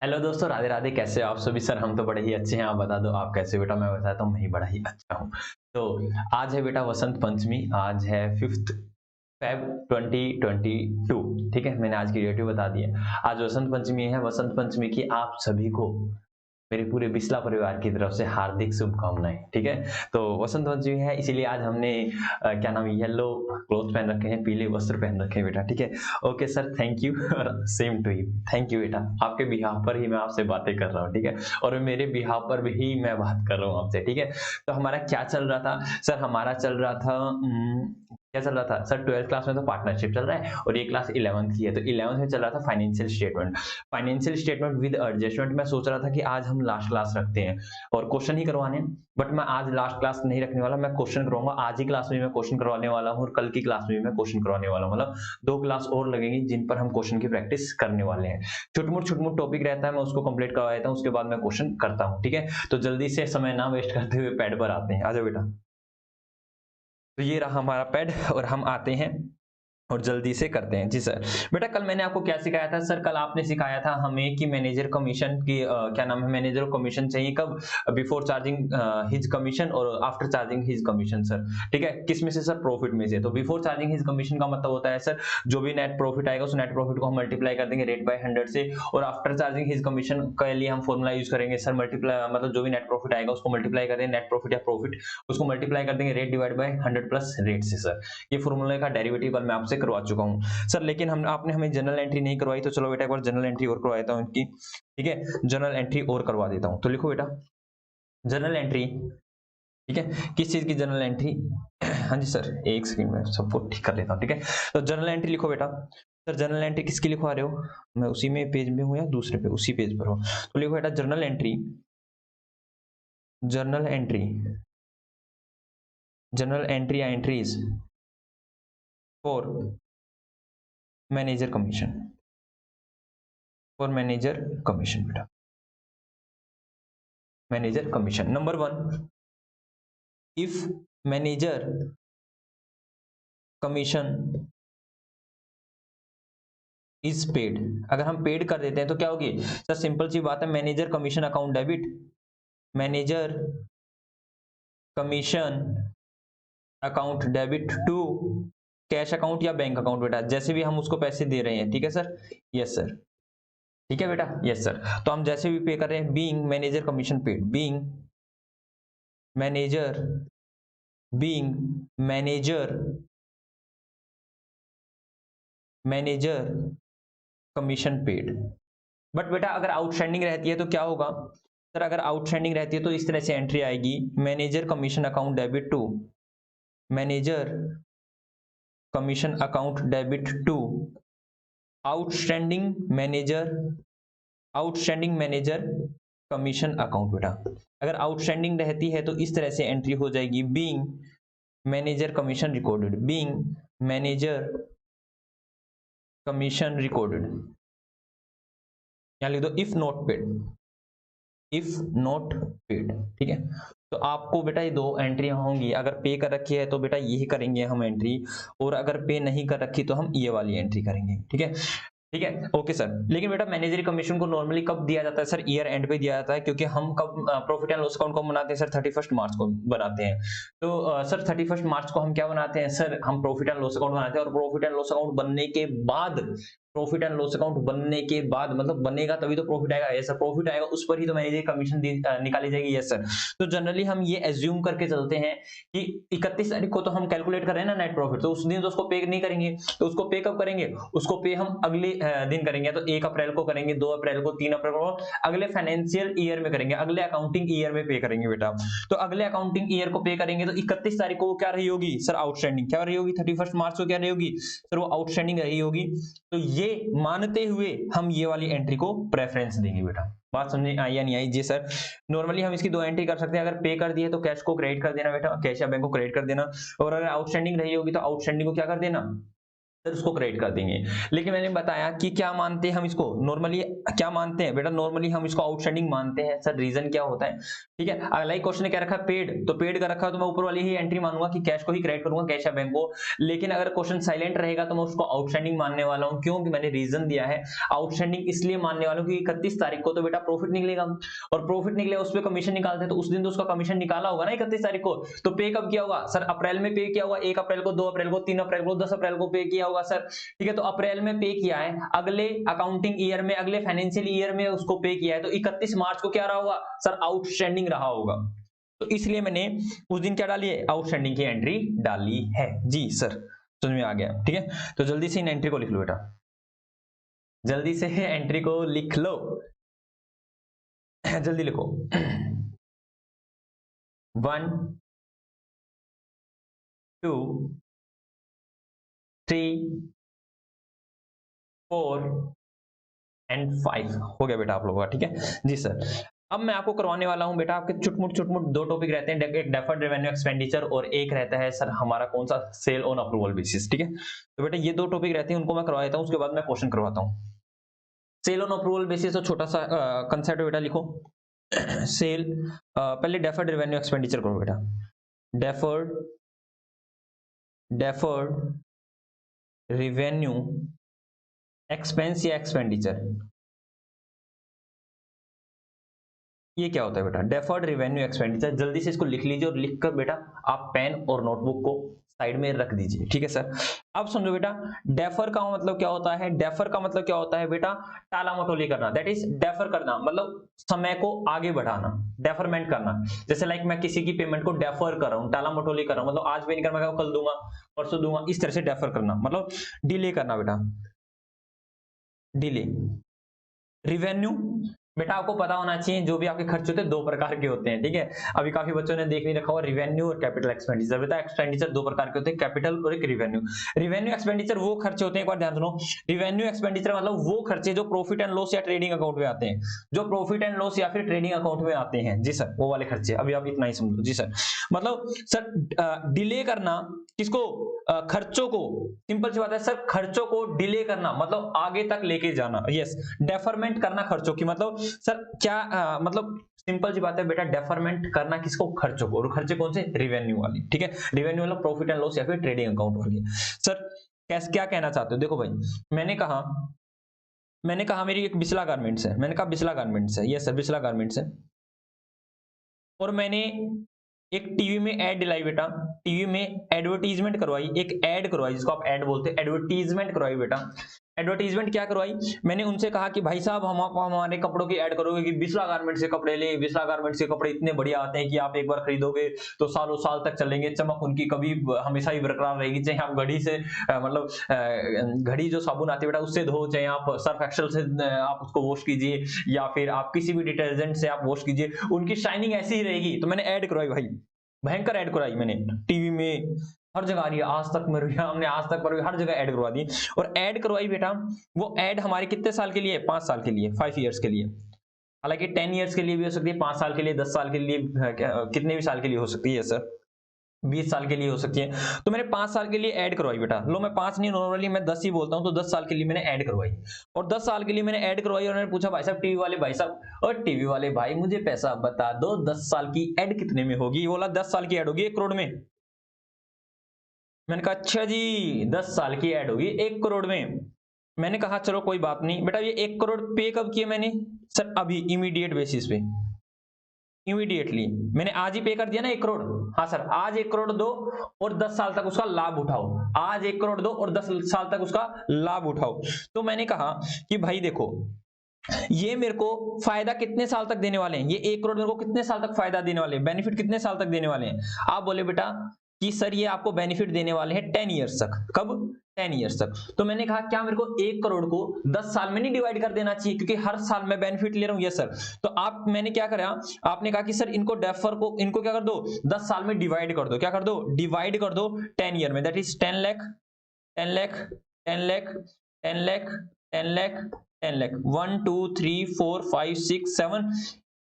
Hello दोस्तों, राधे राधे। कैसे हो आप सभी? सर हम तो बड़े ही अच्छे हैं। आप बता दो आप कैसे हो? बेटा मैं बताता हूँ, मैं ही बड़ा ही अच्छा हूँ। तो आज है बेटा वसंत पंचमी। आज है 5 फेब 2022। ठीक है, मैंने आज की डेट भी बता दी है। आज वसंत पंचमी है। वसंत पंचमी की आप सभी को मेरे पूरे बिस्ला परिवार की तरफ से हार्दिक शुभकामनाएं। ठीक है, तो वसंत पंचमी है इसीलिए आज हमने क्या नाम येलो क्लोथ पहन रखे हैं, पीले वस्त्र पहन रखे हैं बेटा। ठीक है, okay sir, thank you. Same to you, thank you बेटा। आपके बिहाफ पर ही मैं आपसे बातें कर रहा हूँ। ठीक है, और मेरे बिहाफ पर भी मैं बात कर रहा हूँ आपसे। ठीक है, तो हमारा क्या चल रहा था सर? हमारा चल रहा था क्या चल रहा था सर? 12th क्लास में तो पार्टनरशिप चल रहा है और ये क्लास 11th की है, तो 11th में चल रहा था financial statement. Financial statement with adjustment. मैं सोच रहा था कि आज हम लास्ट क्लास रखते हैं और क्वेश्चन ही करवाने, बट मैं आज लास्ट क्लास नहीं रखने वाला। मैं क्वेश्चन करवाऊंगा आज ही क्लास में। मैं क्वेश्चन करवाने वाला हूँ और कल की क्लास में भी मैं क्वेश्चन करवाने वाला हूँ। मतलब 2 क्लास और लगेंगी जिन पर हम क्वेश्चन की प्रैक्टिस करने वाले हैं। छुटमुट टॉपिक रहता है, मैं उसको कंप्लीट करवा देता हूँ, उसके बाद मैं क्वेश्चन करता हूँ। ठीक है, तो जल्दी से समय ना वेस्ट करते हुए पैड पर आते हैं। आ जाओ बेटा। तो ये रहा हमारा पैड और हम आते हैं और जल्दी से करते हैं। जी सर। बेटा कल मैंने आपको क्या सिखाया था सर? कल आपने सिखाया था हमें कि मैनेजर कमीशन की क्या नाम है, मैनेजर को कमीशन चाहिए कब? बिफोर चार्जिंग हिज कमीशन और after charging his commission sir. ठीक है, किस में से सर? प्रॉफिट में से। तो बिफोर चार्जिंग हिज कमीशन का मतलब होता है सर, जो भी नेट प्रॉफिट आएगा उस नेट प्रॉफिट को हम मल्टीप्लाई कर देंगे रेट बाय 100 से। और आफ्टर चार्जिंग हिज कमीशन के लिए हम फॉर्मूला यूज करेंगे सर, मल्टीप्लाई मतलब जो भी नेट प्रॉफिट आएगा उसको मल्टीप्लाई करें, नेट प्रॉफिट या प्रॉफिट उसको मल्टीप्लाई कर देंगे rate divide by 100 plus rate से सर। ये फॉर्मूले का डेरिवेटिव कल मैं आपसे करवा चुका हूँ सर। लेकिन हम आपने हमें जनरल एंट्री नहीं करवाई, तो चलो बेटा एक बार जनरल एंट्री और करवा देता हूँ इनकी। ठीक है, जनरल एंट्री और करवा देता हूँ। तो लिखो बेटा जनरल एंट्री। ठीक है, किस चीज की जनरल एंट्री? हाँ जी सर, एक सेकंड में सबको ठीक कर लेता हूँ। ठीक है, तो जनरल एंट्री लिखो बेटा। सर जनरल एंट्री किसकी लिखवा रहे हो? मैं उसी में पेज में हूँ या दूसरे पे? उसी पेज पर हूँ। तो लिखो बेटा general entry. General entry, general entry या entries for manager commission. For manager commission बेटा, manager commission. Number 1, if manager commission is paid. अगर हम पेड कर देते हैं तो क्या होगी सर? सिंपल सी बात है, manager commission account debit, manager commission account debit to cash account या बैंक अकाउंट बेटा, जैसे भी हम उसको पैसे दे रहे हैं। ठीक है सर? Yes sir. ठीक है बेटा, यस सर। तो हम जैसे भी पे कर रहे हैं, being manager commission paid, being manager, being manager, manager commission paid. But बेटा अगर आउटस्टैंडिंग रहती है तो क्या होगा सर? अगर आउटस्टैंडिंग रहती है तो इस तरह से एंट्री आएगी, manager commission account debit to, manager commission account debit to outstanding manager, outstanding manager commission account बेटा। अगर आउटस्टैंडिंग रहती है तो इस तरह से एंट्री हो जाएगी, being manager commission recorded, being manager commission recorded. यहां लिख दो if not paid, if not paid. ठीक है, तो आपको बेटा ये 2 एंट्री होंगी। अगर पे कर रखी है तो बेटा यही करेंगे हम एंट्री, और अगर पे नहीं कर रखी तो हम ये वाली एंट्री करेंगे। ठीक है, ठीक है, ओके सर। लेकिन बेटा मैनेजरी कमीशन को नॉर्मली कब दिया जाता है सर? ईयर एंड पे दिया जाता है, क्योंकि हम कब प्रॉफिट एंड लॉस अकाउंट को बनाते हैं सर? 31 मार्च को बनाते हैं। तो सर 31 मार्च को हम क्या बनाते हैं सर? हम प्रॉफिट एंड लॉस अकाउंट बनाते हैं, और प्रॉफिट एंड लॉस अकाउंट बनने के बाद, प्रॉफिट एंड लॉस अकाउंट बनने के बाद मतलब बनेगा तभी तो प्रॉफिट आएगा। यस सर, प्रॉफिट आएगा उस पर ही तो मैनेजरी कमीशन निकाली जाएगी। Yes sir. तो जनरली हम ये एज्यूम करके चलते हैं कि 31 तारीख को तो हम कैलकुलेट कर रहे हैं ना नेट प्रॉफिट, तो उस दिन तो उसको पे नहीं करेंगे। तो उसको पे कब करेंगे? उसको पे हम अगले दिन करेंगे। तो 1 अप्रैल को करेंगे, 2 अप्रैल को, 3 अप्रैल को, अगले फाइनेंशियल ईयर में करेंगे, अगले अकाउंटिंग ईयर में पे करेंगे बेटा। तो अगले अकाउंटिंग ईयर को पे करेंगे तो 31 तारीख को क्या रही होगी सर? आउटस्टैंडिंग। क्या रही होगी 31 मार्च को? क्या रही होगी सर? वो आउटस्टैंडिंग रही होगी। तो ये मानते हुए हम ये वाली एंट्री को प्रेफरेंस देंगे बेटा। बात समझ आई या नहीं आई? जी सर। नॉर्मली हम इसकी 2 एंट्री कर सकते हैं। अगर पे कर दिए तो कैश को क्रेडिट कर देना बेटा, कैश या बैंक को क्रेडिट कर देना, और अगर आउटस्टैंडिंग रही होगी तो आउटस्टैंडिंग को क्या कर देना सर? उसको क्रेडिट कर देंगे। लेकिन मैंने बताया कि क्या मानते हैं हम इसको नॉर्मली, क्या मानते हैं बेटा, नॉर्मली हम इसको आउटस्टैंडिंग मानते हैं सर। रीजन क्या होता है, ठीक है। अगला ही क्वेश्चन ने क्या रखा है, पेड, तो पेड का रखा है तो मैं ऊपर वाली ही एंट्री मानूंगा कि कैश को ही क्रेडिट करूंगा, कैश या बैंक को। लेकिन अगर क्वेश्चन साइलेंट रहेगा तो मैं उसको आउटस्टैंडिंग मानने वाला हूं। क्यों कि मैंने रीजन दिया है। आउटस्टैंडिंग इसलिए मानने वाला हूं कि 31 तारीख को तो बेटा प्रॉफिट निकलेगा, और प्रॉफिट निकले उस पर कमीशन निकालते हैं, तो उस दिन तो उसका कमीशन निकाला होगा ना 31 तारीख को। तो पे कब किया होगा सर, अप्रैल में पे किया होगा, 1 अप्रैल को, 2 अप्रैल को, 3 अप्रैल को, 10 अप्रैल को पे किया होगा सर, ठीक है। तो अप्रैल में पे किया है, अगले अकाउंटिंग ईयर में, अगले फाइनेंशियल ईयर में उसको पे किया है, तो 31 मार्च को क्या रहा होगा सर, आउटस्टैंडिंग रहा होगा। तो इसलिए मैंने उस दिन क्या डाली है, आउटस्टैंडिंग की एंट्री डाली है जी सर, समझ में आ गया, ठीक है। तो जल्दी से इन एंट्री को लिख लो बेटा, जल्दी से एंट्री को लिख लो, जल्दी लिखो। 1 2 3 4 एंड 5 हो गया बेटा आप लोगों का, ठीक है जी सर। अब मैं आपको करवाने वाला हूं बेटा, आपके चुटमुट 2 टॉपिक रहते हैं, एक डेफर्ड रेवेन्यू एक्सपेंडिचर और एक रहता है सर हमारा कौन सा, सेल ऑन अप्रूवल बेसिस, ठीक है। तो बेटा ये 2 टॉपिक रहते हैं, उनको मैं करवा देता हूं, उसके बाद मैं क्वेश्चन करवाता हूं। सेल ऑन अप्रूवल बेसिस तो छोटा सा कंसेप्ट बेटा लिखो। सेल पहले डेफर्ड रेवेन्यू एक्सपेंडिचर करो बेटा, डेफर्ड रेवेन्यू एक्सपेंस या एक्सपेंडिचर, ये क्या होता है बेटा, डेफर्ड रेवेन्यू एक्सपेंडिचर। जल्दी से इसको लिख लीजिए और लिखकर बेटा आप पेन और नोटबुक को साइड में रख दीजिए, ठीक है सर। अब समझो बेटा, डेफर का मतलब क्या होता है, डेफर का मतलब क्या होता है बेटा, टाला मटोली करना, दैट इज डेफर करना, मतलब समय को आगे बढ़ाना, डेफरमेंट करना। जैसे लाइक मैं किसी की पेमेंट को डेफर कर रहा हूं, टाला मटोली कर रहा हूं, मतलब आज पे नहीं कर, मैं कल दूंगा, परसों दूंगा, इस तरह से डेफर करना, मतलब डिले करना बेटा, डिले। रिवेन्यू बेटा आपको पता होना चाहिए, जो भी आपके खर्च होते हैं 2 प्रकार के होते हैं, ठीक है। अभी काफी बच्चों ने देख नहीं रखा हुआ, रिवेन्यू और कैपिटल एक्सपेंडिचर। बेटा एक्सपेंडिचर 2 प्रकार के होते हैं, कैपिटल और एक रिवेन्यू। रिवेन्यू एक्सपेंडिचर वो खर्चे होते हैं, एक बार ध्यान सुनो, रिवेन्यू एक्सपेंडिचर मतलब वो खर्चे जो प्रॉफिट एंड लॉस या ट्रेडिंग अकाउंट में आते हैं, जो प्रॉफिट एंड लॉस या फिर ट्रेडिंग अकाउंट में आते हैं जी सर, वो वाले खर्चे। अभी आप इतना ही समझो जी सर। मतलब सर डिले करना किसको, खर्चों को, सिंपल सी बात है सर, खर्चों को डिले करना मतलब आगे तक लेके जाना, यस। डेफरमेंट करना खर्चों की, मतलब सर क्या मतलब सिंपल सी बात है बेटा, डेफरमेंट करना किसको, खर्चों को, और खर्चे कौन से, रिवेन्यू वाली, ठीक है। रिवेन्यू वाला प्रॉफिट एंड लॉस या फिर ट्रेडिंग अकाउंट वाली। सर कैसे, क्या कहना चाहते हो, देखो भाई, मैंने कहा मेरी एक बिस्ला गारमेंट्स है, मैंने कहा बिस्ला गारमेंट्स है, यस सर बिस्ला गारमेंट्स है, और मैंने एक टीवी में ऐड दिलाई बेटा, टीवी में एडवर्टीजमेंट करवाई, एक ऐड करवाई, जिसको आप ऐड बोलते हैं, एडवर्टीजमेंट करवाई बेटा। एडवर्टीजमेंट क्या करवाई, मैंने उनसे कहा कि भाई साहब हम आपको हमारे कपड़ों की ऐड करोगे कि बिस्ला गारमेंट्स से कपड़े ले, बिस्ला गारमेंट्स के कपड़े इतने बढ़िया आते हैं कि आप एक बार खरीदोगे तो सालों साल तक चलेंगे, चमक उनकी कभी हमेशा ही बरकरार रहेगी, चाहे आप घड़ी से मतलब घड़ी जो साबुन आती है बेटा उससे धो, चाहे आप सर्फ एक्सेल से आप उसको वॉश कीजिए, या फिर आप किसी भी डिटर्जेंट से आप वॉश कीजिए, उनकी शाइनिंग ऐसी ही रहेगी। तो मैंने ऐड करवाई भाई, भयंकर ऐड करवाई मैंने, टीवी में हर जगह आ रही है, आज तक में हमने आज तक पर हर जगह ऐड करवा दी। और ऐड करवाई बेटा, वो ऐड हमारे कितने साल के लिए, 5 साल के लिए, 5 इयर्स के लिए। हालांकि 10 इयर्स के लिए भी हो सकती है, 5 साल के लिए, 10 साल के लिए, कितने भी साल के लिए हो सकती है सर, 20 साल के लिए हो सकती है। तो मैंने 5 साल के लिए ऐड करवाई बेटा, लो मैं 5 नहीं, नॉर्मली मैं 10 ही बोलता हूं, तो 10 साल के लिए मैंने ऐड करवाई। और 10 साल के लिए मैंने ऐड करवाई, और मैंने पूछा भाई साहब, टीवी वाले भाई साहब, और टीवी वाले भाई मुझे पैसा बता दो, 10 साल की ऐड कितने में होगी। बोला 10 साल की ऐड होगी 1 करोड़ में। मैंने कहा अच्छा जी, 10 साल की ऐड होगी 1 करोड़ में। मैंने कहा चलो कोई बात नहीं बेटा, ये 1 करोड़ पे कब किए मैंने, सर अभी इमीडिएट बेसिस पे, इमीडिएटली मैंने आज ही पे कर दिया ना 1 करोड़। हाँ सर, आज 1 करोड़ दो और 10 साल तक उसका लाभ उठाओ, आज 1 करोड़ दो और 10 साल तक उसका लाभ उठाओ। तो मैंने कहा कि भाई देखो, ये मेरे को फायदा कितने साल तक देने वाले हैं, ये 1 करोड़ मेरे को कितने साल तक फायदा देने वाले हैं, बेनिफिट कितने साल तक देने वाले हैं। आप बोले बेटा कि सर ये आपको बेनिफिट देने वाले हैं 10 इयर्स तक। कब, 10 इयर्स तक। तो मैंने कहा क्या मेरे को 1 करोड़ को 10 साल में नहीं डिवाइड कर देना चाहिए, क्योंकि हर साल मैं बेनिफिट ले रहा हूं। Yes sir. तो आप, मैंने क्या करा, आपने कहा कि सर इनको डेफर को, इनको क्या कर दो, 10 साल में डिवाइड कर दो, क्या कर दो, डिवाइड कर दो 10 ईयर में, दैट इज 10 लाख 10 लाख 10 लाख 10 लाख 10 लाख 10 लाख 1 2 3 4 5 6 7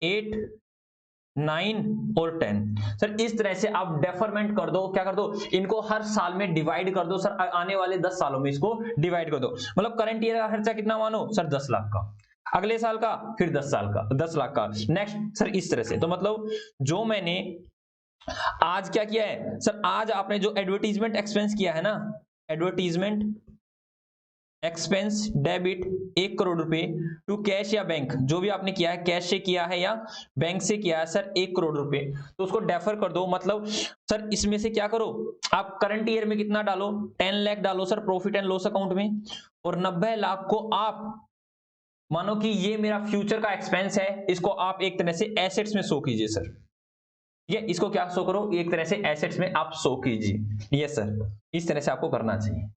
8 9 और 10। सर इस तरह से आप डेफरमेंट कर दो, क्या कर दो, इनको हर साल में डिवाइड कर दो। सर आने वाले 10 सालों में इसको डिवाइड कर दो। मतलब करंट ईयर का खर्चा कितना मानो सर, 10 लाख का। अगले साल का फिर 10 साल का, 10 लाख का नेक्स्ट सर, इस तरह से। तो मतलब जो मैंने आज क्या किया है सर, आज आपने जो एडवर्टीजमेंट एक्सपेंस किया है ना, एडवर्टीजमेंट एक्सपेंस डेबिट 1 करोड़ रुपए टू कैश या बैंक, जो भी आपने किया है कैश से किया है या बैंक से किया है सर 1 करोड़ रुपए, तो उसको डेफर कर दो। मतलब सर इसमें से क्या करो, आप करंट ईयर में कितना डालो, 10 लाख डालो sir profit and loss account में, और 90 लाख को आप मानो कि ये मेरा फ्यूचर का एक्सपेंस है, इसको आप एक तरह से एसेट्स में शो कीजिए सर। ये इसको क्या शो करो, एक तरह से एसेट्स में आप शो कीजिए। ये सर इस तरह से आपको करना चाहिए।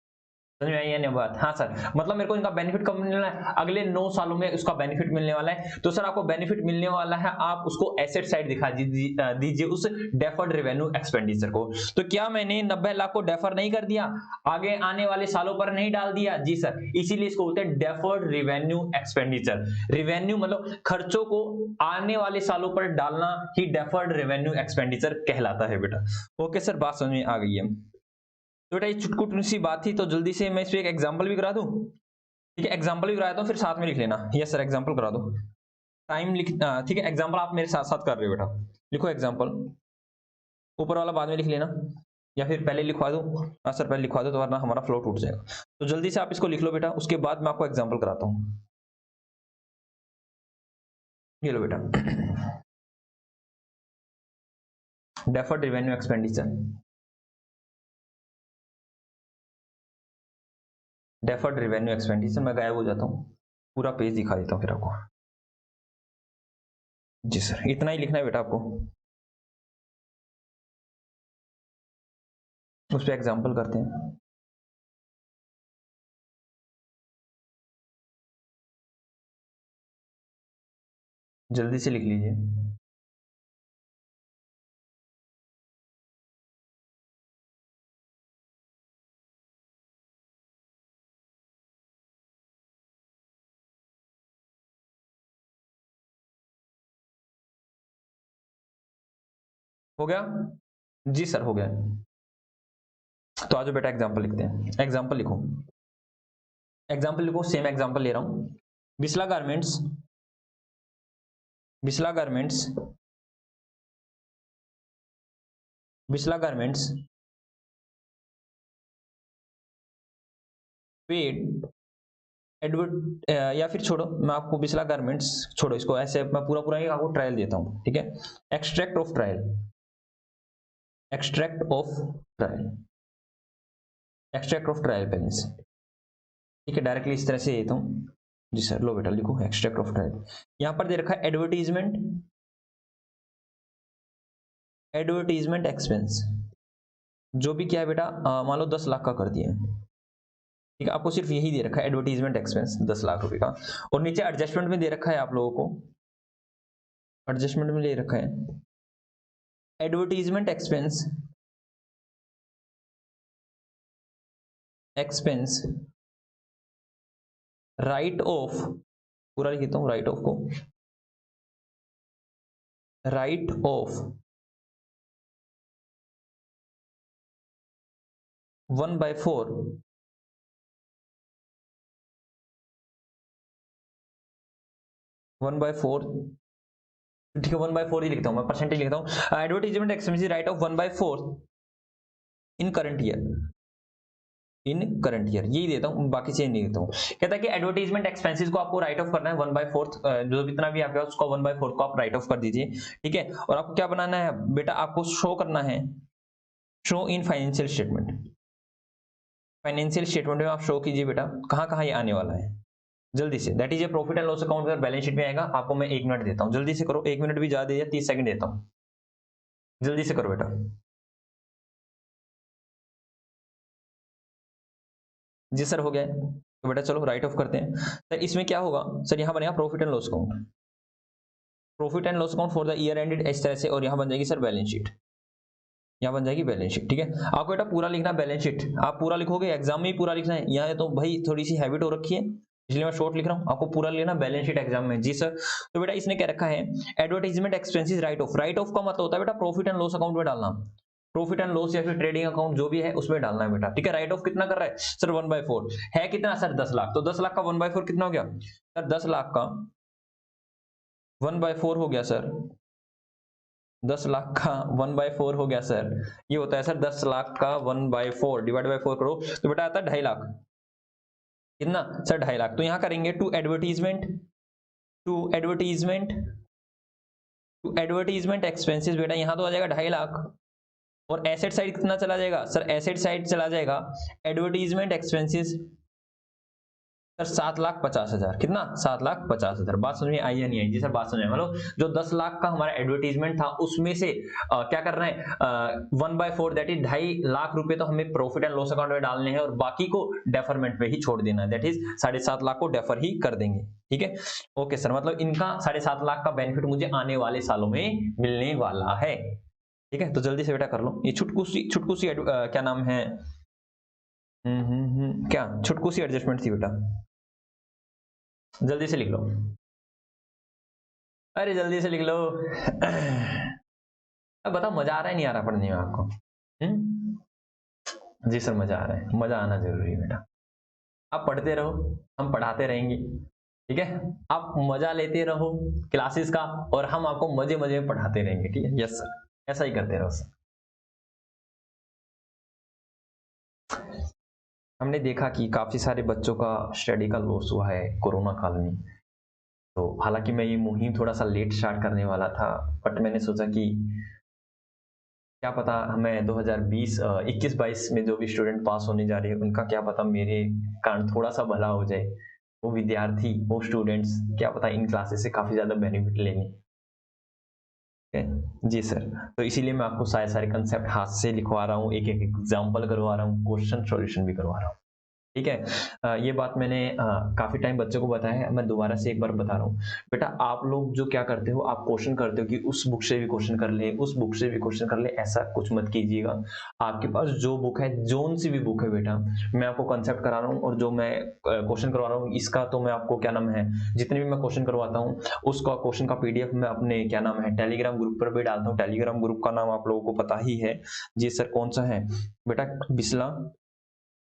समझ में आई है ना बात? हाँ सर, मतलब मेरे को इनका बेनिफिट कब मिलने वाला है, अगले 9 सालों में उसका बेनिफिट मिलने वाला है। तो सर आपको बेनिफिट मिलने वाला है, आप उसको एसेट साइड दिखा दीजिए उस डेफर्ड रेवेन्यू एक्सपेंडिचर को। तो क्या मैंने 90 लाख को डेफर नहीं कर दिया, आगे आने वाले सालों पर नहीं डाल दिया? जी सर, इसीलिए इसको बोलते हैं डेफर्ड रेवेन्यू एक्सपेंडिचर। रेवेन्यू मतलब खर्चों को आने वाले सालों पर डालना ही डेफर्ड रेवेन्यू एक्सपेंडिचर कहलाता है बेटा। ओके सर, बात समझ में आ गई है। तो बेटा ये चुटकुट सी बात थी, तो जल्दी से मैं इस पे एक एग्जांपल भी करा दूं। ठीक है, एग्जांपल भी कराता हूं, फिर साथ में लिख लेना। यस सर, एग्जांपल करा दो। टाइम लिख, ठीक है, एग्जांपल आप मेरे साथ साथ कर रहे हो बेटा। लिखो एग्जांपल, ऊपर वाला बाद में लिख लेना, या फिर पहले लिखवा दो। हाँ सर पहले लिखवा दो, तो वरना हमारा फ्लो टूट जाएगा। तो जल्दी से आप इसको लिख लो बेटा, उसके बाद मैं आपको एग्जाम्पल कराता हूँ। ये लो बेटा, deferred revenue expenditure, deferred revenue expenditure. मैं गायब हो जाता हूँ, पूरा पेज दिखा देता हूँ फिर आपको। जी सर, इतना ही लिखना है बेटा आपको, उस पर एग्जाम्पल करते हैं। जल्दी से लिख लीजिए। हो गया? जी सर हो गया। तो आज बेटा एग्जाम्पल लिखते हैं। एग्जाम्पल लिखो, एग्जाम्पल लिखो, सेम एग्जाम्पल ले रहा हूं। Bisla garments, Bisla garments, Bisla garments paid advert, या फिर छोड़ो, मैं आपको बिस्ला गारमेंट्स छोड़ो, इसको ऐसे मैं पूरा पूरा ही आपको ट्रायल देता हूं। ठीक है, extract of trial, extract of trial, extract of trial balance. ठीक है, डायरेक्टली इस तरह से देता हूं। जी सर, लो बेटा लिखो एक्सट्रैक्ट ऑफ ट्रायल। यहां पर दे रखा है एडवर्टीजमेंट, एडवर्टीजमेंट एक्सपेंस, जो भी क्या है बेटा, मान लो 10 लाख का कर दिया। ठीक है, आपको सिर्फ यही दे रखा है एडवर्टीजमेंट एक्सपेंस 10 लाख रुपए का, और नीचे एडजस्टमेंट में दे रखा है आप लोगों को, एडजस्टमेंट में ले रखा है advertisement expense, expense right of, पूरा लिख देता हूं राइट ऑफ को, राइट ऑफ 1/4 1/4, ठीक है 1/4 ही लिखता हूं मैं, परसेंटेज लिखता हूं। Advertisement expense right of 1/4 in current year, in current year, यही देता हूं, बाकी चेंज नहीं देता हूं। कहता है कि एडवर्टीजमेंट एक्सपेंसेस को आपको राइट ऑफ करना है 1/4, जो जितना भी आपके पास उसको 1/4 को आप राइट ऑफ कर दीजिए। ठीक है, और आपको क्या बनाना है बेटा, आपको शो करना है, show in financial statement, financial statement में आप शो कीजिए बेटा कहां कहां ये आने वाला है। जल्दी से, that is a profit and loss account, अगर बैलेंस शीट में आएगा। आपको मैं 1 मिनट देता हूं, जल्दी से करो, 1 मिनट भी ज्यादा दिया, 30 सेकंड देता हूं, जल्दी से करो बेटा। जी सर हो गया है, तो बेटा चलो राइट ऑफ करते हैं। सर इसमें क्या होगा सर, यहाँ बनेगा profit and loss account, profit and loss account for the year ended इस तरह से, और यहाँ बन जाएगी सर बैलेंस शीट, यहाँ बन जाएगी बैलेंस शीट। ठीक है, आपको बेटा पूरा लिखना बैलेंस शीट, आप पूरा लिखोगे, एग्जाम में ही पूरा लिखना है। यहाँ तो भाई थोड़ी सी हैबिट हो रखी है, इसलिए मैं शॉर्ट लिख रहा हूँ, आपको पूरा लेना बैलेंस शीट एग्जाम में। जी सर, तो बेटा इसने क्या रखा है, advertisement expenses right of, right of का मतलब होता है बेटा प्रॉफिट एंड लॉस अकाउंट में डालना। प्रॉफिट एंड लॉस या फिर ट्रेडिंग अकाउंट जो भी है उसमें डालना है बेटा, ठीक है। राइट ऑफ कितना कर रहा है सर 1/4 है कितना सर 10 लाख, तो 10 लाख का 1/4 कितना हो गया सर 10 लाख का 1/4 हो गया सर, 10 लाख का 1/4 हो गया सर, ये होता है सर 10 लाख का 1/4 डिवाइड बाय 4 करो तो बेटा आता है 2.5 लाख, कितना सर 2.5 लाख। तो यहां करेंगे to advertisement, to advertisement, to advertisement expenses बेटा यहां तो आ जाएगा 2.5 लाख, और एसेट साइड कितना चला जाएगा सर, एसेट साइड चला जाएगा एडवर्टीजमेंट एक्सपेंसेस सर 7,50,000, कितना 7,50,000। बात समझ में आई या नहीं आई जी सर, बात समझ में, मतलब जो 10 लाख का हमारा एडवर्टीजमेंट था उसमें से क्या कर रहे हैं 1/4 दैट इज 2.5 लाख रुपए तो हमें प्रॉफिट एंड लॉस अकाउंट में डालने हैं और बाकी को डेफरमेंट पे ही छोड़ देना है, दैट इज 7.5 लाख को डेफर ही कर देंगे, ठीक है। ओके सर, मतलब इनका 7.5 लाख का बेनिफिट मुझे आने वाले सालों में मिलने वाला है, ठीक है। तो जल्दी से बेटा कर लो ये छुटकू सी क्या नाम है, क्या छुटकू सी एडजस्टमेंट थी बेटा, जल्दी से लिख लो, अरे जल्दी से लिख लो अब बताओ मजा आ रहा है नहीं आ रहा पढ़ने में आपको? जी सर मजा आ रहा है, मजा आना जरूरी है बेटा, आप पढ़ते रहो हम पढ़ाते रहेंगे, ठीक है। आप मजा लेते रहो क्लासेस का और हम आपको मजे मजे में पढ़ाते रहेंगे, ठीक है। यस सर, ऐसा ही करते रहो सर। हमने देखा कि काफी सारे बच्चों का स्टडी का लॉस हुआ है कोरोना काल में, तो हालांकि मैं ये मुहिम थोड़ा सा लेट स्टार्ट करने वाला था, बट मैंने सोचा कि क्या पता हमें 2020 21-22 में जो भी स्टूडेंट पास होने जा रहे हैं उनका क्या पता मेरे कारण थोड़ा सा भला हो जाए, वो विद्यार्थी वो स्टूडेंट्स क्या पता इन क्लासेस से काफी ज्यादा बेनिफिट ले लें, जी सर। तो इसीलिए मैं आपको सारे सारे कंसेप्ट हाथ से लिखवा रहा हूँ, एक एक एग्जाम्पल करवा रहा हूँ, क्वेश्चन सॉल्यूशन भी करवा रहा हूँ, ठीक है। ये बात मैंने काफी टाइम बच्चों को बताया है, मैं दोबारा से एक बार बता रहा हूँ। बेटा आप लोग जो क्या करते हो, आप क्वेश्चन करते हो कि उस बुक से भी क्वेश्चन कर ले, उस बुक से भी क्वेश्चन कर ले, ऐसा कुछ मत कीजिएगा। आपके पास जो बुक है, जोन सी भी बुक है बेटा, मैं आपको कंसेप्ट करा रहा हूँ और जो मैं क्वेश्चन करवा रहा हूँ इसका तो मैं आपको क्या नाम है, जितने भी मैं क्वेश्चन करवाता हूँ उसका क्वेश्चन का PDF मैं अपने क्या नाम है टेलीग्राम ग्रुप पर भी डालता हूँ। टेलीग्राम ग्रुप का नाम आप लोगों को पता ही है जी सर, कौन सा है बेटा, बिस्ला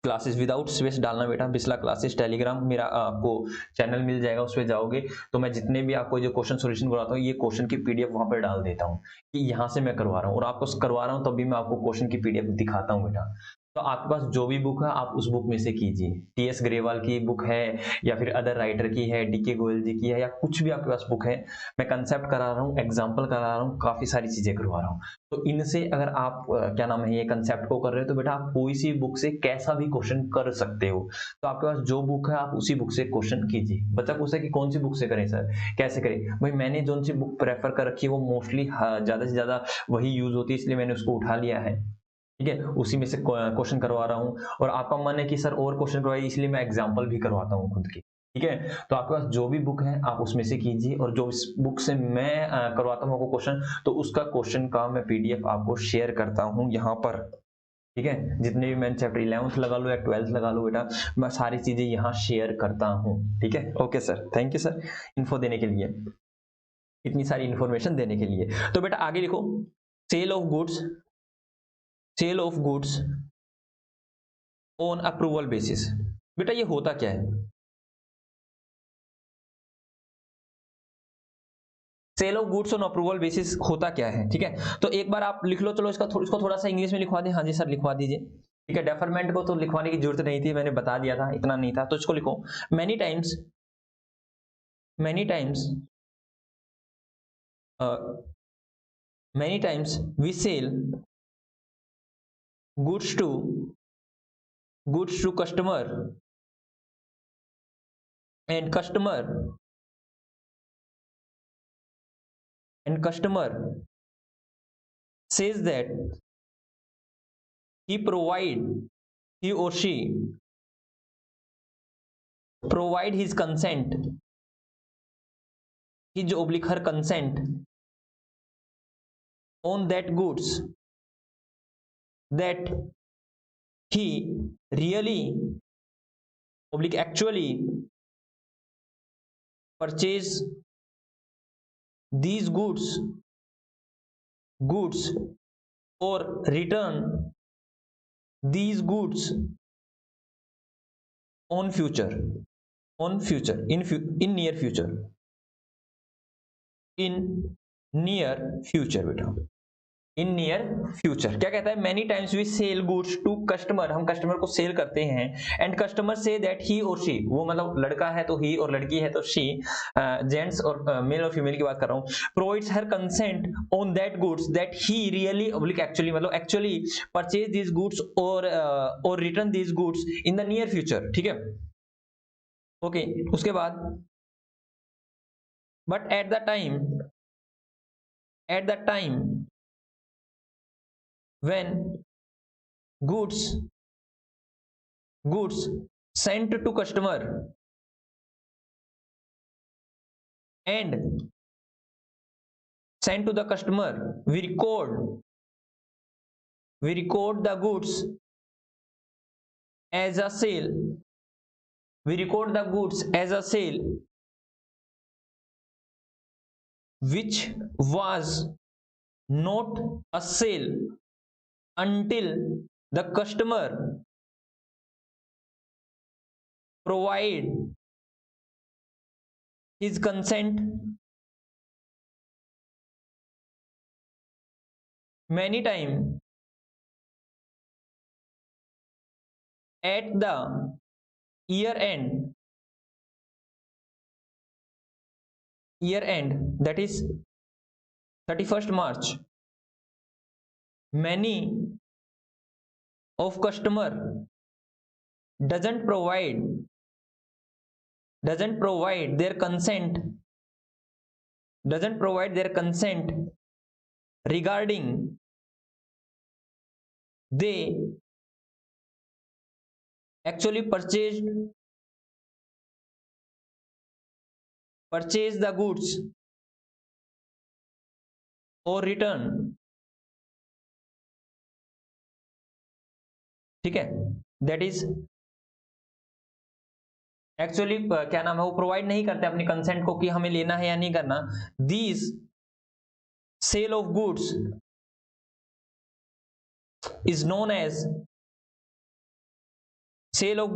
क्लासेस विदाउट स्पेस डालना बेटा, बिस्ला क्लासेस टेलीग्राम मेरा आपको चैनल मिल जाएगा, उस पर जाओगे तो मैं जितने भी आपको जो क्वेश्चन सॉल्यूशन करवाता हूँ ये क्वेश्चन की PDF वहां पर डाल देता हूँ कि यहाँ से मैं करवा रहा हूँ, और आपको करवा रहा हूँ तब भी मैं आपको क्वेश्चन की PDF दिखाता हूँ बेटा। तो आपके पास जो भी बुक है आप उस बुक में से कीजिए, TS ग्रेवाल की बुक है या फिर अदर राइटर की है, DK गोयल जी की है, या कुछ भी आपके पास बुक है, मैं कंसेप्ट करा रहा हूँ, एग्जाम्पल करा रहा हूँ, काफी सारी चीजें करवा रहा हूँ। तो इनसे अगर आप क्या नाम है ये कंसेप्ट को कर रहे हो तो बेटा आप कोई सी बुक से कैसा भी क्वेश्चन कर सकते हो। तो आपके पास जो बुक है आप उसी बुक से क्वेश्चन कीजिए। बच्चा पूछता है कि कौन सी बुक से करें सर, कैसे करें, भाई मैंने जो सी बुक प्रेफर कर रखी है वो मोस्टली ज्यादा से ज्यादा वही यूज होती है, इसलिए मैंने उसको उठा लिया है, ठीक है, उसी में से क्वेश्चन करवा रहा हूँ। और आपका मन है कि सर और क्वेश्चन करवाइए, इसलिए मैं एग्जाम्पल भी करवाता हूँ खुद की, ठीक है। तो आपके पास जो भी बुक है आप उसमें से कीजिए, और जो इस बुक से मैं करवाता हूँ आपको क्वेश्चन, तो उसका क्वेश्चन का मैं PDF आपको शेयर करता हूँ यहाँ पर, ठीक है। जितने भी मैंने चैप्टर 11th लगा लो या 12th लगा लो बेटा, मैं सारी चीजें यहाँ शेयर करता हूँ, ठीक है। Okay sir, thank you sir info देने के लिए, इतनी सारी इंफॉर्मेशन देने के लिए। तो बेटा आगे लिखो, sale of goods, sale of goods on approval basis. बेटा ये होता क्या है, sale of goods on approval basis होता क्या है, ठीक है। तो एक बार आप लिख लो, चलो इसको थोड़ा सा इंग्लिश में लिखवा दें, हाँ जी सर लिखवा दीजिए, ठीक है। डेफरमेंट को तो लिखवाने की जरूरत नहीं थी, मैंने बता दिया था, इतना नहीं था, तो इसको लिखो, many times, many times many times we sell goods to customer, and customer says that he or she provide his consent, his oblique her consent on that goods that he really oblique actually purchase these goods or return these goods on future, in near future, in near future बेटा, in near future. क्या कहता है, many times we sell goods to customer, हम customer को sell करते हैं, and customer से that he और शी, वो मतलब लड़का है तो ही और लड़की है तो शी, जेंट्स और मेल और फीमेल की बात कर रहा हूँ, provides her consent on that goods that he really oblique actually, मतलब एक्चुअली परचेज दीज गुड्स और return these goods in the near future. ठीक है, ओके। उसके बाद but at the time when goods sent to customer and sent to the customer, we record the goods as a sale, we record the goods as a sale which was not a sale until the customer provide his consent. Many times at the year end, that is 31st March, many of customer doesn't provide their consent, regarding they actually purchase the goods or return। ठीक है, that is actually क्या नाम है, वो provide नहीं करते अपनी consent को कि हमें लेना है या नहीं करना। These sale of goods is known as sale of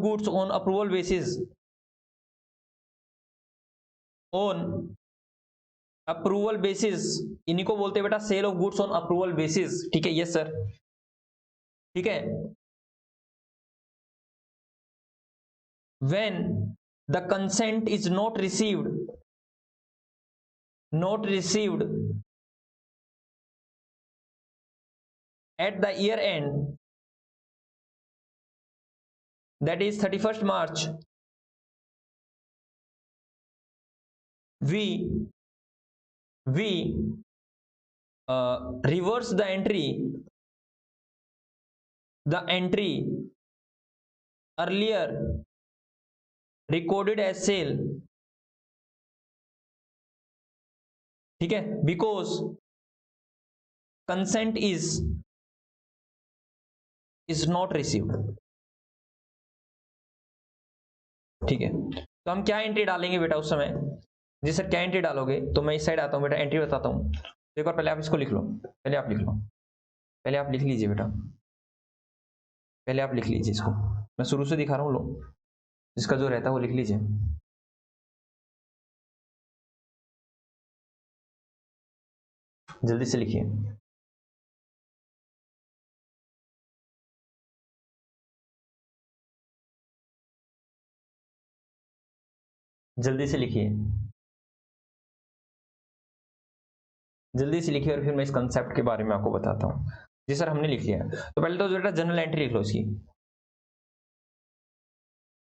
goods on approval basis, इन्हीं को बोलते हैं बेटा sale of goods on approval basis. ठीक है, यस सर। ठीक है, when the consent is not received at the year end, that is 31st March, we reverse the entry earlier recorded as sale। ठीक है, because consent is not received। ठीक है, तो हम क्या एंट्री डालेंगे बेटा उस समय? जी सर, क्या एंट्री डालोगे? तो मैं इस साइड आता हूँ बेटा, एंट्री बताता हूँ। एक बार पहले आप इसको लिख लो, पहले आप लिख लीजिए बेटा, पहले आप लिख लीजिए इसको, मैं शुरू से दिखा रहा हूँ, लो जिसका जो रहता है वो लिख लीजिए। जल्दी से लिखिए, जल्दी से लिखिए, जल्दी से लिखिए, और फिर मैं इस कंसेप्ट के बारे में आपको बताता हूँ। जी सर, हमने लिख लिया। तो पहले तो बेटा जनरल एंट्री लिख लो इसकी,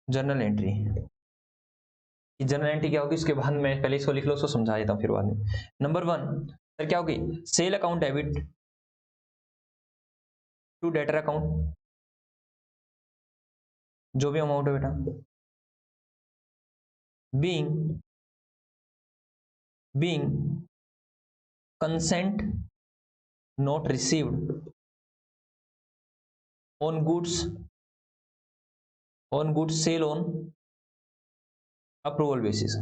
जनरल एंट्री। जनरल एंट्री क्या होगी, इसके बाद मैं पहले इसको लिख लो, उसको समझा देता हूँ फिर बाद में। नंबर 1 सर क्या होगी, sale account debit to debtor account, जो भी अमाउंट है बेटा, being consent not received on goods sale on approval basis।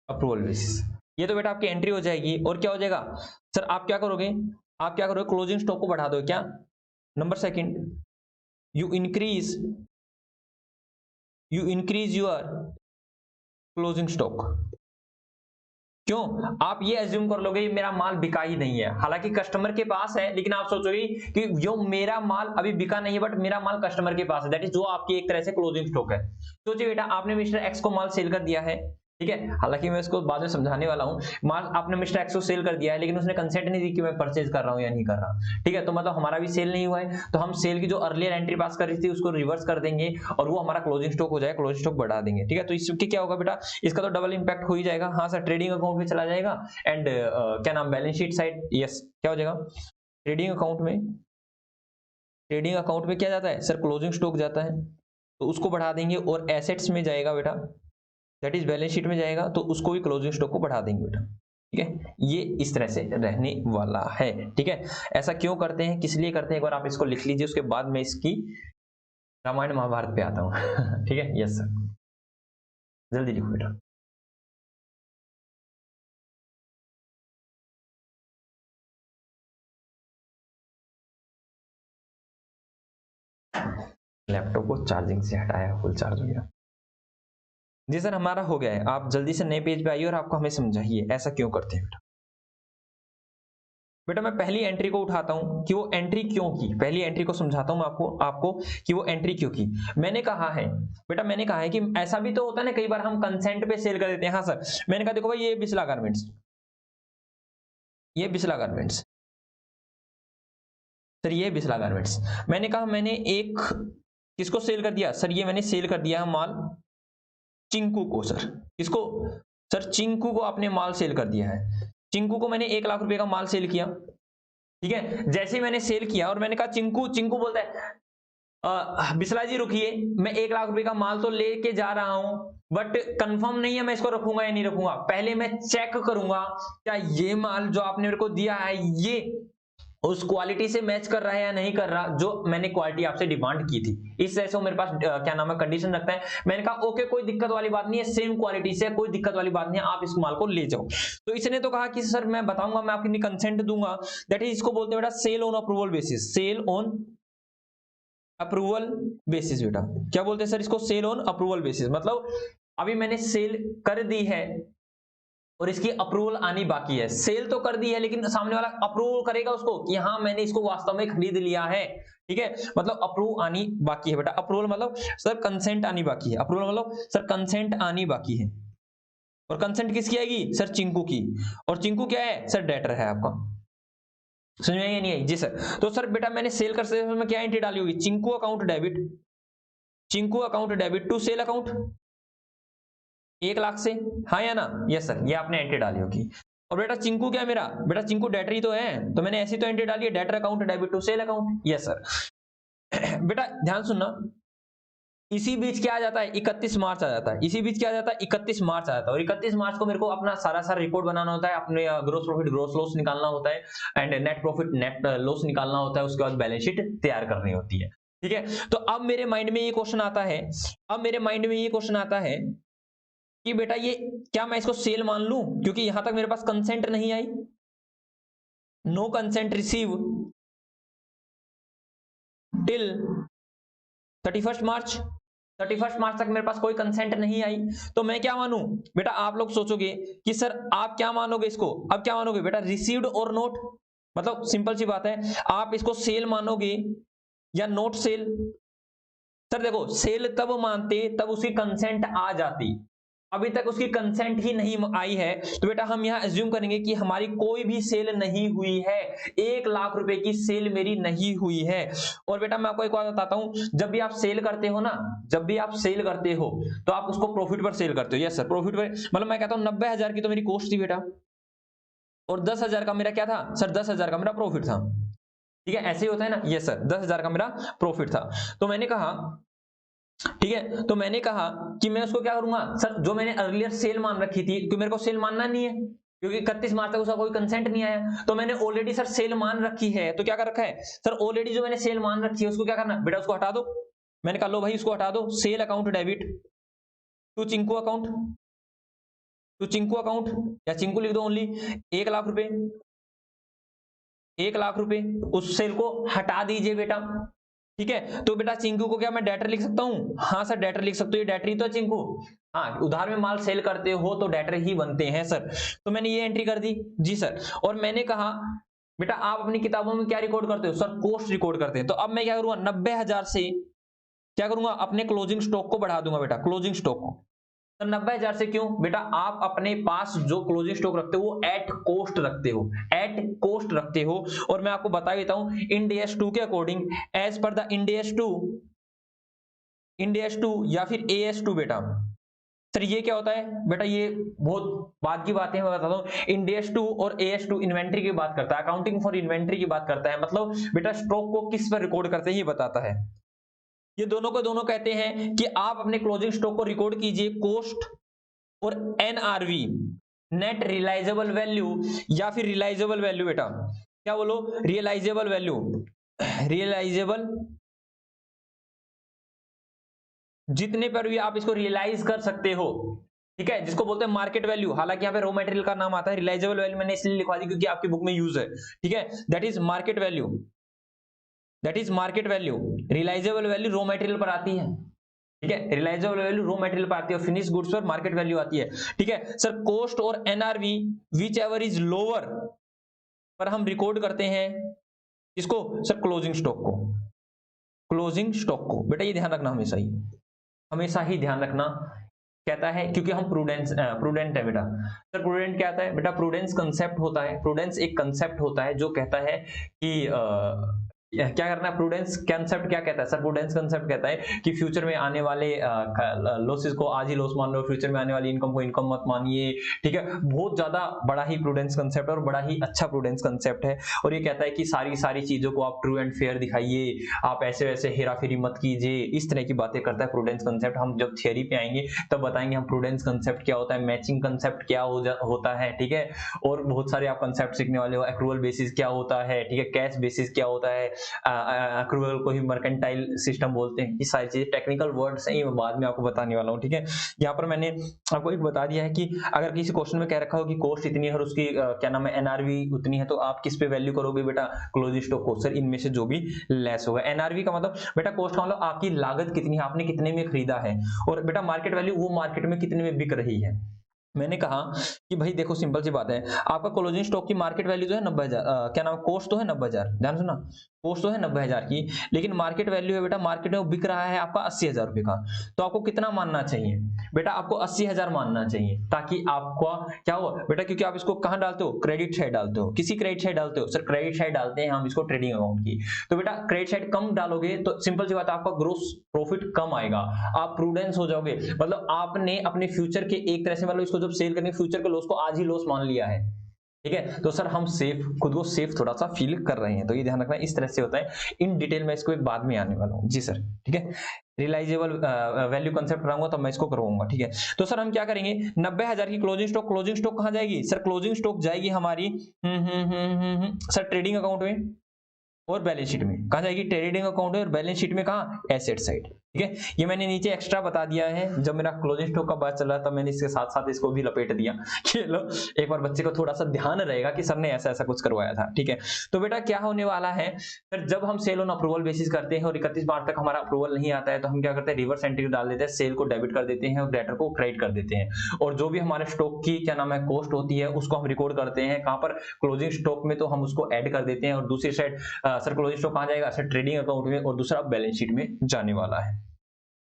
Approval basis. ये तो बेटा आपकी एंट्री हो जाएगी और क्या हो जाएगा सर, आप क्या करोगे, आप क्या करोगे, क्लोजिंग स्टॉक को बढ़ा दो क्या। Number second, you increase your closing stock. क्यों, आप ये एज्यूम कर लोगे मेरा माल बिका ही नहीं है, हालांकि कस्टमर के पास है, लेकिन आप सोचोगे कि जो मेरा माल अभी बिका नहीं है बट मेरा माल कस्टमर के पास है, दैट इज जो आपकी एक तरह से क्लोजिंग स्टॉक है। सोचिए बेटा आपने मिस्टर एक्स को माल सेल कर दिया है, ठीक है, हालांकि मैं इसको बाद में समझाने वाला हूं। माल आपने मिस्टर एक्स को सेल कर दिया है, लेकिन उसने कंसेंट नहीं दी कि मैं परचेज कर रहा हूं या नहीं कर रहा, ठीक है, तो मतलब हमारा भी सेल नहीं हुआ है, तो हम सेल की जो अर्लियर एंट्री पास कर रही थी उसको रिवर्स कर देंगे और वो हमारा क्लोजिंग स्टॉक हो जाएगा, क्लोजिंग स्टॉक बढ़ा देंगे, ठीक है। तो इसके क्या होगा बेटा, इसका तो डबल इंपैक्ट हो ही जाएगा। हाँ सर, ट्रेडिंग अकाउंट में चला जाएगा एंड क्या नाम, बैलेंस शीट साइड, यस, क्या हो जाएगा, ट्रेडिंग अकाउंट में, ट्रेडिंग अकाउंट में क्या जाता है सर, क्लोजिंग स्टॉक जाता है, तो उसको बढ़ा देंगे और एसेट्स में जाएगा बेटा, दैट इज बैलेंस शीट में जाएगा, तो उसको भी क्लोजिंग स्टॉक को बढ़ा देंगे बेटा, ठीक है। ये इस तरह से रहने वाला है, ठीक है। ऐसा क्यों करते हैं, किस लिए करते हैं, एक बार आप इसको लिख लीजिए, उसके बाद मैं इसकी रामायण महाभारत पे आता हूं ठीक है, यस सर, जल्दी लिखो बेटा। लैपटॉप को चार्जिंग से हटाया, फुल चार्ज हो गया। जी सर, हमारा हो गया है, आप जल्दी से नए पेज पे आइए और आपको हमें समझाइए ऐसा क्यों करते हैं बेटा। बेटा मैं पहली एंट्री को उठाता हूं कि वो एंट्री क्यों की, पहली एंट्री को समझाता हूं मैं आपको कि वो एंट्री क्यों की। मैंने कहा है बेटा, मैंने कहा है कि ऐसा भी तो होता है ना, कई बार हम कंसेंट पे सेल कर देते हैं। हाँ सर, मैंने कहा देखो भाई ये बिस्ला गारमेंट्स, ये बिस्ला गारमेंट्स, सर ये बिस्ला गारमेंट्स, मैंने कहा मैंने एक किसको सेल कर दिया सर, ये मैंने सेल कर दिया है माल चिंकू को। सर किसको, सर चिंकू को आपने माल सेल कर दिया है, चिंकू को मैंने 1,00,000 रुपए का माल सेल किया, ठीक है। जैसे ही मैंने सेल किया और मैंने कहा चिंकू, चिंकू बोलता है बिस्ला जी रुकिए, मैं 1,00,000 रुपए का माल तो लेके जा रहा हूं बट कंफर्म नहीं है मैं इसको रखूंगा या नहीं रखूंगा, पहले मैं चेक करूंगा क्या ये माल जो आपने मेरे को दिया है ये उस क्वालिटी से मैच कर रहा है या नहीं कर रहा जो मैंने क्वालिटी आपसे डिमांड की थी। इस तरह से वो मेरे पास क्या नाम है कंडीशन रखता है। मैंने कहा ओके कोई दिक्कत वाली बात नहीं है, सेम क्वालिटी से कोई दिक्कत वाली बात नहीं है, आप इस माल को ले जाओ। तो इसने तो कहा कि सर मैं बताऊंगा, मैं आपकी कंसेंट दूंगा, दैट इज इसको बोलते हैं बेटा sale on approval basis, sale on approval basis. बेटा क्या बोलते हैं सर इसको, सेल ऑन अप्रूवल बेसिस, मतलब अभी मैंने सेल कर दी है और इसकी अप्रूवल आनी बाकी है। सेल तो कर दी है लेकिन सामने वाला अप्रूवल करेगा उसको कि हाँ मैंने इसको वास्तव में खरीद लिया है, ठीक है, मतलब अप्रूव आनी बाकी है बेटा। अप्रूवल मतलब सर कंसेंट आनी बाकी है, अप्रूवल मतलब सर कंसेंट आनी बाकी है, और कंसेंट किसकी आएगी सर, चिंकू की, और चिंकू क्या है सर, डेटर है आपका। समझ में आई या नहीं आई, जी सर। तो सर बेटा मैंने सेल कर से में क्या एंट्री डाली होगी, Chinku account debit, Chinku account debit to sale account 1,00,000 से, हाँ या ना, यस सर, ये आपने एंट्री डाली होगी। और बेटा चिंकू क्या है मेरा, बेटा चिंकू डेटर ही तो है, तो मैंने ऐसी तो एंट्री डाली है, debtor account debit to sale account, yes sir. बेटा ध्यान सुनना, इसी बीच क्या आ जाता है 31 मार्च आ जाता है, इसी बीच क्या आ जाता है 31 मार्च आ जाता है, और 31 मार्च को मेरे को अपना सारा सारा रिपोर्ट बनाना होता है, अपने ग्रोस प्रॉफिट ग्रोस लॉस निकालना होता है and net profit net loss निकालना होता है, उसके बाद बैलेंस शीट तैयार करनी होती है, ठीक है। तो अब मेरे माइंड में ये क्वेश्चन आता है, अब मेरे माइंड में ये क्वेश्चन आता है कि बेटा ये क्या मैं इसको सेल मान लूं, क्योंकि यहां तक मेरे पास कंसेंट नहीं आई, नो कंसेंट रिसीव टिल 31 मार्च, 31 मार्च तक मेरे पास कोई कंसेंट नहीं आई, तो मैं क्या मानूं बेटा, आप लोग सोचोगे कि सर आप क्या मानोगे इसको, अब क्या मानोगे बेटा, रिसीव्ड और नोट, मतलब सिंपल सी बात है, आप इसको सेल मानोगे या नोट सेल। सर देखो सेल तब मानते तब उसकी कंसेंट आ जाती, अभी तक उसकी कंसेंट ही नहीं आई है, तो बेटा हम यहां एज्यूम करेंगे कि हमारी कोई भी सेल नहीं हुई है, 1,00,000 रुपए की सेल मेरी नहीं हुई है। और बेटा मैं आपको एक बात बताता हूं, जब भी आप सेल करते हो ना, जब भी आप सेल करते हो तो आप उसको प्रॉफिट पर सेल करते हो, यस सर प्रॉफिट पर, मतलब मैं कहता हूं 90,000 की तो मेरी कॉस्ट थी बेटा, और 10,000 का मेरा क्या था सर, 10,000 का मेरा प्रॉफिट था, ठीक है, ऐसे ही होता है ना, यस सर 10,000 का मेरा प्रॉफिट था। तो मैंने कहा ठीक है, तो मैंने कहा कि मैं उसको क्या करूंगा सर, जो मैंने अर्लियर सेल मान रखी थी, क्योंकि मेरे को सेल मानना नहीं है क्योंकि 31 मार्च तक उसका कोई कंसेंट नहीं आया, तो मैंने ऑलरेडी सर सेल मान रखी है, तो क्या कर रखा है सर, ऑलरेडी जो मैंने सेल मान रखी है उसको क्या करना बेटा, उसको हटा दो। मैंने कहा लो भाई उसको हटा दो, sale account debit to Chinku account, to Chinku account, या चिंकू लिख दो ओनली, 1 लाख रुपए, 1 लाख रुपए, उस सेल को हटा दीजिए बेटा। ठीक है, तो बेटा चिंकू को क्या मैं डेटर लिख सकता हूं? हाँ सर डेटर लिख सकते हो, ये डेटर ही तो है चिंकू। हाँ, उधार में माल सेल करते हो तो डेटर ही बनते हैं सर। तो मैंने ये एंट्री कर दी जी सर। और मैंने कहा बेटा आप अपनी किताबों में क्या रिकॉर्ड करते हो? सर कोस्ट रिकॉर्ड करते हैं। तो अब मैं क्या करूंगा, 90,000 से क्या करूंगा, अपने क्लोजिंग स्टॉक को बढ़ा दूंगा बेटा, क्लोजिंग स्टॉक को। तो 90,000 से क्यों बेटा, आप अपने पास जो क्लोजिंग स्टॉक रखते हो वो एट कोस्ट रखते हो, एट कोस्ट रखते हो। और मैं आपको बता देता हूं इंड AS 2 के according, as per the Ind AS 2, Ind AS 2 या फिर AS 2 बेटा। सर ये क्या होता है बेटा, ये बहुत बाद की बातें मैं बताता हूं। इंड AS 2 और AS 2 इन्वेंट्री की बात करता है, अकाउंटिंग फॉर इन्वेंट्री की बात करता है, मतलब बेटा स्टॉक को किस पर रिकॉर्ड करते हैं ये बताता है। ये दोनों को दोनों कहते हैं कि आप अपने क्लोजिंग स्टॉक को रिकॉर्ड कीजिए कोस्ट और NRV, नेट रियलाइजेबल वैल्यू, या फिर रियलाइजेबल वैल्यू बेटा, क्या बोलो, रियलाइजेबल वैल्यू, रियलाइजेबल, जितने पर भी आप इसको रियलाइज कर सकते हो। ठीक है, जिसको बोलते हैं मार्केट वैल्यू। हालांकि यहाँ पे रॉ मटेरियल का नाम आता है, रियलाइजेबल वैल्यू मैंने इसलिए लिखवा दी क्योंकि आपकी बुक में यूज है। ठीक है, that is market value, that is market value. Realisable value raw material पर आती है। ठीक है, रियलाइजेबल वैल्यू रॉ मटेरियल पर आती है, फिनिश गुड्स पर मार्केट वैल्यू आती है। ठीक है सर, कॉस्ट और NRV which ever is lower पर हम रिकॉर्ड करते हैं इसको सर, क्लोजिंग स्टॉक को, क्लोजिंग स्टॉक को। बेटा ये ध्यान रखना हमेशा ही, हमेशा ही ध्यान रखना। कहता है क्योंकि हम प्रूडेंट है बेटा। सर प्रूडेंट क्या आता है बेटा, प्रूडेंस कंसेप्ट होता है, प्रूडेंस एक कंसेप्ट होता है जो कहता है कि क्या करना है। प्रूडेंस कंसेप्ट क्या कहता है सर, प्रूडेंस कंसेप्ट कहता है कि फ्यूचर में आने वाले लॉसेस को आज ही लॉस मान लो, फ्यूचर में आने वाली इनकम को इनकम मत मानिए। ठीक है, बहुत ज्यादा बड़ा ही प्रूडेंस कंसेप्ट और बड़ा ही अच्छा प्रूडेंस कंसेप्ट है। और ये कहता है कि सारी चीजों को आप ट्रू एंड फेयर दिखाइए, आप ऐसे वैसे हेरा फेरी मत कीजिए, इस तरह की बातें करता है प्रूडेंस कंसेप्ट। हम जब थियरी पे आएंगे तब बताएंगे हम प्रूडेंस कंसेप्ट क्या होता है, मैचिंग कंसेप्ट क्या होता है। ठीक है, और बहुत सारे आप कंसेप्ट सीखने वाले हो, एक्रूअल बेसिस क्या होता है, ठीक है, कैश बेसिस क्या होता है, एक्रूअल को ही मर्केंटाइल सिस्टम बोलते हैं। ये सारी चीजें टेक्निकल वर्ड्स हैं, ये मैं बाद में आपको बताने वाला हूँ। ठीक है, यहाँ पर मैंने आपको एक बता दिया है कि अगर किसी क्वेश्चन में कह रखा हो कि कॉस्ट इतनी है और उसकी क्या नाम है NRV उतनी है, तो आप किस पे वैल्यू करोगे बेटा, क्लोजिंग स्टॉक को। सर इनमें से जो भी लेस होगा। NRV का मतलब बेटा कॉस्ट का मतलब आपकी लागत कितनी है, आपने कितने में खरीदा है। और बेटा मार्केट वैल्यू वो मार्केट में कितने में बिक रही है। मैंने कहा कि भाई देखो सिंपल सी बात है, आपका क्लोजिंग स्टॉक की मार्केट वैल्यू तो है 90,000, क्या नाम, कॉस्ट तो है 90,000, ध्यान सुना, कॉस्ट तो है 90,000 की, लेकिन मार्केट वैल्यू है बेटा, मार्केट में वो बिक रहा है आपका 80,000 रुपए का। तो आपको कितना मानना चाहिए बेटा, आपको 80,000 मानना चाहिए, ताकि आपका क्या हो बेटा, क्योंकि आप इसको कहां डालते हो, क्रेडिट साइड डालते हो। किसी क्रेडिट साइड डालते हो सर, क्रेडिट साइड डालते हैं हम इसको ट्रेडिंग अकाउंट की। तो बेटा क्रेडिट साइड कम डालोगे तो सिंपल सी बात है, आपका ग्रोस प्रॉफिट कम आएगा, आप प्रूडेंस हो जाओगे। मतलब आपने अपने फ्यूचर के एक तरह से, मतलब इसको जब सेल करने फ्यूचर के लॉस को आज ही लॉस मान लिया है। ठीक है, तो सर हम सेफ, खुद को सेफ थोड़ा सा फील कर रहे हैं, तो ये ध्यान रखना इस तरह से होता है। इन डिटेल में इसको एक बाद में आने वाला हूं जी सर। ठीक है, रियलाइजेबल वैल्यू कंसेप्ट कराऊंगा तब मैं इसको करवाऊंगा। ठीक है, तो सर हम क्या करेंगे, 90,000 की क्लोजिंग स्टॉक कहां जाएगी सर, क्लोजिंग स्टॉक जाएगी हमारी सर ट्रेडिंग अकाउंट में और बैलेंस शीट में। कहां जाएगी, ट्रेडिंग अकाउंट और बैलेंस शीट में, कहां, एसेट साइड। ठीक है, ये मैंने नीचे एक्स्ट्रा बता दिया है, जब मेरा क्लोजिंग स्टॉक का बात चल रहा था मैंने इसके साथ साथ इसको भी लपेट दिया कि लो एक बार बच्चे को थोड़ा सा ध्यान रहेगा कि सर ने ऐसा ऐसा कुछ करवाया था। ठीक है, तो बेटा क्या होने वाला है सर, जब हम सेल ऑन अप्रूवल बेसिस करते हैं और 31 मार्च तक हमारा अप्रूवल नहीं आता है, तो हम क्या करते हैं, रिवर्स एंट्री डाल देते हैं, सेल को डेबिट कर देते हैं और डेटर को क्रेडिट कर देते हैं। और जो भी हमारे स्टॉक की क्या नाम है कॉस्ट होती है उसको हम रिकॉर्ड करते हैं, कहां पर, क्लोजिंग स्टॉक में, तो हम उसको ऐड कर देते हैं। और दूसरी साइड सर क्लोजिंग स्टॉक कहां जाएगा सर, ट्रेडिंग अकाउंट में, और दूसरा बैलेंस शीट में जाने वाला है।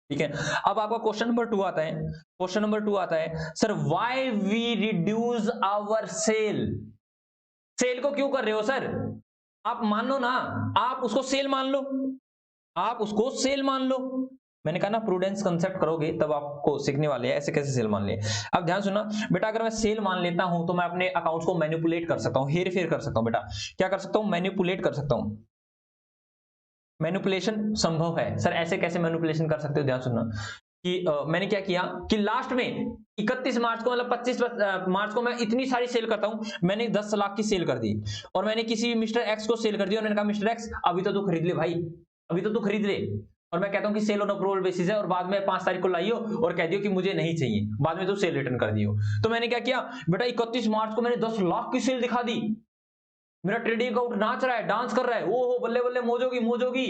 ठीक है, अब आपका क्वेश्चन नंबर 2 आता है, क्वेश्चन नंबर 2 आता है sir, why we reduce our sale. Sale को क्यों कर रहे हो सर, आप मान लो ना, आप उसको सेल मान लो, आप उसको सेल मान लो। मैंने कहा ना प्रूडेंस कंसेप्ट करोगे तब आपको सीखने वाले हैं ऐसे कैसे सेल मान ले। अब ध्यान सुना बेटा, अगर मैं सेल मान लेता हूं तो मैं अपने अकाउंट्स को मैनिपुलेट कर सकता हूं, हेर फेर कर सकता हूं। बेटा क्या कर सकता हूं, मैनिपुलेट कर सकता हूं। मैनिपुलेशन संभव है सर, ऐसे कैसे मैनिपुलेशन कर सकते हो, ध्यान सुनना कि मैंने क्या किया कि लास्ट में 31 मार्च को, मतलब 25 मार्च को मैं इतनी सारी सेल करता हूं, मैंने 10 लाख की सेल कर दी और मैंने किसी मिस्टर एक्स को सेल कर दी और मैंने कहा मिस्टर एक्स अभी तो तू खरीद ले भाई, अभी तो तू खरीद ले। और मैं कहता हूं कि सेल ऑन अप्रूवल बेसिस है और बाद में 5 तारीख को लाइयो और कह दियो कि मुझे नहीं चाहिए, बाद में तो सेल रिटर्न कर दियो। तो मैंने क्या किया बेटा, 31 मार्च को मैंने 10 लाख की सेल दिखा दी, मेरा ट्रेडिंग अकाउंट नाच रहा है, डांस कर रहा है, ओ हो बल्ले बल्ले मौजोगी मौजोगी,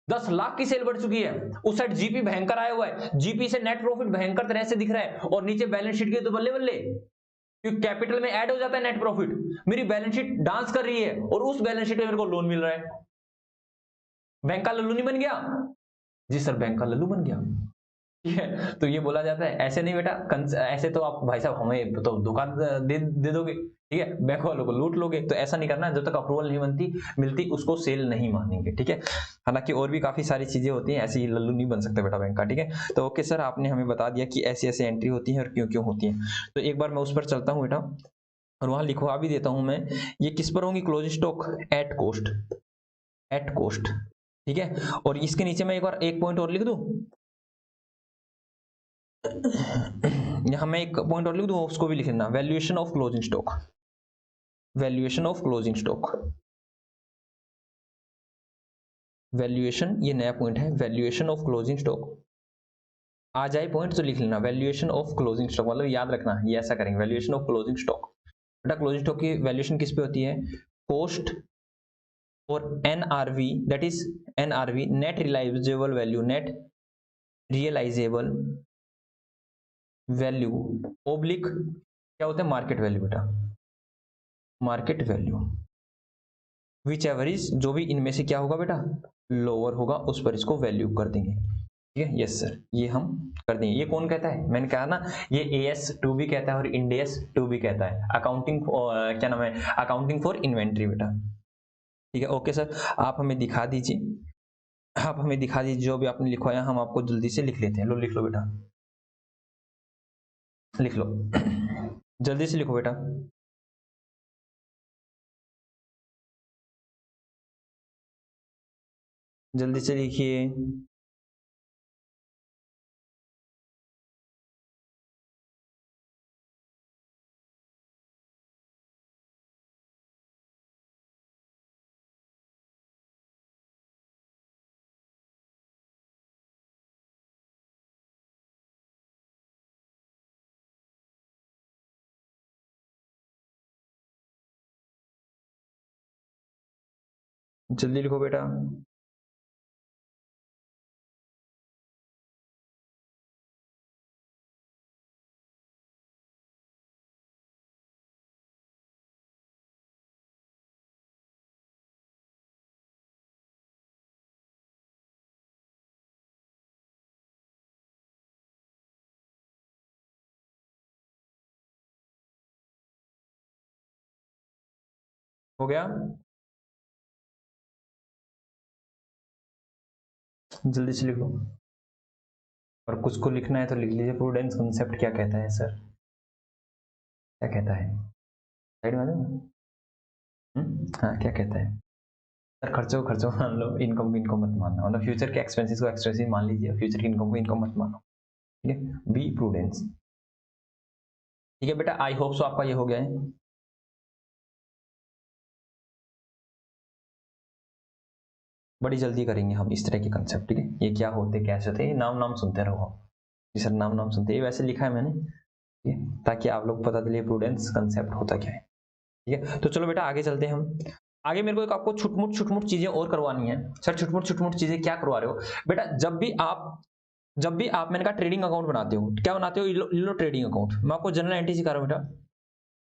10 लाख की सेल बढ़ चुकी है। उस साइड जीपी भयंकर आया हुआ है, जीपी से नेट प्रॉफिट भयंकर तरह से दिख रहा है, और नीचे बैलेंस शीट की तो बल्ले बल्ले, क्योंकि कैपिटल में ऐड हो जाता है नेट प्रॉफिट। मेरी बैलेंस शीट डांस कर रही है और उस बैलेंस शीट में मेरे को लोन मिल रहा है। बैंक का लल्लू नहीं बन गया? जी सर, बैंक का लल्लू बन गया। ठीक है, तो ये बोला जाता है। ऐसे नहीं बेटा, ऐसे तो आप भाई साहब हमें तो धोखा दे दोगे, ठीक है, बैंक वालों को लूट लोगे। तो ऐसा नहीं करना, जब तक अप्रूवल नहीं मिलती उसको सेल नहीं मानेंगे, ठीक है। हालांकि और भी काफी सारी चीजें होती हैं, ऐसी लल्लू नहीं बन सकते बेटा बैंक का, ठीक है। तो ओके सर, आपने हमें बता दिया कि ऐसी ऐसी एंट्री होती है और क्यों क्यों होती है। तो एक बार मैं उस पर चलता हूँ बेटा, और वहां लिखवा भी देता हूं मैं, ये किस पर होंगी, closing stock at cost, at cost, ठीक है। और इसके नीचे मैं एक बार एक पॉइंट और लिख दूं, यहां मैं एक पॉइंट और लिख दूं, उसको भी लिखना, valuation of closing stock, valuation of closing stock, valuation, ये नया पॉइंट है, वैल्यूएशन ऑफ क्लोजिंग स्टॉक। आ जाए पॉइंट तो लिख लेना, वैल्यूएशन ऑफ क्लोजिंग स्टॉक, मतलब याद रखना ये ऐसा करेंगे, वैल्यूएशन ऑफ क्लोजिंग स्टॉक। बेटा क्लोजिंग स्टॉक की वैल्यूएशन किस पे होती है, कॉस्ट और NRV, that is NRV, net realisable value, net realisable value oblique क्या होता है, मार्केट वैल्यू बेटा, market value, whichever is, जो भी इनमें से क्या होगा बेटा, लोअर होगा, उस पर इसको वैल्यू कर देंगे, ठीक है। यस सर, ये हम कर देंगे। ये कौन कहता है, मैंने कहा ना, ये AS2 भी कहता है और IND-AS2 भी कहता है, अकाउंटिंग क्या नाम है, अकाउंटिंग फॉर इन्वेंट्री बेटा, ठीक है। ओके सर, आप हमें दिखा दीजिए, आप हमें दिखा दीजिए जो भी आपने लिखवाया, हम आपको जल्दी से लिख लेते हैं। लो लिख लो बेटा, लिख लो जल्दी से लिखो बेटा। जल्दी से लिखिए। जल्दी लिखो बेटा। हो गया, जल्दी से लिखो। और कुछ को लिखना है तो लिख लीजिए। प्रूडेंस कंसेप्ट क्या कहता है सर, क्या कहता है, साइड में हाँ क्या कहता है सर, खर्चों को खर्चों मान लो, इनकम को इनकम मत मानना, मतलब फ्यूचर के एक्सपेंसेस को एक्सपेंसिव मान लीजिए, फ्यूचर की इनकम को इनकम मत मानो, ठीक है। बी प्रूडेंस, ठीक है बेटा। आई होप सो आपका ये हो गया है। बड़ी जल्दी करेंगे हम इस तरह के कंसेप्ट, ठीक है। ये क्या होते कैसे होते, नाम नाम सुनते रहो जी सर, नाम नाम सुनते, ये वैसे लिखा है मैंने, ठीक है, ताकि आप लोग पता चले प्रूडेंस कंसेप्ट होता क्या है, ठीक है। तो चलो बेटा आगे चलते हैं हम। आगे मेरे को एक आपको छुटमुट चीजें और करवानी है। सर छुटमुट चीजें क्या करवा रहे हो बेटा, जब भी आप मैंने कहा ट्रेडिंग अकाउंट बनाते हो, क्या बनाते हो, लो ट्रेडिंग अकाउंट, मैं आपको जनरल एंट्री सिखा रहा हूँ बेटा,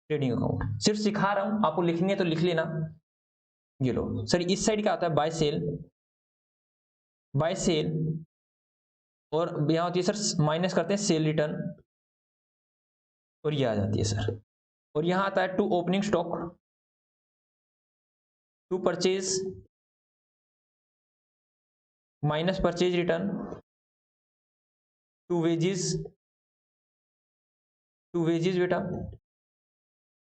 ट्रेडिंग अकाउंट सिर्फ सिखा रहा हूँ, आपको लिखनी है तो लिख लेना। ये लो सर, इस साइड क्या आता है, बाय सेल, बाय सेल, और यहां होती है सर माइनस करते हैं सेल रिटर्न, और ये आ जाती है सर। और यहां आता है to opening stock, to purchase minus purchase return, to wages, to wages बेटा,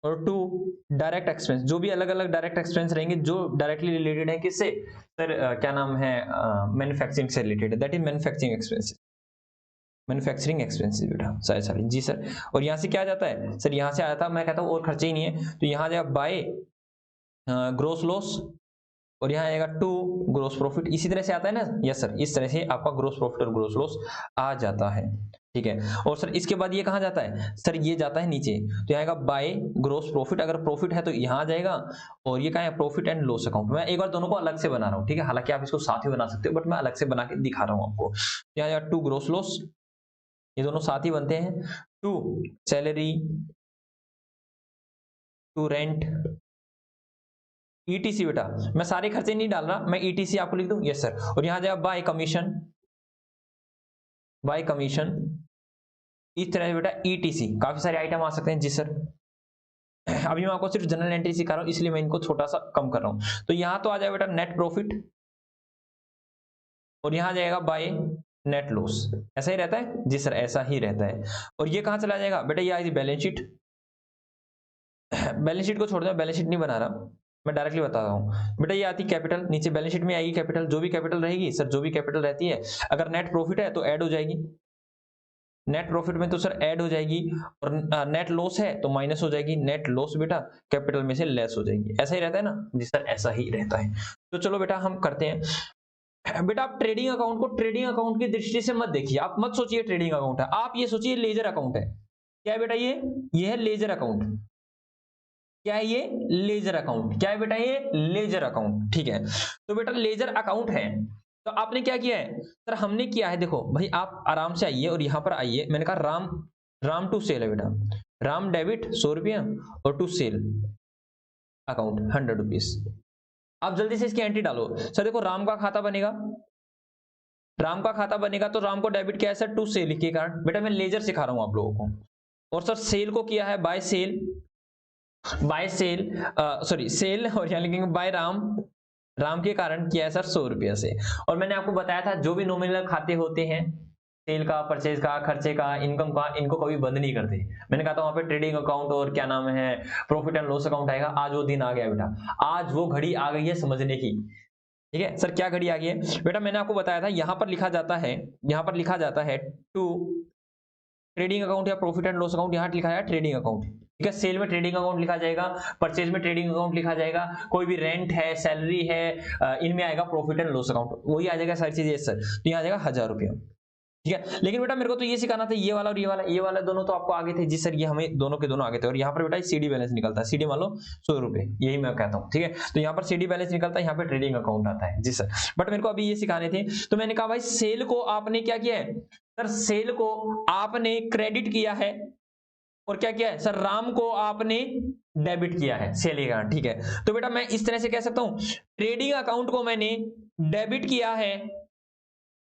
और टू डायरेक्ट एक्सपेंस, जो भी अलग अलग डायरेक्ट एक्सपेंस रहेंगे जो डायरेक्टली रिलेटेड है किससे सर, क्या नाम है, मैन्युफैक्चरिंग से रिलेटेड है, that is manufacturing expenses, manufacturing expenses बेटा, सॉरी जी सर। और यहाँ से क्या आ जाता है सर, यहाँ से आ जाता है, मैं कहता हूँ और खर्चे ही नहीं है, तो यहाँ जाए बाय ग्रोस लॉस, और यहाँ आएगा 2 ग्रोस प्रॉफिट। इसी तरह से आता है ना, यस सर, इस तरह से आपका ग्रोस प्रॉफिट और ग्रोस लॉस आ जाता है, ठीक है। और सर इसके बाद ये कहाँ जाता है, सर ये जाता है नीचे, तो यहाँ आएगा बाय ग्रोस प्रॉफिट, अगर प्रॉफिट है तो यहाँ आ जाएगा, और ये कहाँ है, प्रॉफिट एंड लॉस अकाउंट। मैं एक बार दोनों को अलग से बना रहा हूँ, ठीक है, हालांकि आप इसको साथ ही बना सकते हो, बट मैं अलग से बना के दिखा रहा हूँ आपको। यहाँ आएगा 2 ग्रोस लॉस, ये दोनों साथ ही बनते हैं, 2 सैलरी, 2 रेंट, ईटीसी। बेटा मैं सारे खर्चे नहीं डाल रहा, मैं ईटीसी आपको लिख दूं, यस सर। और यहां जाएगा बाय कमीशन, बाय कमीशन, इस तरह से बेटा ईटीसी, काफी सारे आइटम आ सकते हैं, जी सर। अभी मैं आपको सिर्फ जनरल एंट्री सिखा रहा हूं, इसलिए मैं इनको छोटा सा कम कर रहा हूं। तो यहां तो आ जाएगा बेटा नेट प्रॉफिट, और यहां जाएगा बाय नेट लॉस, ऐसा ही रहता है, जी सर, ऐसा ही रहता है। और ये कहां चला जाएगा बेटा, ये आएगी बैलेंस शीट। बैलेंस शीट को छोड़ दो, बैलेंस शीट नहीं बना रहा, मैं डायरेक्टली बता रहा हूँ बेटा। ये आती कैपिटल, नीचे बैलेंस शीट में आएगी कैपिटल, जो भी कैपिटल रहेगी सर, जो भी कैपिटल रहती है, अगर नेट प्रॉफिट है तो ऐड हो जाएगी, नेट प्रॉफिट में तो सर ऐड हो जाएगी, और नेट लॉस है तो माइनस हो जाएगी, नेट लॉस बेटा कैपिटल में से लेस हो जाएगी। ऐसा ही रहता है ना, जी सर, ऐसा ही रहता है। तो चलो बेटा हम करते हैं। बेटा आप ट्रेडिंग अकाउंट को ट्रेडिंग अकाउंट की दृष्टि से मत देखिए, आप मत सोचिए ट्रेडिंग अकाउंट है, आप ये सोचिए लेजर अकाउंट है। क्या है बेटा, ये है लेजर अकाउंट। क्या है ये, लेजर अकाउंट। क्या है बेटा, ये लेजर अकाउंट, ठीक है। तो बेटा लेजर अकाउंट है, तो आपने क्या किया है सर, हमने किया है, देखो भाई आप आराम से आइए और यहां पर आइए, मैंने कहा राम, राम टू सेल है बेटा, राम डेबिट 100 रुपया, और टू सेल अकाउंट 100 रुपीज। आप जल्दी से इसकी एंट्री डालो सर। देखो राम का खाता बनेगा, राम का खाता बनेगा, तो राम को डेबिट किया है सर टू सेल के कारण, बेटा मैं लेजर सिखा रहा हूं आप लोगों को। और सर सेल को किया है by sale, by sale, sorry sale, और यहाँ लिखेंगे बाय राम, राम के कारण किया है सर 100 रुपया से। और मैंने आपको बताया था जो भी नॉमिनल खाते होते हैं, सेल का, परचेज का, खर्चे का, इनकम का, इनको कभी बंद नहीं करते। मैंने कहा था वहां पे ट्रेडिंग अकाउंट और क्या नाम है, प्रॉफिट एंड लॉस अकाउंट आएगा। आज वो दिन आ गया बेटा, आज वो घड़ी आ गई है समझने की, ठीक है सर। क्या घड़ी आ गई है बेटा, मैंने आपको बताया था यहां पर लिखा जाता है, यहां पर लिखा जाता है टू ट्रेडिंग अकाउंट या प्रॉफिट एंड लॉस अकाउंट, यहां लिखा है ट्रेडिंग अकाउंट, ठीक है। सेल में ट्रेडिंग अकाउंट लिखा जाएगा, परचेज में ट्रेडिंग अकाउंट लिखा जाएगा, कोई भी रेंट है, सैलरी है, इनमें आएगा प्रॉफिट एंड लॉस अकाउंट, वही आ जाएगा सारी चीजें सर। तो यहाँ आ जाएगा 1000 रुपया, ठीक है। लेकिन बेटा मेरे को तो ये सिखाना था, ये वाला और ये वाला दोनों तो आपको आगे थे, जी सर, ये हमें दोनों के दोनों आगे थे। और यहाँ पर बेटा सीडी बैलेंस निकलता है, सीडी मान लो 100 रुपए, यही मैं कहता हूँ, ठीक है। तो यहाँ पर सीडी बैलेंस निकलता है, यहाँ पे ट्रेडिंग अकाउंट आता है, जी सर। बट मेरे को अभी ये सिखाने थे, तो मैंने कहा भाई सेल को आपने क्या किया है सर, सेल को आपने क्रेडिट किया है, और क्या किया है सर, राम को आपने डेबिट किया है, सेल का, ठीक है। तो बेटा मैं इस तरह से कह सकता हूं, ट्रेडिंग अकाउंट को मैंने डेबिट किया है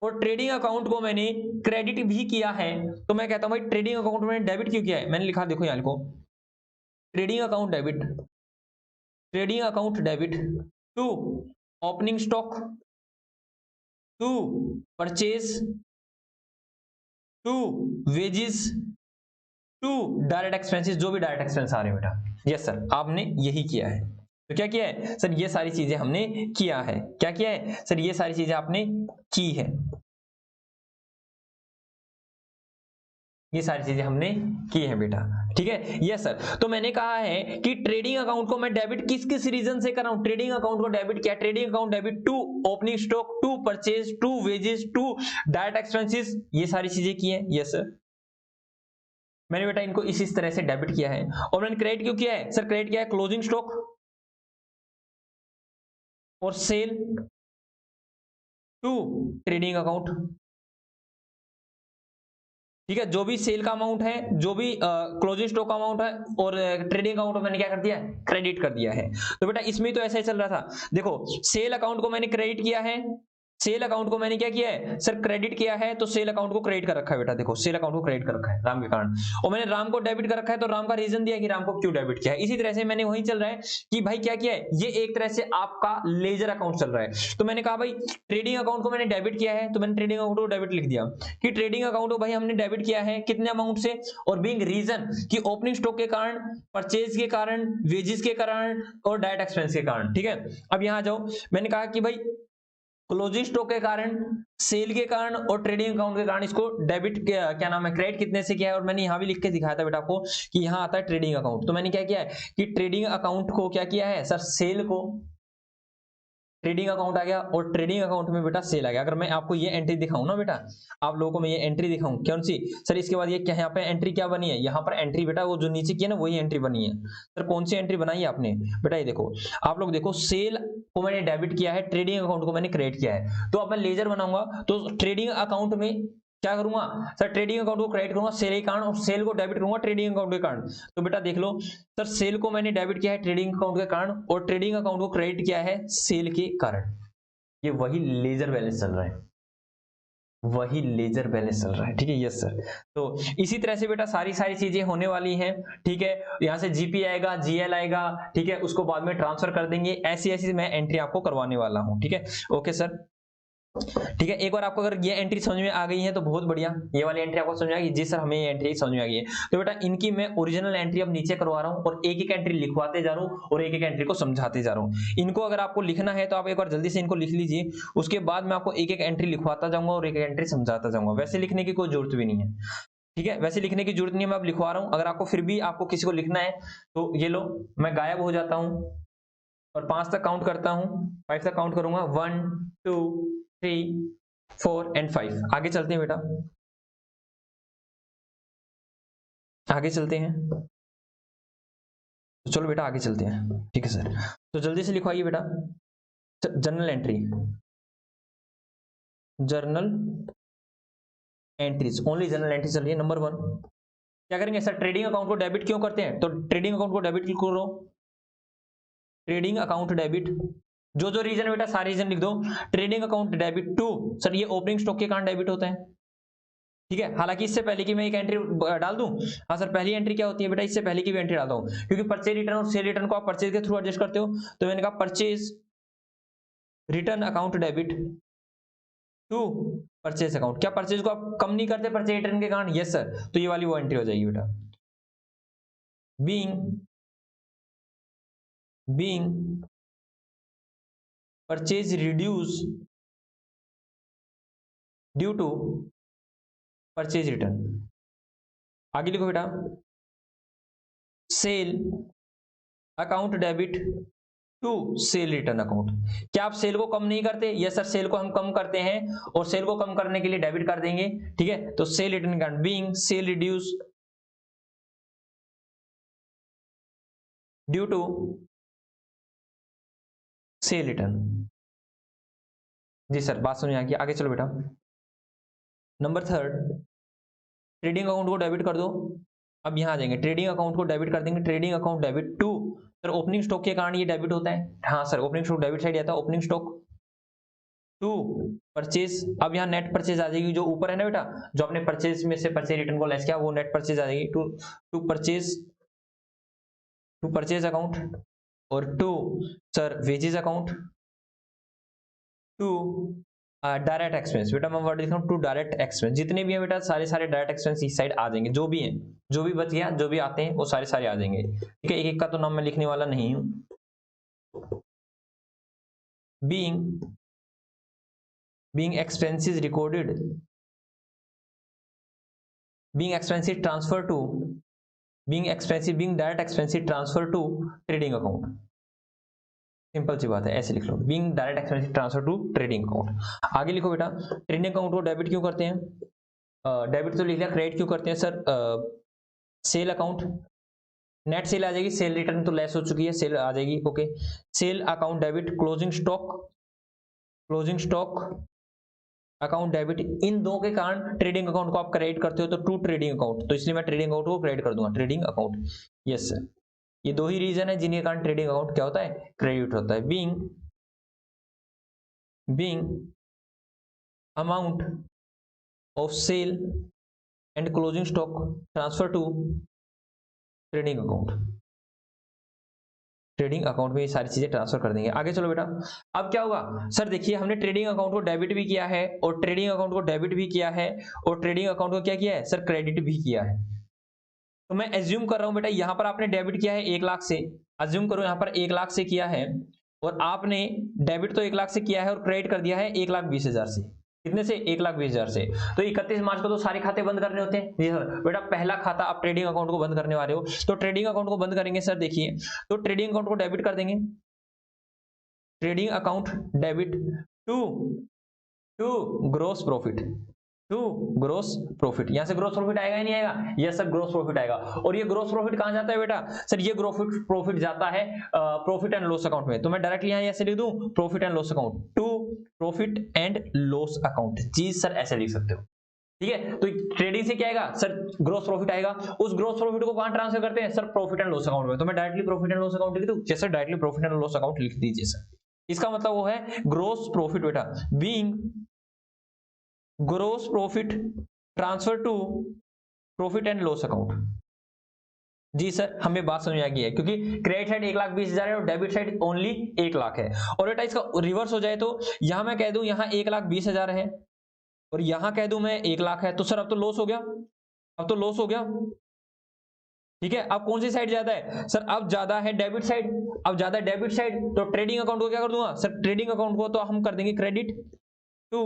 और ट्रेडिंग अकाउंट को मैंने क्रेडिट भी किया है। तो मैं कहता हूं भाई ट्रेडिंग अकाउंट में डेबिट क्यों किया है, मैंने लिखा देखो यहां लिखो, trading account debit, trading account debit to opening stock, to purchase, to wages, to direct expenses, जो भी डायरेक्ट एक्सपेंस आ रहे हैं बेटा, यस सर, आपने यही किया है। तो क्या किया है सर, ये सारी चीजें हमने किया है। क्या किया है सर, ये सारी चीजें आपने की है, ये सारी चीजें हमने की है बेटा, ठीक है। यस सर, तो मैंने कहा है कि ट्रेडिंग अकाउंट को मैं डेबिट किस किस रीजन से कर रहा हूं, ट्रेडिंग अकाउंट को डेबिट किया, trading account debit to opening stock, to purchase, to wages, to direct expenses, ये सारी चीजें की है, यस सर। मैंने बेटा इनको इस तरह से डेबिट किया है। और मैंने क्रेडिट क्यों किया है सर, क्रेडिट किया है क्लोजिंग स्टॉक और सेल टू ट्रेडिंग अकाउंट, ठीक है। जो भी सेल का अमाउंट है, जो भी क्लोजिंग स्टॉक का अमाउंट है, और ट्रेडिंग अकाउंट मैंने क्या कर दिया है, क्रेडिट कर दिया है। तो बेटा इसमें तो ऐसा ही चल रहा था, देखो सेल अकाउंट को मैंने क्रेडिट किया है, सेल अकाउंट को मैंने क्या किया है सर, क्रेडिट किया है, तो सेल अकाउंट को क्रेडिट कर रखा है बेटा, देखो सेल अकाउंट को क्रेडिट कर रखा है राम के कारण। और मैंने राम को डेबिट कर रखा है, तो राम का रीजन दिया कि राम को क्यों डेबिट किया है। इसी तरह से मैंने वही चल रहा है कि भाई क्या किया है, ये एक तरह से आपका लेजर अकाउंट चल रहा है। तो मैंने कहा भाई ट्रेडिंग अकाउंट को मैंने डेबिट किया है, तो मैंने ट्रेडिंग अकाउंट को डेबिट लिख दिया कि ट्रेडिंग अकाउंट को भाई हमने डेबिट किया है, कितने अमाउंट से, और बीइंग रीजन कि ओपनिंग स्टॉक के कारण, परचेज के कारण, वेजेस के कारण, और डायरेक्ट एक्सपेंस के कारण, ठीक है। अब यहां जाओ, मैंने कहा कि भाई क्लोजिंग स्टॉक के कारण, सेल के कारण और ट्रेडिंग अकाउंट के कारण इसको डेबिट क्या नाम है, क्रेडिट कितने से किया है। और मैंने यहां भी लिख के दिखाया था बेटा आपको कि यहां आता है ट्रेडिंग अकाउंट। तो मैंने क्या किया है कि ट्रेडिंग अकाउंट को क्या किया है सर, सेल को ट्रेडिंग अकाउंट आ गया और ट्रेडिंग अकाउंट में बेटा सेल आ गया। अगर मैं आपको ये एंट्री दिखाऊं ना बेटा, आप लोगों को मैं ये एंट्री दिखाऊं, कौन सी सर, इसके बाद ये क्या यहाँ पे एंट्री क्या बनी है, यहाँ पर एंट्री बेटा वो जो नीचे की है ना वही एंट्री बनी है। सर कौन सी एंट्री बनाई है आपने बेटा, ये देखो आप लोग देखो, सेल को मैंने डेबिट किया है, ट्रेडिंग अकाउंट को मैंने क्रेडिट किया है। तो अब मैं लेजर बनाऊंगा तो ट्रेडिंग अकाउंट में क्या करूंगा सर, ट्रेडिंग अकाउंट को क्रेडिट करूंगा सेल के कारण और सेल को डेबिट करूंगा ट्रेडिंग अकाउंट के कारण। तो बेटा देख लो सर, सेल को मैंने डेबिट किया है ट्रेडिंग अकाउंट के कारण और ट्रेडिंग अकाउंट को क्रेडिट किया है सेल के कारण। ये वही लेजर बैलेंस चल रहा है, वही लेजर बैलेंस चल रहा है, ठीक है। Yes sir. तो इसी तरह से बेटा सारी चीजें होने वाली हैं, ठीक है। यहाँ से जीपी आएगा, जीएल आएगा, ठीक है, उसको बाद में ट्रांसफर कर देंगे। ऐसी मैं एंट्री आपको करवाने वाला हूँ, ठीक है। ओके सर, ठीक है। एक बार आपको अगर ये एंट्री समझ में आ गई है तो बहुत बढ़िया, ये वाली एंट्री आपको समझ में आ गई, जी सर हमें ये एंट्री समझ में आ गई है। तो बेटा इनकी मैं ओरिजिनल एंट्री अब नीचे करवा रहा हूँ और एक एक एंट्री लिखवाते जा रहा हूँ और एक एक एंट्री को समझाते जा रहा हूँ। इनको अगर आपको लिखना है तो आप एक बार जल्दी से इनको लिख लीजिए, उसके बाद मैं आपको एक एक एंट्री लिखवाता जाऊंगा और एक एक एंट्री समझाता जाऊंगा। वैसे लिखने की कोई जरूरत भी नहीं है, ठीक है, वैसे लिखने की जरूरत नहीं है, मैं अब लिखवा रहा हूँ। अगर आपको फिर भी आपको किसी को लिखना है तो ये लो, मैं गायब हो जाता हूँ और 5 तक काउंट करता हूँ, 5 तक काउंट करूंगा, 1 2 3 4 एंड 5। आगे चलते हैं बेटा, आगे चलते हैं, तो चलो बेटा आगे चलते हैं, ठीक है सर। तो जल्दी से लिखवाइए बेटा, journal entry, journal entries, only journal entry चल रही है। नंबर 1 क्या करेंगे सर, ट्रेडिंग अकाउंट को डेबिट क्यों करते हैं, तो ट्रेडिंग अकाउंट को डेबिट क्यों करो, ट्रेडिंग अकाउंट डेबिट, जो रीजन बेटा सारे रीजन लिख दो। Trading account debit to, sir ये ओपनिंग स्टॉक के कारण डेबिट होता है, ठीक है। हालांकि इससे पहले की मैं एक एंट्री डाल दूं, हाँ सर पहली एंट्री क्या होती है बेटा, इससे पहले की भी एंट्री डालता हूं, क्योंकि परचेज रिटर्न और सेल रिटर्न को आप परचेज के थ्रू एडजस्ट करते हो। तो मैंने कहा purchase return account debit to purchase account, क्या परचेज को आप कम नहीं करते परचेज रिटर्न के कारण, यस सर। तो ये वाली वो एंट्री हो जाएगी बेटा, being purchase reduce due to purchase return. आगे लिखो बेटा, sale account debit to sale return account, क्या आप सेल को कम नहीं करते, यस सर सेल को हम कम करते हैं और सेल को कम करने के लिए डेबिट कर देंगे, ठीक है। तो sale return account, being sale reduce due to sale return. जी सर बात समझ आ गई, आगे चलो बेटा। नंबर 3 ट्रेडिंग अकाउंट को डेबिट कर दो। अब यहां आ जाएंगे, ट्रेडिंग अकाउंट को डेबिट कर देंगे, trading account debit to, sir opening stock के कारण ये डेबिट होता है, हाँ sir opening stock debit side आता है, ओपनिंग स्टॉक टू परचेज। अब यहाँ नेट परचेज आ जाएगी, जो ऊपर है ना बेटा, जो आपने परचेज में से परचेज रिटर्न को लेस किया वो नेट परचेज आ जाएगी, टू परचेज अकाउंट और to sir wages account to direct expense. बेटा मैं वर्ड लिखा हूं टू डायरेक्ट एक्सपेंस, जितने भी हैं बेटा सारे डायरेक्ट एक्सपेंस इस साइड आ जाएंगे, जो भी हैं, जो भी बच गया, जो भी आते हैं वो सारे आ जाएंगे, ठीक है। एक एक का तो नाम मैं लिखने वाला नहीं हूं। being expenses recorded, being expenses transfer to, being direct expenses transfer to trading account, simple सी बात है, ऐसे लिख लो, being direct expenses transfer to trading account। आगे लिखो बेटा, ट्रेडिंग अकाउंट को डेबिट क्यों करते हैं, डेबिट तो लिख लिया, क्रेडिट क्यों करते हैं sir, sale account, net sale आ जाएगी, सेल रिटर्न तो लेस हो चुकी है, सेल आ जाएगी, okay. Sale account debit, closing stock account debit, इन दो के कारण ट्रेडिंग अकाउंट को आप क्रेडिट करते हो, तो टू ट्रेडिंग अकाउंट, तो इसलिए मैं ट्रेडिंग अकाउंट को क्रेडिट कर दूंगा, ट्रेडिंग अकाउंट, यस सर। ये दो ही रीजन है जिनके कारण ट्रेडिंग अकाउंट क्या होता है, क्रेडिट होता है। Being amount of sale and closing stock transfer to trading account, trading account में ये सारी चीजें ट्रांसफर कर देंगे। आगे चलो बेटा, अब क्या होगा सर, देखिए हमने ट्रेडिंग अकाउंट को डेबिट भी किया है और ट्रेडिंग अकाउंट को डेबिट भी किया है और ट्रेडिंग अकाउंट को क्या किया है सर, क्रेडिट भी किया है। तो मैं एज्यूम कर रहा हूं बेटा, यहां पर आपने डेबिट किया है 1 लाख से, एज्यूम करो यहां पर 1 लाख से किया है और आपने डेबिट तो 1 लाख से किया है और क्रेडिट कर दिया है 1,20,000 से, कितने से, 1,20,000 से। तो 31 मार्च को तो सारे खाते बंद करने होते हैं, जी सर। बेटा पहला खाता आप ट्रेडिंग अकाउंट को बंद करने वाले हो, तो ट्रेडिंग अकाउंट को बंद करेंगे सर, देखिए तो ट्रेडिंग अकाउंट को डेबिट कर देंगे, trading account debit to gross profit, to gross profit. यहां से ग्रोस प्रॉफिट आएगा या नहीं आएगा? यस सर, ग्रोस प्रॉफिट आएगा। और ये ग्रोस प्रॉफिट कहां जाता है बेटा? सर ये ग्रोस प्रॉफिट जाता है प्रॉफिट एंड लॉस अकाउंट में। तो मैं डायरेक्टली यहां ऐसे लिख दूं, profit and loss account to profit and loss account. जी सर, ऐसे लिख सकते हो। ठीक है, तो ट्रेडिंग से क्या आएगा सर? ग्रोस प्रॉफिट आएगा। उस ग्रोस प्रॉफिट को कहां ट्रांसफर करते हैं sir? Profit and loss account में। तो मैं directly profit and loss account लिख दूं? जैसे directly profit and loss account लिख दीजिए सर। इसका मतलब वो है ग्रोस प्रॉफिट बेटा, being gross profit transfer to profit and loss account. जी सर, हमें बात समझ आ गई है, क्योंकि क्रेडिट साइड 1,20,000 है और डेबिट साइड ओनली 1 लाख है। और बेटा इसका रिवर्स हो जाए तो यहां मैं कह दूं यहां 1,20,000 है और यहां कह दूं मैं 1 लाख है, तो सर अब तो लॉस हो गया, अब तो लॉस हो गया। ठीक है, अब कौन सी साइड ज्यादा है सर? अब ज्यादा है डेबिट साइड। अब ज्यादा है डेबिट साइड, तो ट्रेडिंग अकाउंट को क्या कर दूंगा सर? ट्रेडिंग अकाउंट को तो हम कर देंगे क्रेडिट टू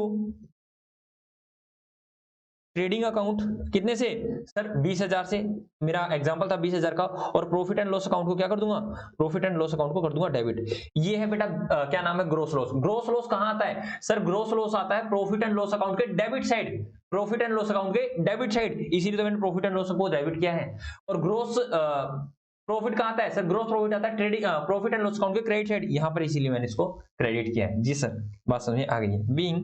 ट्रेडिंग अकाउंट। कितने से सर? 20,000 से। मेरा एग्जांपल था 20,000 का। और प्रॉफिट एंड लॉस अकाउंट को क्या कर दूंगा? प्रॉफिट एंड लॉस अकाउंट को कर दूंगा डेबिट। ये है बेटा क्या नाम है? Gross loss. ग्रोस लॉस कहां आता है सर? ग्रोस लॉस आता है प्रॉफिट एंड लॉस अकाउंट के debit side, profit and loss account के डेबिट साइड। इसीलिए तो मैंने प्रॉफिट एंड लॉस को डेबिट किया है। और ग्रोस प्रॉफिट कहां आता है सर? ग्रोस प्रॉफिट आता है trading profit and loss account के क्रेडिट साइड, यहां पर, इसीलिए मैंने इसको क्रेडिट किया है। जी सर, बात समझ आ गई है। Being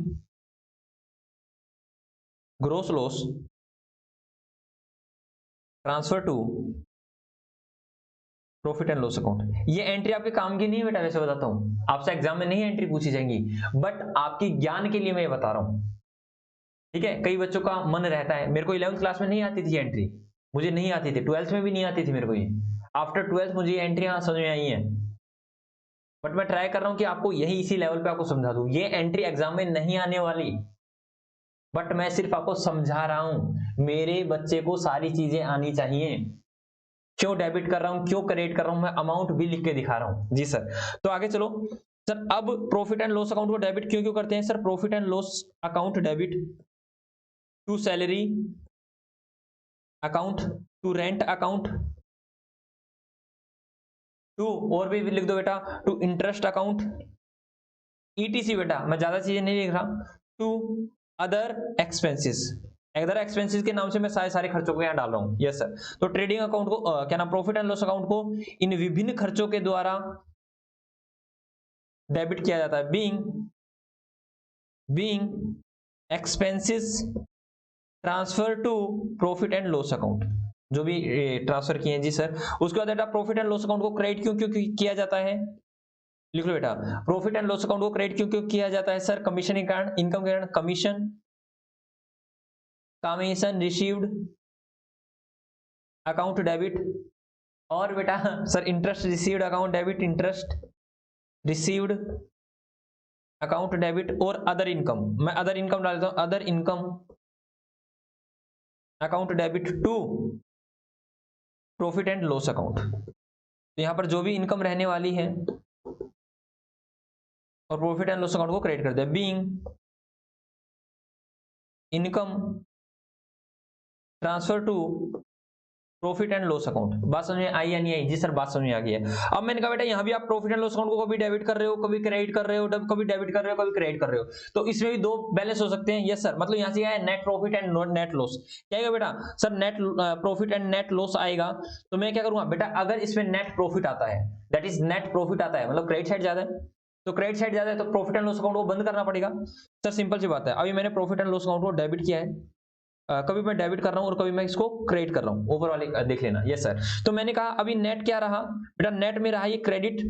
gross loss transfer to profit and loss account. ये एंट्री आपके काम की नहीं है बेटा, वैसे बताता हूं आपसे, एग्जाम में नहीं एंट्री पूछी जाएंगी, बट आपकी ज्ञान के लिए मैं ये बता रहा हूं। ठीक है, कई बच्चों का मन रहता है, मेरे को 11th क्लास में नहीं आती थी एंट्री, मुझे नहीं आती थी, 12th में भी नहीं आती थी मेरे को ये। आफ्टर 12th मुझे ये एंट्री समझ में आई है, बट मैं ट्राई कर रहा हूं कि आपको यही इसी लेवल पे आपको समझा दूं। ये एंट्री एग्जाम में नहीं आने वाली, बट मैं सिर्फ आपको समझा रहा हूं। मेरे बच्चे को सारी चीजें आनी चाहिए। क्यों डेबिट कर रहा हूं, क्यों क्रेडिट कर रहा हूं, मैं अमाउंट भी लिख के दिखा रहा हूं। जी सर, तो आगे चलो सर। अब प्रॉफिट एंड लॉस अकाउंट को डेबिट क्यों क्यों करते हैं sir? Profit and loss account debit to salary account, to rent account, to और भी लिख दो बेटा, टू इंटरेस्ट अकाउंट, ईटीसी बेटा, मैं ज्यादा चीजें नहीं लिख रहा, to other expenses. Other expenses के नाम से मैं सारे खर्चों को यहां डाल रहा हूं। यस सर, तो ट्रेडिंग अकाउंट को क्या नाम, प्रॉफिट एंड लॉस अकाउंट को इन विभिन्न खर्चों के द्वारा डेबिट किया जाता है। Being expenses transfer to profit and loss account, जो भी ट्रांसफर किए हैं। जी सर, उसके बाद बेटा प्रॉफिट एंड लॉस अकाउंट को क्रेडिट क्यों क्यों किया जाता है? लिख लो बेटा, प्रॉफिट एंड लॉस अकाउंट को क्रेडिट क्यों क्यों किया जाता है सर? कमीशन के कारण, इनकम के कारण, कमीशन रिसीव्ड अकाउंट डेबिट, और बेटा sir interest received account debit, interest received account debit, और अदर इनकम, मैं अदर इनकम डाल देता हूं, other income account debit to profit and loss account. तो यहां पर जो भी इनकम रहने वाली है और प्रॉफिट एंड लॉस अकाउंट को क्रेडिट कर दिया। Being income transfer to profit and loss account. बात समझ में आई या नहीं आई? जी सर, बात समझ में आ गई है। अब मैंने कहा बेटा यहां भी आप प्रॉफिट एंड लॉस अकाउंट को कभी डेबिट कर रहे हो, कभी क्रेडिट कर रहे हो, कभी डेबिट कर रहे हो, कभी क्रेडिट कर रहे हो, तो इसमें भी दो बैलेंस हो सकते हैं। यस सर, मतलब यहां से क्या है, net profit and net loss. क्या आएगा बेटा sir? Net profit and net loss आएगा। तो मैं क्या करूंगा बेटा, अगर इसमें नेट प्रॉफिट आता है, दैट इज नेट प्रॉफिट आता है, मतलब क्रेडिट साइड ज्यादा है, तो क्रेडिट साइड ज्यादा है, तो प्रॉफिट एंड लॉस अकाउंट को बंद करना पड़ेगा। सर सिंपल सी बात है, अभी मैंने प्रॉफिट एंड लॉस अकाउंट को डेबिट किया है, कभी मैं डेबिट कर रहा हूं और कभी मैं इसको क्रेडिट कर रहा हूं, ऊपर वाले देख लेना। यस सर, तो मैंने कहा अभी नेट क्या रहा बेटा? नेट में रहा ये क्रेडिट,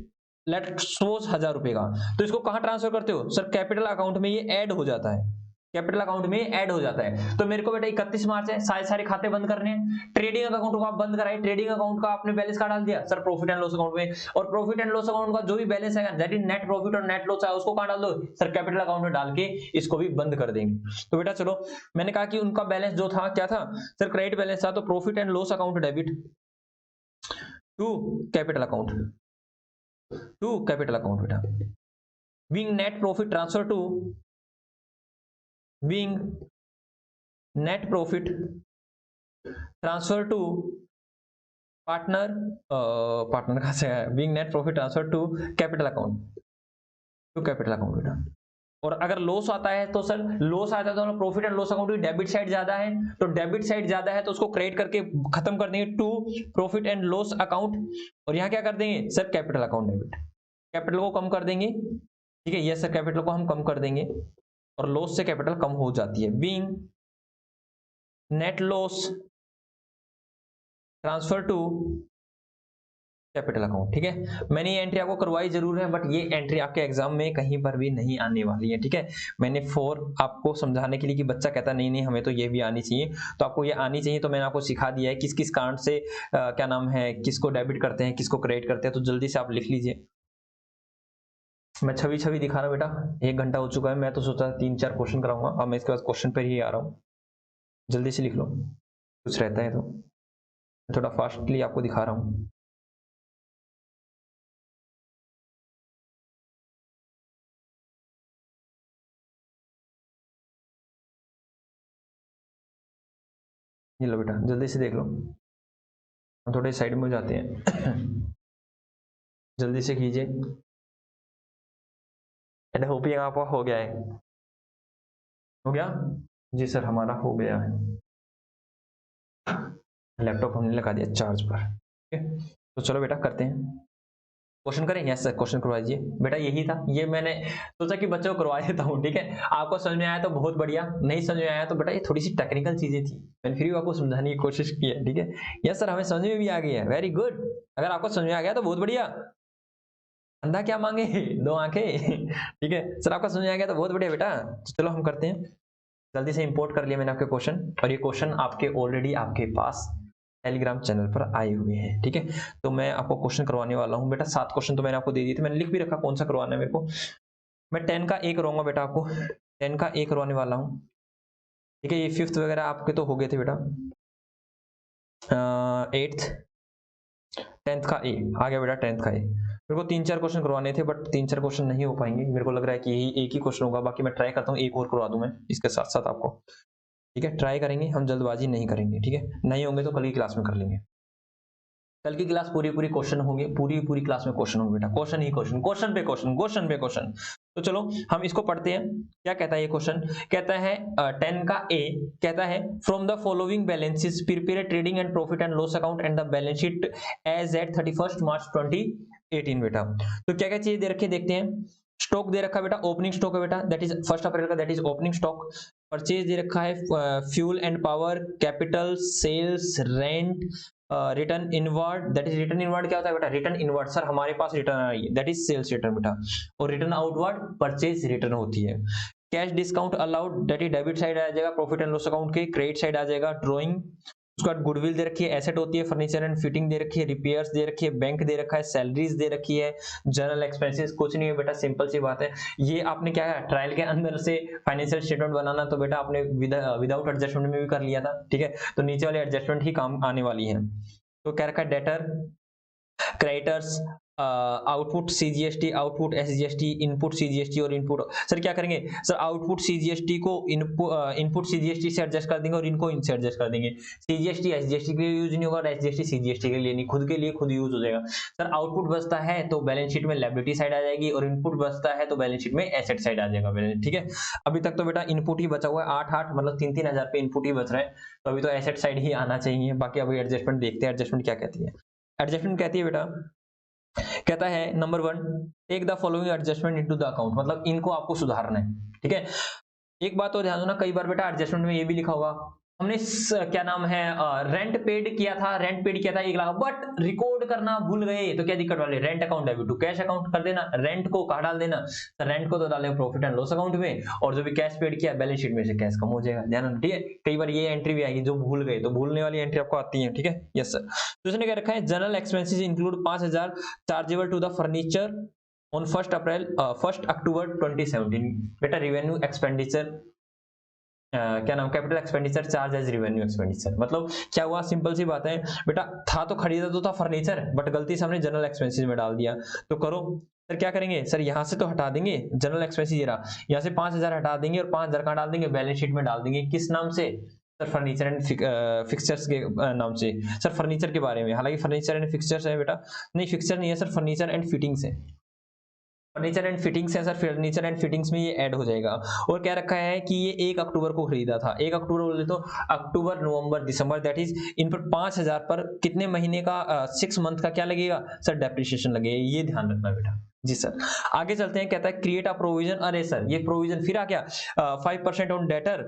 लेट सपोज 1,000 रुपए का। तो इसको कहां ट्रांसफर करते हो सर? कैपिटल अकाउंट में ये ऐड हो जाता है, कैपिटल अकाउंट में ऐड हो जाता है। तो मेरे को बेटा 31 मार्च है, सारे खाते बंद करने हैं। ट्रेडिंग अकाउंट को आप बंद कराए, ट्रेडिंग अकाउंट का आपने बैलेंस का डाल दिया sir profit and loss account में, और प्रॉफिट एंड लॉस अकाउंट का जो भी बैलेंस है दैट इज नेट प्रॉफिट और नेट लॉस है, उसको कहां डाल दो सर? कैपिटल अकाउंट में डाल के इसको भी बंद कर देंगे। तो बेटा चलो, मैंने कहा कि उनका बैलेंस जो था क्या था सर? क्रेडिट बैलेंस था, तो profit and loss account debit to capital account, to capital account बेटा, being net profit transfer to being net profit transfer to partner, partner कहां से है? Being net profit transfer to capital account, to capital account बेटा। और अगर loss आता है तो सर लॉस आता है तो प्रॉफिट एंड लॉस अकाउंट की डेबिट साइड ज्यादा है, तो डेबिट साइड ज्यादा है तो उसको क्रेडिट करके खत्म कर देंगे to profit and loss account. और यहाँ क्या कर देंगे sir capital account debit, capital को कम कर देंगे, ठीक है। यस सर कैपिटल को हम कम कर देंगे और लॉस से कैपिटल कम हो जाती है। Being net loss transfer to capital account, ठीक है। मैंने ये एंट्री आपको करवाई जरूर है, बट ये एंट्री आपके एग्जाम में कहीं पर भी नहीं आने वाली है, ठीक है। मैंने फॉर आपको समझाने के लिए कि बच्चा कहता नहीं नहीं हमें तो ये भी आनी चाहिए, तो आपको ये आनी चाहिए, तो मैंने आपको सिखा दिया है किस किस कारण से क्या नाम है किसको डेबिट करते हैं किसको क्रेडिट करते हैं। तो जल्दी से आप लिख लीजिए। मैं छवि छवि दिखा रहा हूँ बेटा, 1 घंटा हो चुका है। मैं तो सोचा 3-4 क्वेश्चन कराऊंगा, अब मैं इसके बाद क्वेश्चन पर ही आ रहा हूँ। जल्दी से लिख लो, कुछ रहता है तो थोड़ा फास्टली आपको दिखा रहा हूँ। ये लो बेटा जल्दी से देख लो, हम थोड़े साइड में हो जाते हैं। जल्दी से कीजिए। एंड होप ये आपका हो गया है, हो गया जी सर हमारा हो गया है। लैपटॉप हमने लगा दिया चार्ज पर, ठीक है। तो चलो बेटा करते हैं, क्वेश्चन करें। यस सर क्वेश्चन करवा दीजिए बेटा। यही था, ये मैंने सोचा कि बच्चों को करवा देता हूँ, ठीक है। आपको समझ में आया तो बहुत बढ़िया, नहीं समझ में आया तो बेटा ये थोड़ी सी टेक्निकल चीजें थी, मैंने फिर भी आपको समझाने की कोशिश की है, ठीक है। यस सर हमें समझ में भी आ गई है, वेरी गुड। अगर आपको समझ में आ गया तो बहुत बढ़िया। अंधा क्या मांगे 2 आंखें। ठीक है सर आपका समझ में आ गया तो बहुत बढ़िया बेटा। तो चलो हम करते हैं, जल्दी से इंपोर्ट कर लिया मैंने आपके क्वेश्चन, और ये क्वेश्चन आपके ऑलरेडी आपके पास टेलीग्राम चैनल पर आए हुए हैं, ठीक है। तो मैं आपको क्वेश्चन करवाने वाला हूँ बेटा। 7 क्वेश्चन तो मैंने आपको दे दिए थे, मैंने लिख भी रखा कौन सा करवाना है मेरे को। मैं 10 का 1 करवाऊंगा बेटा, आपको 10 का 1 करवाने वाला हूँ, ठीक है। ये 5th वगैरह आपके तो हो गए थे बेटा। 8th 10th का ए आ गया बेटा, 10th का ए। मेरे को 3-4 क्वेश्चन करवाने थे, बट 3-4 क्वेश्चन नहीं हो पाएंगे, मेरे को लग रहा है कि यही एक ही क्वेश्चन होगा। बाकी मैं ट्राई करता हूँ एक और करवा दूं मैं इसके साथ साथ आपको, ठीक है। ट्राई करेंगे हम, जल्दबाजी नहीं करेंगे, ठीक है। नहीं होंगे तो कल की क्लास में कर लेंगे। कल की क्लास पूरी पूरी क्वेश्चन होंगे, पूरी पूरी क्लास में क्वेश्चन होंगे बेटा, क्वेश्चन ही क्वेश्चन, क्वेश्चन पे क्वेश्चन, क्वेश्चन पे क्वेश्चन। तो चलो हम इसको पढ़ते हैं। क्या कहता है ये क्वेश्चन, कहता है 10 का ए, कहता है from the following balances prepare trading and profit and loss account and the balance sheet as at 31 March 2018 बेटा। तो क्या क्या चीज दे रखे देखते हैं। स्टॉक दे रखा है बेटा, ओपनिंग स्टॉक है बेटा, दैट इज 1 अप्रैल का, that is opening stock. Purchase दे रखा है fuel and power, capital, sales, rent, return inward, that is return inward क्या होता है बेटा, रिटर्न इनवर्ड सर हमारे पास रिटर्न आ रही है, दैट इज सेल्स रिटर्न बेटा। और रिटर्न आउटवर्ड परचेज रिटर्न होती है। Cash discount allowed, that is debit side आ जाएगा, प्रॉफिट एंड लॉस अकाउंट के क्रेडिट साइड आ जाएगा। ड्रॉइंग, उसके बाद गुडविल दे रखी है, एसेट होती है, फर्नीचर एंड फिटिंग दे रखी है, रिपेयर्स दे रखी है, बैंक दे रखा है, सैलरीज दे रखी है, जनरल एक्सपेंसेस कुछ नहीं है बेटा, सिंपल सी बात है। ये आपने क्या है ट्रायल के अंदर से फाइनेंशियल स्टेटमेंट बनाना, तो बेटा आपने विदाउट एडजस्टमेंट में भी कर लिया था, ठीक है। तो नीचे वाले एडजस्टमेंट ही काम आने वाली है। तो क्या रखा है, debtor, creditors, output CGST, output SGST, input CGST और इनपुट। सर क्या करेंगे सर, आउटपुट सीजीएसटी को इनपुट सीजीएसटी से एडजस्ट कर देंगे और इनको इनसे एडजस्ट कर देंगे। सीजीएसटी एसजीएसटी के लिए यूज नहीं होगा और एसजीएसटी सीजीएसटी के लिए नहीं, खुद के लिए खुद यूज हो जाएगा। सर आउटपुट बचता है तो बैलेंस शीट में लायबिलिटी साइड आ जाएगी, और इनपुट बचता है तो बैलेंस शीट में एसेट साइड आ जाएगा, ठीक है। अभी तक तो बेटा इनपुट ही बचा हुआ है, 8 मतलब 3-3 हजार पे इनपुट ही बच रहे हैं, तो अभी तो एसेट साइड ही आना चाहिए। बाकी अभी एडजस्टमेंट देखते हैं, एडजस्टमेंट क्या कहती है। एडजस्टमेंट कहती है बेटा, कहता है number 1, take the following adjustment into the account, मतलब इनको आपको सुधारना है, ठीक है। एक बात और ध्यान देना, कई बार बेटा एडजस्टमेंट में ये भी लिखा होगा हमने क्या नाम है रेंट पेड किया था, रेंट पेड किया था 1 लाख, बट रिकॉर्ड करना भूल गए, तो क्या दिक्कत वाले, rent account debit to cash account कर देना, रेंट को कहाँ डाल देना, तो रेंट को तो डाले प्रॉफिट एंड लॉस अकाउंट में, और जो भी कैश पेड किया बैलेंस शीट में से कैश कम हो जाएगा, ध्यान रखना, ठीक है। कई बार ये एंट्री भी आएगी जो भूल गए, तो भूलने वाली एंट्री आपको आती है, ठीक है। Yes sir. तो इसने क्या रखा है, general expenses include 5000 chargeable to the furniture on 1 October 2017 बेटा। रेवेन्यू एक्सपेंडिचर क्या नाम, capital expenditure charge as revenue expenditure, मतलब क्या हुआ, सिंपल सी बात है बेटा, था तो खरीदा तो था फर्नीचर, बट गलती से हमने जनरल एक्सपेंसेस में डाल दिया, तो करो सर क्या करेंगे सर, यहाँ से तो हटा देंगे जनरल एक्सपेंसेस, यहाँ से 5000 हटा देंगे और 5000 कहाँ डाल देंगे, बैलेंस शीट में डाल देंगे, किस नाम से सर, फर्नीचर एंड फिक्सचर्स के नाम से, सर फर्नीचर के बारे में, हालांकि फर्नीचर एंड फिक्सचर्स है बेटा, नहीं फिक्सचर नहीं है सर, फर्नीचर एंड फिटिंग्स है, फर्नीचर एंड फिटिंग्स है सर, फर्नीचर एंड फिटिंग्स में ये ऐड हो जाएगा। और क्या रखा है कि ये 1 अक्टूबर को खरीदा था, 1 अक्टूबर बोले तो अक्टूबर नवंबर दिसंबर, दैट इज इन पर 5000 पर कितने महीने का 6 मंथ का क्या लगेगा सर, डेप्रिसिएशन लगेगा, ये ध्यान रखना बेटा। जी सर, आगे चलते हैं, कहता है क्रिएट अ प्रोविजन, अरे सर ये प्रोविजन फिर आ गया, 5% on debtor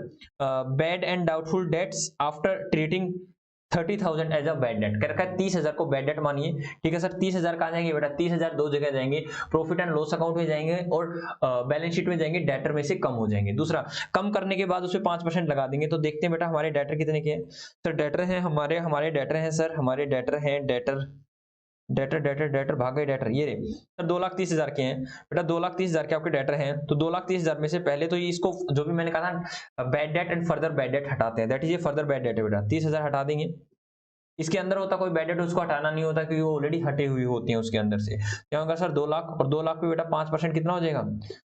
bad and doubtful debts after treating 30,000 as a bad debt, कर रखा है 30,000 को बैड डेट मानिए। ठीक है सर, 30,000 कहाँ जाएंगे बेटा, 30,000 दो जगह जाएंगे, प्रॉफिट एंड लॉस अकाउंट में जाएंगे और बैलेंस शीट में जाएंगे, डेटर में से कम हो जाएंगे। दूसरा, कम करने के बाद उसे 5% लगा देंगे। तो देखते हैं बेटा हमारे डेटर कितने के हैं सर, डेटर हैं हमारे डेटर हैं सर, हमारे डेटर हैं डेटर भाग गए डेटर, ये रहे सर 2,30,000 के हैं बेटा, 2,30,000 के आपके डेटर हैं। तो 2,30,000 में से पहले तो ये इसको जो भी मैंने कहा था bad debt and further bad debt हटाते हैं, दैट इज ये फर्दर बैड डेट है बेटा, 30,000 हटा देंगे। इसके अंदर होता कोई बैड डेट उसको हटाना नहीं होता क्योंकि वो ऑलरेडी हटे हुई होती हैं उसके अंदर से। क्या होगा सर 2 लाख, और 2 लाख पे बेटा 5% कितना हो जाएगा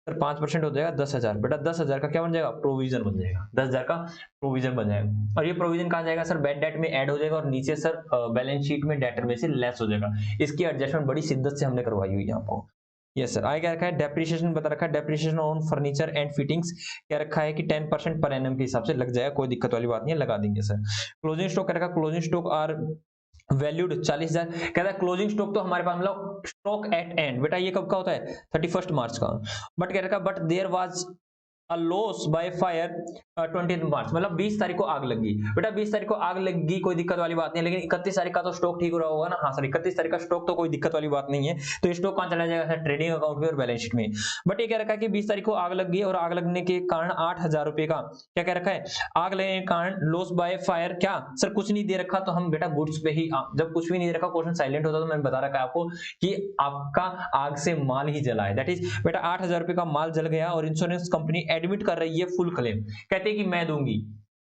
सर, 5% हो जाएगा 10,000 बेटा, 10,000 का क्या बन जाएगा, प्रोविजन बन जाएगा, 10,000 का प्रोविजन बन जाएगा। और ये प्रोविजन कहाँ जाएगा सर, बैड डेट में ऐड हो जाएगा और नीचे सर बैलेंस शीट में डेटर में से लेस हो जाएगा। इसकी एडजस्टमेंट बड़ी शिद्दत से हमने करवाई हुई है आपको। यस सर, आगे क्या रखा है, डेप्रिसिएशन बता रखा है, depreciation on furniture and fittings क्या रखा है कि 10% पर एनम के हिसाब से लग जाएगा, कोई दिक्कत वाली बात नहीं है, लगा देंगे सर। क्लोजिंग स्टॉक क्या रखा, क्लोजिंग स्टॉक आर वैल्यूड 40,000, कहता है क्लोजिंग स्टॉक तो हमारे पास मतलब स्टॉक एट एंड, बेटा ये कब का होता है 31 मार्च का, बट कह रखा but there was a loss by fire 20 March, मतलब 20 तारीख को आग लगी बेटा, 20 तारीख को आग लगी कोई दिक्कत वाली बात नहीं है, लेकिन 31 तारीख का तो स्टॉक ठीक हो रहा होगा ना, हाँ सर 31 तारीख का स्टॉक तो कोई दिक्कत वाली बात नहीं है। तो ये स्टॉक कहां चला जाएगा सर, ट्रेडिंग अकाउंट में और बैलेंस शीट में। बट ये कह रखा है कि 20 तारीख को आग लग गई और आग लगने के कारण 8,000 रुपए का क्या कह रखा है, आग लगने के कारण लॉस बाय फायर, क्या सर कुछ नहीं दे रखा, तो हम बेटा गुड्स पे ही, जब कुछ भी नहीं दे रखा क्वेश्चन साइलेंट होता तो मैंने बता रखा है आपको कि आपका आग से माल ही जला है, दैट इज बेटा 8,000 रुपए का माल जल गया और इंश्योरेंस कंपनी एडमिट कर रही है फुल क्लेम, कहते हैं कि मैं दूंगी,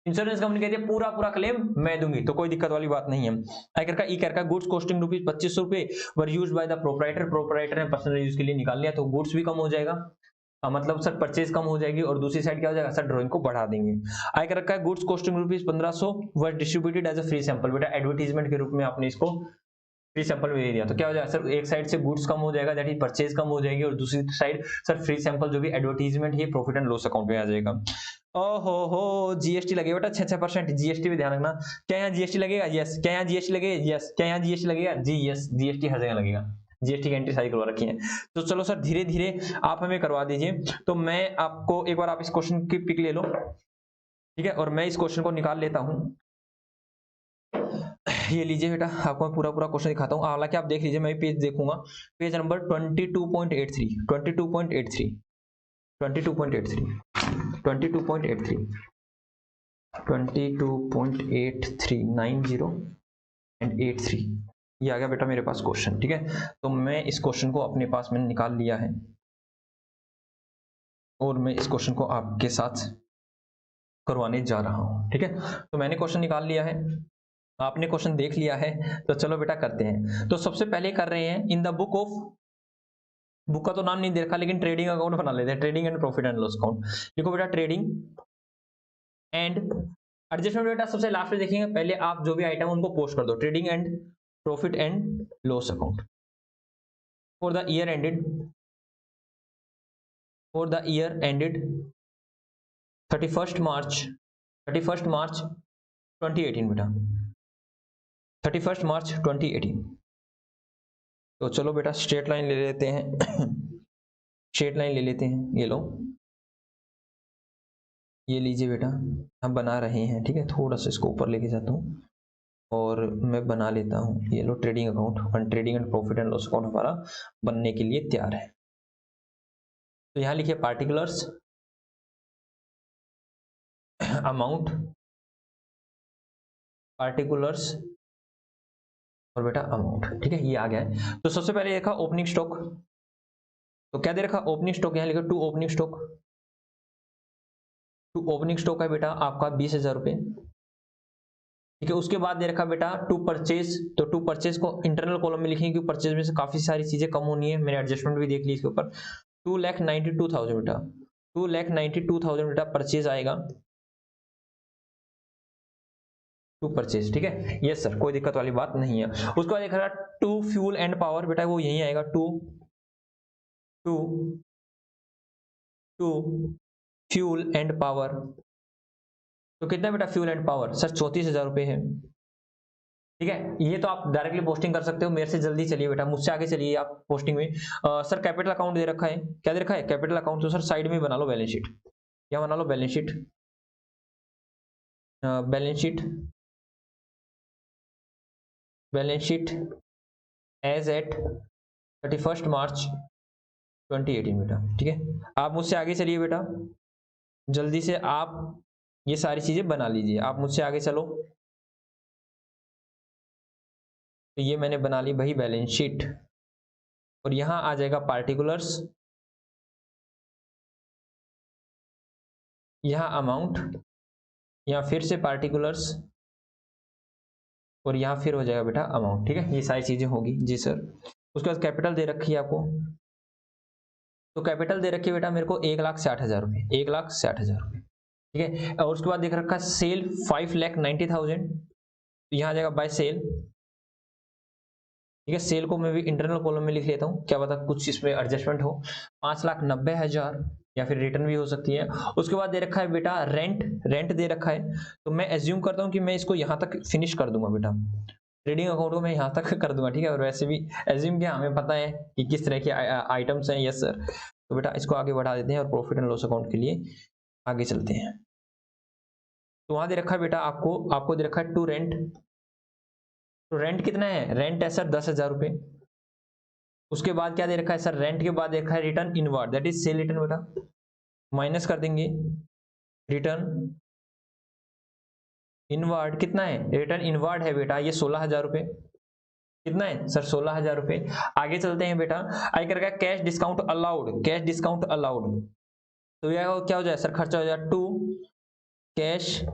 इंश्योरेंस कंपनी कहती है पूरा क्लेम मैं दूंगी, तो कोई दिक्कत वाली बात नहीं है। आगे का ई का गुड्स कॉस्टिंग रुपीज 2500 रुपए were used by the proprietor ने पर्सनल यूज के लिए निकाल लिया, तो गुड्स भी कम हो जाएगा, मतलब सर परचेज कम हो जाएगी, और दूसरी साइड क्या हो जाएगा सर, ड्राइंग को बढ़ा देंगे। आगे रखा है goods costing rupees 1500 were distributed as a free sample, बेटा एडवर्टीजमेंट के रूप में आपने इसको फ्री सैंपल में दे दिया, तो क्या हो जाएगा सर, एक साइड से गुड्स कम हो जाएगा दैट इज परचेज कम हो जाएगी, और दूसरी साइड सर फ्री सैंपल जो भी एडवर्टीजमेंट है प्रॉफिट एंड लॉस अकाउंट में आ जाएगा। ओहो हो, जीएसटी लगेगा बेटा 6% जीएसटी भी ध्यान रखना, क्या यहाँ जीएसटी लगेगा, यस, क्या यहाँ जीएसटी लगेगा, यस, क्या यहाँ जीएसटी लगेगा, जी यस, जीएसटी हर जगह लगेगा, जीएसटी की एंट्री सारी करवा रखी है। तो चलो सर धीरे धीरे आप हमें करवा दीजिए, तो मैं आपको एक बार आप इस क्वेश्चन की पिक ले लो, ठीक है, और मैं इस क्वेश्चन को निकाल लेता हूं। ये लीजिए बेटा, आपको मैं पूरा क्वेश्चन दिखाता हूँ, हालांकि आप देख लीजिए, मैं पेज देखूंगा, पेज नंबर 22.83 22.83 22.83 22.83 22.83 90 एंड 83, ये आ गया बेटा मेरे पास क्वेश्चन, ठीक है। तो मैं इस क्वेश्चन को अपने पास मैंने निकाल लिया है और मैं इस क्वेश्चन को आपके साथ करवाने जा रहा हूं, ठीक है। तो मैंने क्वेश्चन निकाल लिया है, आपने क्वेश्चन देख लिया है, तो चलो बेटा करते हैं। तो सबसे पहले कर रहे हैं in the book of, book का तो नाम नहीं दे रखा लेकिन ट्रेडिंग अकाउंट बना लेते हैं, trading and profit and loss account, देखो बेटा ट्रेडिंग एंड एडजस्टमेंट, बेटा सबसे लास्ट में देखेंगे, पहले आप जो भी आइटम उनको पोस्ट कर दो, trading and profit and loss account for the year ended 31st मार्च 2018 बेटा, 31st मार्च 2018। तो चलो बेटा स्ट्रेट लाइन ले लेते हैं स्ट्रेट लाइन ले लेते हैं, ये लो, ये लीजिए बेटा, हम बना रहे हैं, ठीक है, थोड़ा सा इसको ऊपर लेके जाता हूँ और मैं बना लेता हूँ, ये लो ट्रेडिंग अकाउंट, और trading and profit and loss account हमारा बनने के लिए तैयार है। तो यहाँ लिखिए पार्टिकुलर्स, अमाउंट, पार्टिकुलर्स और बेटा अमाउंट, ठीक है, ये आ गया है। तो सबसे पहले देखा ओपनिंग स्टॉक, तो क्या दे रखा ओपनिंग स्टॉक, यहाँ लिखा to opening stock, to opening stock है बेटा आपका 20,000 रुपए, ठीक है। उसके बाद दे रखा बेटा टू परचेज, तो टू परचेज को इंटरनल कॉलम में लिखेंगे क्योंकि परचेज में से काफी सारी चीजें कम होनी है, मैंने एडजस्टमेंट भी देख ली इसके ऊपर। 2,92,000 बेटा, 2,92,000 बेटा परचेज आएगा, टू परचेज, ठीक है, यस सर, कोई दिक्कत वाली बात नहीं है। उसके बाद देखा टू फ्यूल एंड पावर, बेटा वो यही आएगा, to to fuel and power. तो कितना बेटा फ्यूल एंड पावर? सर 34,000 रुपये है। ठीक है, ये तो आप डायरेक्टली पोस्टिंग कर सकते हो। मेरे से जल्दी चलिए बेटा, मुझसे आगे चलिए आप पोस्टिंग में। सर कैपिटल अकाउंट दे रखा है, क्या दे रखा है? Capital account. तो सर साइड में बना लो बैलेंस शीट, क्या बना लो? Balance sheet, balance sheet, balance sheet as at 31 March 2018 बेटा। ठीक है, आप मुझसे आगे चलिए बेटा, जल्दी से आप ये सारी चीजें बना लीजिए। आप मुझसे आगे चलो। तो ये मैंने बना ली भाई बैलेंस शीट, और यहां आ जाएगा पार्टिकुलर्स, यहां अमाउंट, यहां फिर से पार्टिकुलर्स, और यहां फिर हो जाएगा बेटा अमाउंट। ठीक है, ये सारी चीजें होगी जी सर। उसके बाद कैपिटल दे रखी है आपको, तो कैपिटल दे रखी है बेटा मेरे को 1,60,000 रुपये, 1,60,000 रुपये। ठीक है, और उसके बाद देख रखा है सेल 5,90,000, तो यहाँ आ जाएगा बाय सेल। ठीक है, सेल को मैं भी इंटरनल कॉलम में लिख लेता हूँ, क्या पता कुछ इसमें एडजस्टमेंट हो। 5,90,000, या फिर रिटर्न भी हो सकती है। उसके बाद दे रखा है बेटा रेंट, रेंट दे रखा है, तो मैं एज्यूम करता हूँ कि मैं इसको यहाँ तक फिनिश कर दूंगा बेटा, ट्रेडिंग अकाउंट को मैं यहाँ तक कर दूंगा। ठीक है, और वैसे भी एज्यूम क्या, हमें पता है कि किस तरह के आइटम्स हैं। यस सर, तो बेटा इसको आगे बढ़ा देते हैं और प्रॉफिट एंड लॉस अकाउंट के लिए आगे चलते हैं। तो वहां दे रखा है बेटा आपको, आपको दे रखा है टू रेंट। तो रेंट कितना है? रेंट है सर 10,000 रुपये। उसके बाद क्या दे रखा है सर? रेंट के बाद दे रखा है return inward, that is cell return बेटा, माइनस कर देंगे रिटर्न इनवर्ड। कितना है रिटर्न इनवर्ड? है बेटा ये 16,000 रुपये। कितना है सर? 16,000 रुपये। आगे चलते हैं बेटा, आगे कर रखा है cash discount allowed, cash discount allowed. तो यह क्या हो जाए सर? खर्चा हो जाए टू कैश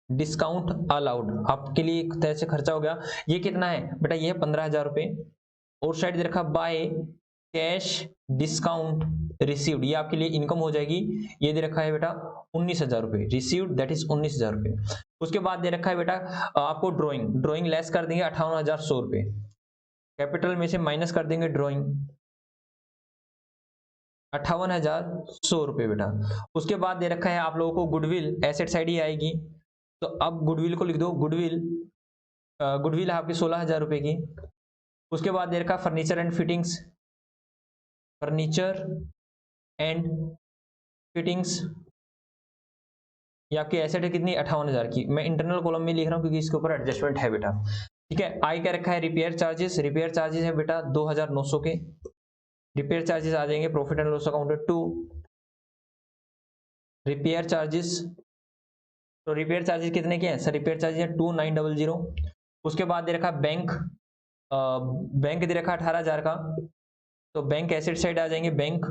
डिस्काउंट अलाउड, आपके लिए एक तरह से खर्चा हो गया। ये कितना है बेटा? ये है 15,000 रुपये। और साइड दे रखा बाय कैश डिस्काउंट रिसीव्ड, ये आपके लिए इनकम हो जाएगी। ये दे रखा है बेटा 19,000 रुपये रिसीव्ड, दैट इज 19,000 रुपये। उसके बाद दे रखा है बेटा आपको ड्रॉइंग, ड्रॉइंग लेस कर देंगे 58,100 रुपये, कैपिटल में से माइनस कर देंगे ड्रॉइंग 58,100 रुपये बेटा। उसके बाद दे रखा है आप लोगों को गुडविल, एसेट साइड ही आएगी, तो अब गुडविल को लिख दो, गुडविल, गुडविल है आपकी 16,000 रुपये की। उसके बाद दे रखा furniture and fittings, furniture and fittings, ये आपकी एसेट है कितनी? 58,000 की। मैं इंटरनल कॉलम में लिख रहा हूँ क्योंकि इसके ऊपर एडजस्टमेंट है बेटा। ठीक है, आई क्या रखा है? रिपेयर चार्जेस, रिपेयर चार्जेस है बेटा 2,900 के, रिपेयर चार्जेस आ जाएंगे profit and loss account to repair charges. तो रिपेयर चार्जेस कितने के हैं सर? रिपेयर चार्जेस है 2,900। उसके बाद दे रखा बैंक, बैंक दे रखा 18,000 का, तो बैंक एसेट साइड आ जाएंगे, बैंक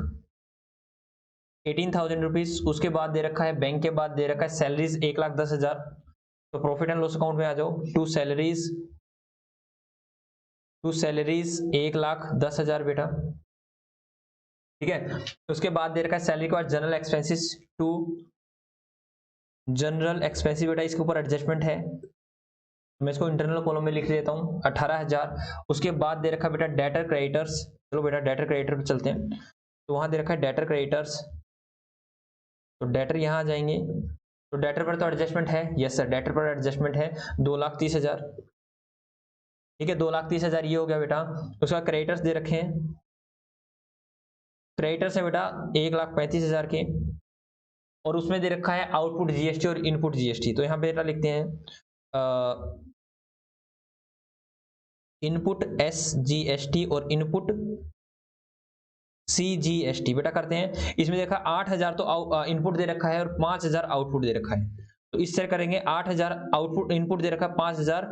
18,000 रुपीज। उसके बाद दे रखा है बैंक के बाद दे रखा है सैलरीज 1,10,000, तो प्रॉफिट एंड लॉस अकाउंट में आ जाओ, टू सैलरीज, टू सैलरीज 1,10,000 बेटा। ठीक है, उसके बाद दे रखा है सैलरी के बाद general expenses, to general expensive बेटा, इसके ऊपर एडजस्टमेंट है, मैं इसको इंटरनल कॉलम में लिख देता हूँ 18,000। उसके बाद दे रखा बेटा डेटर क्रेडिटर्स, चलो बेटा डेटर क्रेडिटर पे चलते हैं। तो वहां दे रखा है डेटर क्रेडिटर्स, तो डेटर यहाँ आ जाएंगे, तो डेटर पर तो एडजस्टमेंट है। यस सर, डेटर पर एडजस्टमेंट है 2,30,000। ठीक है, 2,30,000 ये हो गया बेटा। उसके बाद क्रेडिटर्स दे रखे हैं, क्रेडिटर्स है बेटा 1,35,000 के, और उसमें दे रखा है आउटपुट जीएसटी और इनपुट जीएसटी। तो यहाँ पे बेटा लिखते हैं इनपुट एसजीएसटी और इनपुट सीजीएसटी बेटा करते हैं। इसमें देखा 8,000 तो इनपुट दे रखा है और 5,000 आउटपुट दे रखा है, तो इस तरह करेंगे 8,000 आउटपुट, इनपुट दे रखा है 5,000,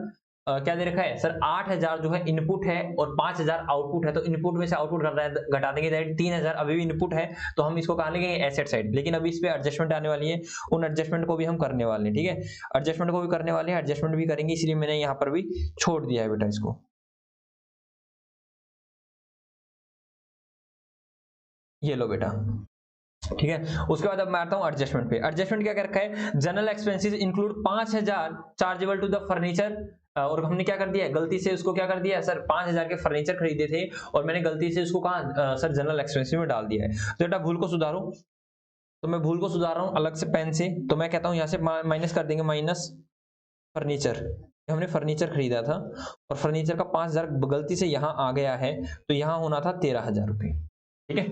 क्या दे रखा है सर? 8,000 जो है इनपुट है और 5,000 आउटपुट है, तो इनपुट में से आउटपुट घटा देंगे, 3,000 अभी भी इनपुट है, तो हम इसको कहाँ लेंगे? Asset side. लेकिन अभी इस पे एडजस्टमेंट आने वाली है, उन एडजस्टमेंट को भी हम करने वाले हैं। ठीक है, एडजस्टमेंट को भी करने वाले हैं, एडजस्टमेंट भी करेंगे, इसलिए मैंने यहाँ पर भी छोड़ दिया है बेटा इसको। ये लो बेटा, ठीक है। उसके बाद अब मैं आता हूं एडजस्टमेंट पे। एडजस्टमेंट क्या कर रखा है? General expenses include 5,000 chargeable to the furniture और हमने क्या कर दिया है, गलती से उसको क्या कर दिया है सर, 5000 के फर्नीचर खरीदे थे और मैंने गलती से उसको कहा सर जनरल एक्सपेंसिव में डाल दिया है। तो बेटा भूल को सुधारो, तो मैं भूल को सुधार रहा हूँ अलग से पेन से, तो मैं कहता हूँ यहाँ से माइनस कर देंगे, माइनस फर्नीचर, हमने फर्नीचर खरीदा था और फर्नीचर का 5000 गलती से यहाँ आ गया है, तो यहाँ होना था 13000 रुपये। ठीक है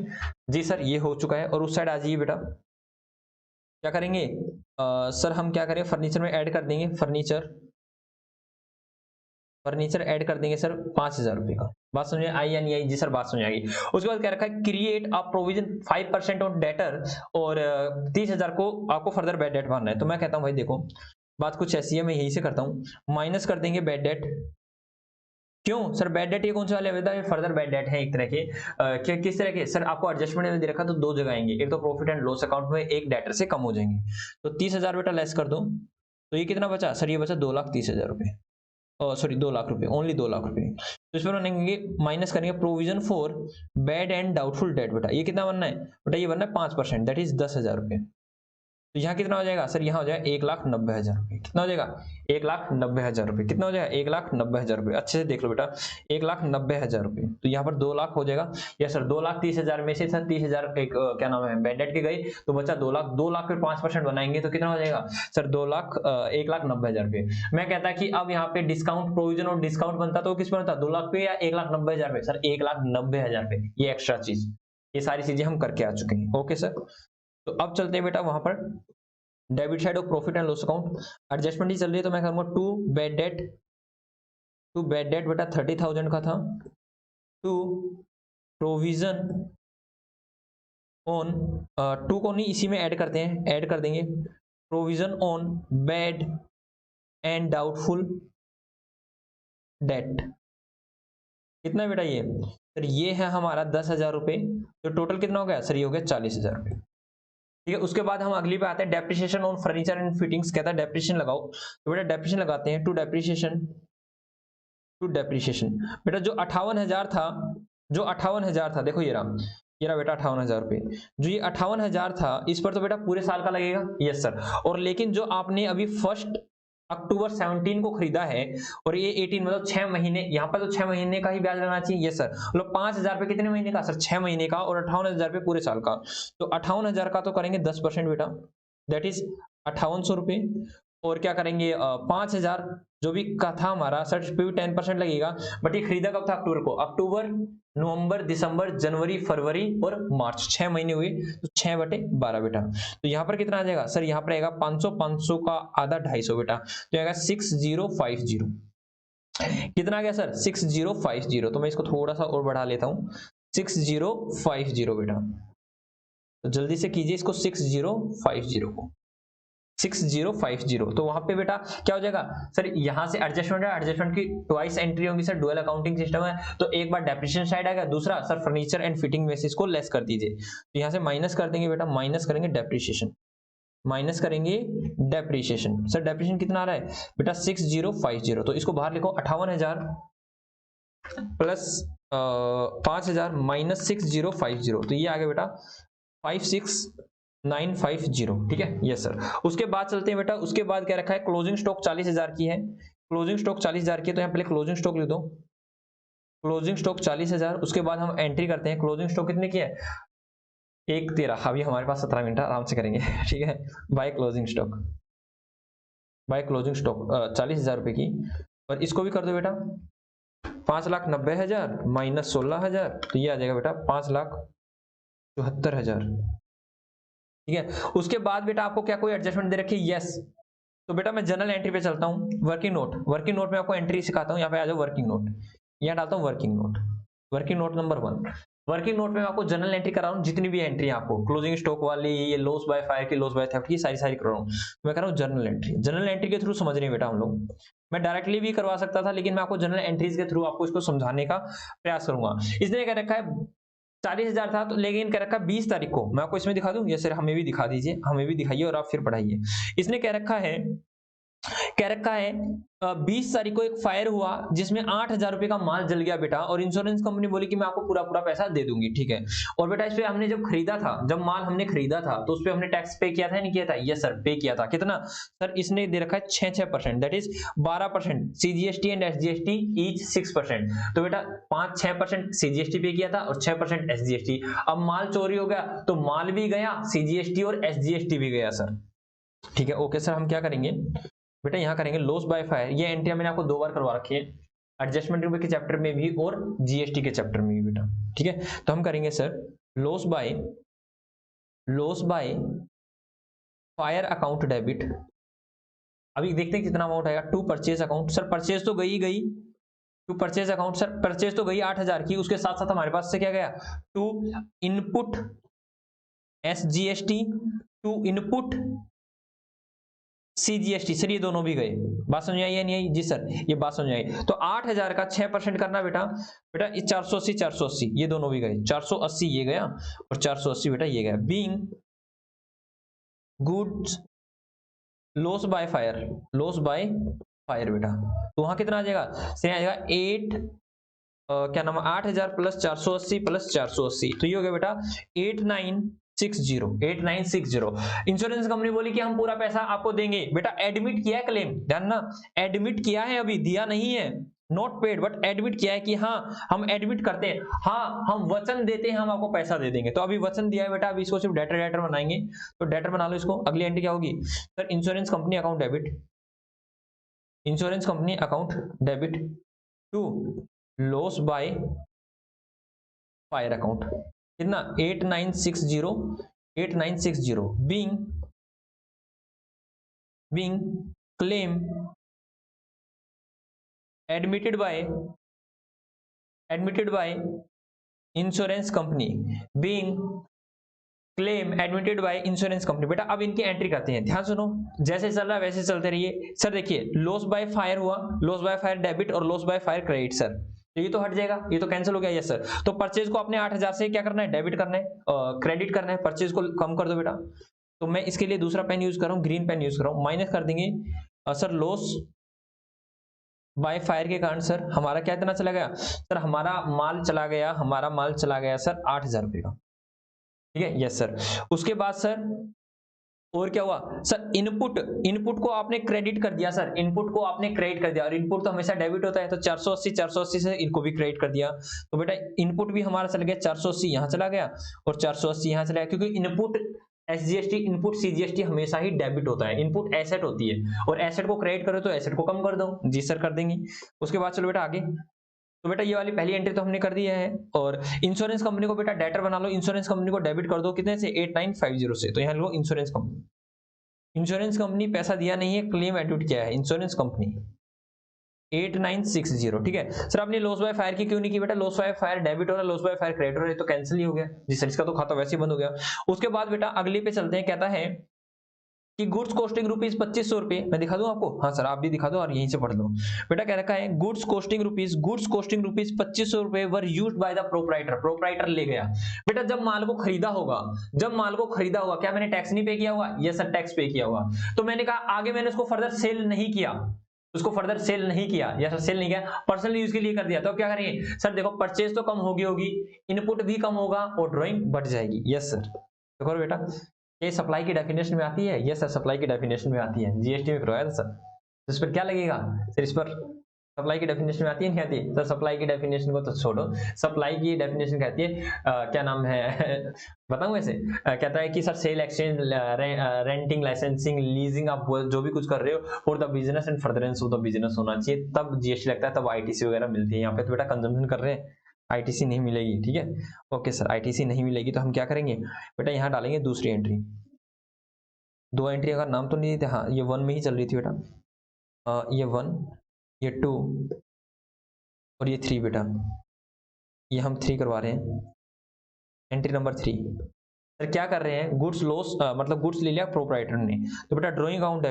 जी सर, ये हो चुका है। और उस साइड आ जाइए बेटा, क्या करेंगे सर, हम क्या करें, फर्नीचर में ऐड कर देंगे, फर्नीचर ऐड कर देंगे सर 5000 रुपये का। बात समझ आई या नहीं आई? जी सर बात समझ आएगी। उसके बाद क्या रखा है, create a provision 5% on debtor, और 30,000 को आपको फर्दर बैड डेट मारना है। तो मैं कहता हूँ भाई देखो बात कुछ ऐसी है, मैं यही से करता हूँ, माइनस कर देंगे बैड डेट। क्यों सर बैड डेट, ये कौन से वाले है, फर्दर बैड डेट है एक तरह के, किस तरह के सर, आपको एडजस्टमेंट में दे रखा तो दो जगह आएंगे, एक तो प्रॉफिट एंड लॉस अकाउंट में, एक डेटर से कम हो जाएंगे। तो 30,000 बेटा लेस कर दो, तो ये कितना बचा सर, ये बचा 2,30,000 रुपये, सॉरी 2 लाख रुपए, ओनली 2 लाख रुपए। तो इस पर बनेंगे, माइनस करेंगे provision for bad and doubtful debt. बेटा ये कितना बनना है, बेटा ये बनना है 5%, दैट इज 10,000 रुपए। तो यहाँ कितना हो जाएगा सर, यहाँ हो जाएगा 1,90,000 रुपए। कितना हो जाएगा, 1,90,000 रुपए। कितना हो जाएगा, 1,90,000 रुपए। अच्छे से देख लो बेटा, 1,90,000 रुपए। तो यहाँ पर 2 लाख हो जाएगा। या सर 2,30,000 में से सर 30,000 क्या नाम है बैड डेट के गई, तो बचा 2 लाख। 2 लाख पे 5% बनाएंगे तो कितना हो जाएगा सर, 1,90,000 रुपए। मैं कहता कि अब यहाँ पे डिस्काउंट, प्रोविजन और डिस्काउंट बनता तो किस पर बनता, 2 लाख पे या 1,90,000 पे? सर 1,90,000 पे, ये एक्स्ट्रा चीज, ये सारी चीजें हम करके आ चुके हैं। ओके सर, तो अब चलते हैं बेटा वहां पर debit side of profit and loss account, adjustment ही चल रही है। तो मैं करूंगा टू बैड डेट बेटा 30,000 का था, टू प्रोविजन ऑन, टू को नहीं इसी में ऐड करते हैं, ऐड कर देंगे provision on bad and doubtful debt. कितना बेटा ये सर, ये है हमारा 10,000 रुपए। तो टोटल कितना हो गया सर, ये हो गया 40,000 रुपए। ठीक है, उसके बाद हम अगली पे आते हैं, depreciation on furniture and fittings. कहता है डेप्रिसिएशन लगाओ, तो बेटा डेप्रिसिएशन लगाते हैं, टू डेप्रिसिएशन। बेटा जो 58,000 था, जो 58,000 था, देखो ये रहा बेटा 58,000 रुपए। जो ये 58,000 था, इस पर तो बेटा पूरे साल का लगेगा, यस सर। और लेकिन जो आपने अभी 1 अक्टूबर 17 को खरीदा है और ये 18 मतलब 6 महीने, यहाँ पर तो 6 महीने का ही ब्याज लगना चाहिए, यस सर। मतलब 5,000 पे कितने महीने का सर, 6 महीने का, और 58,000 पे पूरे साल का। तो 58,000 का तो करेंगे 10% बेटा, दैट इज 5800 रुपए। और क्या करेंगे 5,000 जो भी का था हमारा सर, पे भी 10% लगेगा। बट ये खरीदा कब था, अक्टूबर को, अक्टूबर, नवंबर, दिसंबर, जनवरी, फरवरी और मार्च, 6 महीने हुए, तो 6/12 बेटा। तो यहाँ पर कितना आ जाएगा सर, यहाँ पर आएगा 500, 500 का आधा 250 बेटा, तो आएगा 6050। कितना आ गया सर, 6050। तो मैं इसको थोड़ा सा और बढ़ा लेता हूँ, 6050 बेटा। तो जल्दी से कीजिए इसको, 6050 को, 6050। तो वहां पे बेटा क्या हो जाएगा सर, यहां से एडजस्टमेंट है, एडजस्टमेंट की ट्वाइस एंट्री होंगी सर, डुअल अकाउंटिंग सिस्टम है। तो एक बार डेप्रिसिएशन साइड आएगा, दूसरा सर फर्नीचर एंड फिटिंग में से इसको लेस कर दीजिए। तो यहां से माइनस कर देंगे बेटा, माइनस करेंगे डेप्रिसिएशन, माइनस करेंगे डेप्रिसिएशन। सर डेप्रिसिएशन कितना आ रहा है बेटा, 6050। तो इसको बाहर लिखो, 58,000 प्लस 5,000 माइनस 6050। तो ये आ गया बेटा 56,950। ठीक है, यस सर। उसके बाद चलते हैं बेटा, उसके बाद क्या रखा है, क्लोजिंग स्टॉक 40,000 की है, क्लोजिंग स्टॉक 40,000 की है, तो यहाँ पहले क्लोजिंग स्टॉक लिख दो, क्लोजिंग स्टॉक 40,000। उसके बाद हम एंट्री करते हैं, क्लोजिंग स्टॉक कितने की है, 1/13। अभी हमारे पास 17 मिनट आराम से करेंगे। ठीक है, by closing stock, by closing stock 40,000 रुपए की। और इसको भी कर दो बेटा 5,90,000 माइनस 16,000, तो ये आ जाएगा बेटा 5,74,000। ठीक है, उसके बाद बेटा आपको क्या कोई एडजस्टमेंट दे रखी है, यस। तो बेटा मैं जनरल एंट्री पे चलता हूँ, वर्किंग नोट, वर्किंग नोट में आपको एंट्री सिखाता हूँ। यहाँ पे आ जाओ, वर्किंग नोट, यहाँ डालता हूँ working note, working note number 1। Working note में आपको जनरल एंट्री करा रहा हूँ, जितनी भी एंट्री आपको क्लोजिंग स्टॉक वाली, ये लॉस बाय फायर की, लॉस बाय थेफ्ट की, सारी कर रहा हूँ। मैं कर रहा हूँ जनरल एंट्री, जनरल एंट्री के थ्रू समझ रहे हैं बेटा हम लोग। मैं डायरेक्टली भी करवा सकता था, लेकिन मैं आपको जनरल एंट्रीज के थ्रू आपको इसको समझाने का प्रयास करूंगा। इसने क्या रखा है, 40,000 था, तो लेकिन क्या रखा 20 तारीख को, मैं आपको इसमें दिखा दूं, ये सर हमें भी दिखा दीजिए, हमें भी दिखाइए और आप फिर पढ़ाइए। इसने क्या रखा है कह रखा है 20 तारीख को एक फायर हुआ जिसमें 8,000 रुपए का माल जल गया बेटा, और इंश्योरेंस कंपनी बोली कि मैं आपको पूरा पूरा पैसा दे दूंगी, ठीक है। और बेटा इस पे हमने जब खरीदा था, जब माल हमने खरीदा था तो उस पे हमने टैक्स पे किया था या नहीं किया था? यस सर, पे किया था। कितना सर? इसने दे रखा है 6%, that is 12%। CGST and SGST each 6%। तो बेटा 5-6% सीजीएसटी पे किया था और 6% एसजीएसटी। अब माल चोरी हो गया तो माल भी गया, सीजीएसटी और एसजीएसटी भी गया सर, ठीक है। ओके सर, हम क्या करेंगे बेटा, यहाँ करेंगे लॉस बाय फायर। ये एंट्री मैंने आपको 2 बार करवा रखी है, एडजस्टमेंट के चैप्टर में भी और जीएसटी के चैप्टर में भी बेटा, ठीक है। तो हम करेंगे sir loss by fire account debit. अभी देखते हैं कितना अमाउंट आएगा। To purchase account, sir purchase तो गई to purchase account, sir purchase तो गई 8,000 की, उसके साथ साथ हमारे पास से क्या गया? To input SGST, to input CGST. Sir ये दोनों भी गए। बात समझ आई या नहीं आई? जी सर, ये बात समझ आई। तो 8,000 का 6% करना बेटा, ये 480 ये दोनों भी गए। 480 ये गया और 480 बेटा ये गया। Being goods loss by fire बेटा, तो वहां कितना आ जाएगा? सही आ जाएगा क्या नाम है, 8,000 प्लस 480 प्लस 480, तो ये हो गया बेटा 8960। इंश्योरेंस कंपनी बोली कि हम पूरा पैसा आपको देंगे। बेटा एडमिट किया है क्लेम, ध्यान ना, एडमिट किया है, अभी दिया नहीं है, नॉट पेड बट एडमिट किया है कि हाँ हम एडमिट करते हैं, हाँ हम वचन देते हैं, हम आपको पैसा दे देंगे। तो अभी वचन दिया है बेटा, अभी इसको सिर्फ डेटर बनाएंगे। तो डेटर बना लो इसको। अगली एंट्री क्या होगी sir? Insurance company account debit to loss by fire account. कितना? 8960 being claim admitted by insurance company, being claim admitted by insurance company. बेटा अब इनकी एंट्री करते हैं, ध्यान सुनो, जैसे चल रहा है वैसे चलते रहिए। सर देखिए लॉस बाय फायर हुआ, लॉस बाय फायर डेबिट और loss by fire credit. Sir तो ये तो हट जाएगा, ये तो कैंसिल हो गया। यस सर, तो परचेज को अपने 8,000 से क्या करना है? डेबिट करना है, क्रेडिट करना है, परचेज को कम कर दो बेटा। तो मैं इसके लिए दूसरा पेन यूज कर रहा हूँ, ग्रीन पेन यूज कर रहा हूँ। माइनस कर देंगे सर लॉस बाय फायर के कारण सर हमारा क्या इतना चला गया? सर हमारा माल चला गया सर 8,000 रुपये का, ठीक है। यस सर, उसके बाद सर और क्या हुआ सर? इनपुट को आपने क्रेडिट कर दिया सर, इनपुट को आपने क्रेडिट कर दिया, और इनपुट तो हमेशा डेबिट होता है, तो 480 से इनको भी क्रेडिट कर दिया। तो बेटा इनपुट भी हमारा चला गया 480 यहां चला गया और 480 यहां चला गया, क्योंकि इनपुट एसजीएसटी इनपुट सीजीएसटी हमेशा ही डेबिट होता है। इनपुट एसेट होती है और एसेट को क्रेडिट करो तो एसेट को कम कर दो। जी सर कर देंगे। उसके बाद चलो बेटा आगे। तो बेटा ये वाली पहली एंट्री तो हमने कर दी है। और इंश्योरेंस कंपनी को बेटा डेटर बना लो, इंश्योरेंस कंपनी को डेबिट कर दो कितने से? 8950 से। तो यहाँ लो इंश्योरेंस कंपनी पैसा दिया नहीं है, क्लेम एडमिट किया है इंश्योरेंस कंपनी 8960, ठीक है। सर आपने लॉस बाय फायर की क्यों नहीं की बेटा? लॉस बाय फायर डेबिट हो रहा है, लॉस बाय फायर क्रेडिट हो रहा है, तो कैंसिल ही हो गया। जी सर, इसका तो खाता वैसे ही बंद हो गया। उसके बाद बेटा अगली पे चलते हैं। कहता है कि गुड्स कॉस्टिंग रुपीज 2500 रुपए, मैं दिखा दूं आपको? हाँ सर आप भी दिखा दो और यहीं से पढ़ लो। बेटा कह रखा है गुड्स कॉस्टिंग रुपीज 2500 रुपए were used by the proprietor ले गया। बेटा जब माल को खरीदा होगा, क्या मैंने टैक्स नहीं पे किया हुआ? यस सर टैक्स पे किया हुआ। तो मैंने कहा आगे मैंने उसको फर्दर सेल नहीं किया, या सर सेल नहीं किया, पर्सनल यूज के लिए कर दिया। तो क्या करेंगे सर? देखो परचेज तो कम होगी, इनपुट भी कम होगा और ड्रॉइंग बढ़ जाएगी। यस सर, देखो बेटा ये सप्लाई की डेफिनेशन में आती है। यस सर सप्लाई की डेफिनेशन में आती है, जीएसटी में करवाया था सर। तो इस पर क्या लगेगा सर? इस पर सप्लाई की डेफिनेशन में आती है नहीं आती? सर सप्लाई की डेफिनेशन को तो छोड़ो, सप्लाई की डेफिनेशन कहती है क्या नाम है बताऊं वैसे? कहता है कि sir sale, exchange, renting, licensing, leasing, आप जो भी कुछ कर रहे हो for the business and furtherance of the business होना चाहिए, तब जीएसटी लगता है, तब आईटीसी वगैरह मिलती है। यहाँ पे तो बेटा कंजम्पशन कर रहे हैं, आईटीसी नहीं मिलेगी, ठीक है। ओके सर, आईटीसी नहीं मिलेगी तो हम क्या करेंगे बेटा? यहाँ डालेंगे दूसरी एंट्री। 2 एंट्री का नाम तो नहीं देते, हाँ ये 1 में ही चल रही थी बेटा। ये 1, ये 2 और ये 3 बेटा, ये हम 3 करवा रहे हैं। एंट्री नंबर 3 सर क्या कर रहे हैं? गुड्स लॉस, मतलब गुड्स ले लिया प्रोपराइटर ने, तो बेटा ड्रॉइंग अकाउंट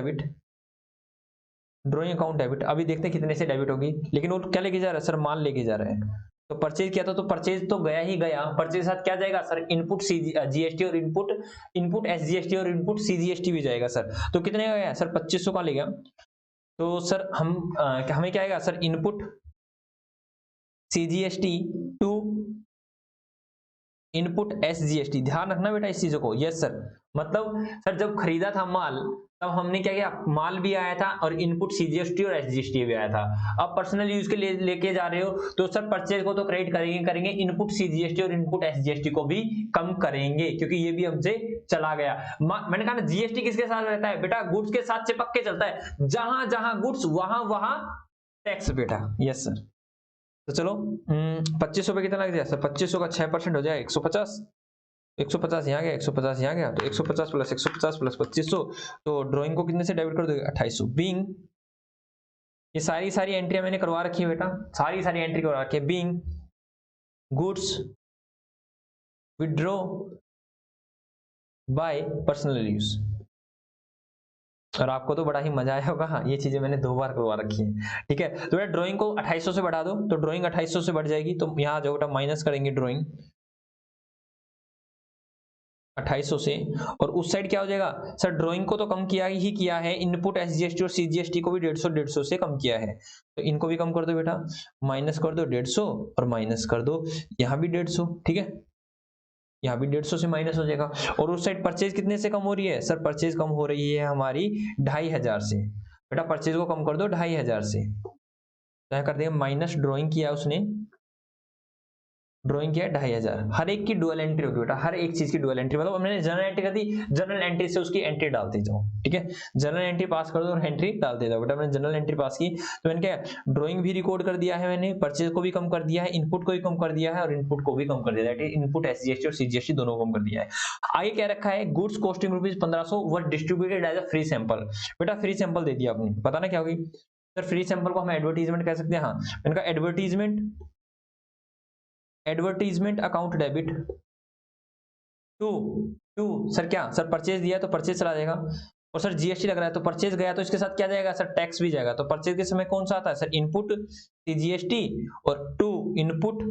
डेबिट। अभी देखते हैं कितने से डेबिट होगी, लेकिन वो क्या लेके जा रहा है सर? माल लेके जा रहा है। तो परचेज किया था तो परचेज तो गया ही गया, परचेज साथ क्या जाएगा सर? इनपुट जीएसटी और इनपुट एसजीएसटी और इनपुट सीजीएसटी भी जाएगा सर। तो कितने का गया सर? 2500 का ले गया। तो सर हमें क्या आएगा sir, input CGST to input SGST। ध्यान रखना बेटा इस चीजों को। यस सर, मतलब सर जब खरीदा था माल तब हमने क्या किया, माल भी आया था और इनपुट CGST और SGST भी आया था। अब पर्सनल यूज के लिए लेके जा रहे हो तो सर परचेज को तो क्रेडिट करेंगे, इनपुट CGST और इनपुट SGST को भी कम करेंगे क्योंकि ये भी हमसे चला गया। मैंने कहा ना GST किसके साथ रहता है बेटा, गुड्स के साथ चिपक के चलता है, जहां जहां गुड्स वहां वहां टैक्स बेटा। यस सर, तो चलो 2500 पे कितना लग जाए सर, 2500 का 6% हो जाए 150, 150 यहाँ गया, 150 यहाँ गया, तो 150 प्लस 150 प्लस 2500, तो ड्राइंग को कितने से डेबिट कर दोगे 2800। बीइंग, ये सारी एंट्री मैंने करवा रखी है बेटा, सारी एंट्री करवा रखी है। Being goods withdraw bye personal use. और आपको तो बड़ा ही मजा आया होगा, हाँ ये चीजें मैंने 2 बार करवा रखी है। ठीक है, तो बेटा ड्राइंग को 2800 से बढ़ा दो, तो ड्राइंग 2800 से बढ़ जाएगी, तो यहाँ जो बेटा माइनस करेंगे ड्राइंग 2800 से, और उस साइड क्या हो जाएगा सर, ड्राइंग को तो कम किया ही किया है, इनपुट SGST और CGST को भी 150 से कम किया है, तो इनको भी कम कर दो बेटा, माइनस कर दो 150 और माइनस कर दो यहाँ भी 150। ठीक है, यहाँ भी 150 से माइनस हो जाएगा। और उस साइड परचेज कितने से कम हो रही है सर, परचेज कम हो रही है हमारी 2500 से। बेटा परचेज को कम कर दो 2500 से, क्या कर देंगे माइनस, ड्राइंग किया उसने, ड्राइंग किया 2500, हर एक की डुअल एंट्री होगी बेटा, हर एक चीज की डुअल एंट्री, मतलब हमने जनरल एंट्री कर दी, जनरल एंट्री से उसकी एंट्री डालते जाओ। ठीक है, जनरल एंट्री पास कर दो और एंट्री डालते जाओ। बेटा मैंने जनरल एंट्री पास की तो मैंने क्या, ड्राइंग भी रिकॉर्ड कर दिया है मैंने, परचेज को भी कम कर दिया है, इनपुट को भी कम कर दिया है और इनपुट को भी कम कर दिया है, इनपुट SGST और CGST दोनों को कम कर दिया है। आगे क्या रखा है, goods costing ₹1500 were distributed as a free sample. बेटा फ्री सैंपल दे दिया आपने, पता ना क्या होगी सर, फ्री सैंपल को हम एडवर्टीजमेंट कह सकते हैं। हाँ मैंने कहा advertisement account debit to to sir, क्या सर परचेज दिया तो परचेज चला जाएगा, और सर GST लग रहा है तो परचेज गया तो इसके साथ क्या जाएगा सर, टैक्स भी जाएगा। तो परचेज के समय कौन सा आता है सर, इनपुट CGST और टू इनपुट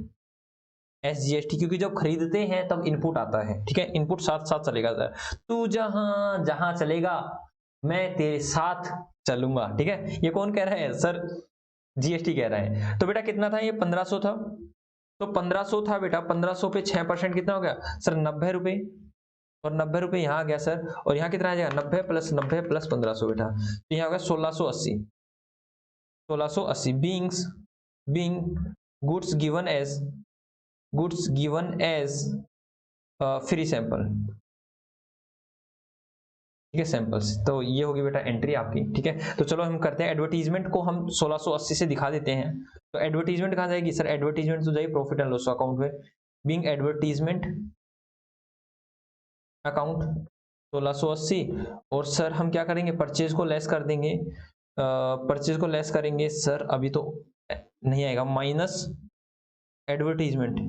SGST, क्योंकि जब खरीदते हैं तब इनपुट आता है। ठीक है, इनपुट साथ साथ चलेगा सर, तू जहां जहां चलेगा मैं तेरे साथ चलूंगा। ठीक है, ये कौन कह रहा है सर, GST कह रहा है। तो बेटा कितना था ये, 1500 था, तो 1500 था बेटा, 1500 पे 6% कितना हो गया सर, 90 रुपए, और 90 रुपए यहाँ आ गया सर, और यहाँ कितना आ जाएगा 90 प्लस 90 प्लस 1500 बेटा, तो यहाँ हो गया 1680। 1680 being goods given as free sample. ठीक है, सैंपल्स, तो ये होगी बेटा एंट्री आपकी। ठीक है, तो चलो हम करते हैं, एडवर्टीजमेंट को हम 1680 से दिखा देते हैं। तो एडवर्टीजमेंट कहाँ जाएगी सर, एडवर्टीजमेंट तो जाएगी प्रॉफिट एंड लॉस अकाउंट में, बीइंग एडवर्टीजमेंट अकाउंट 1680, और सर हम क्या करेंगे, परचेज को लेस कर देंगे, परचेज को लेस करेंगे सर, अभी तो नहीं आएगा, माइनस एडवर्टीजमेंट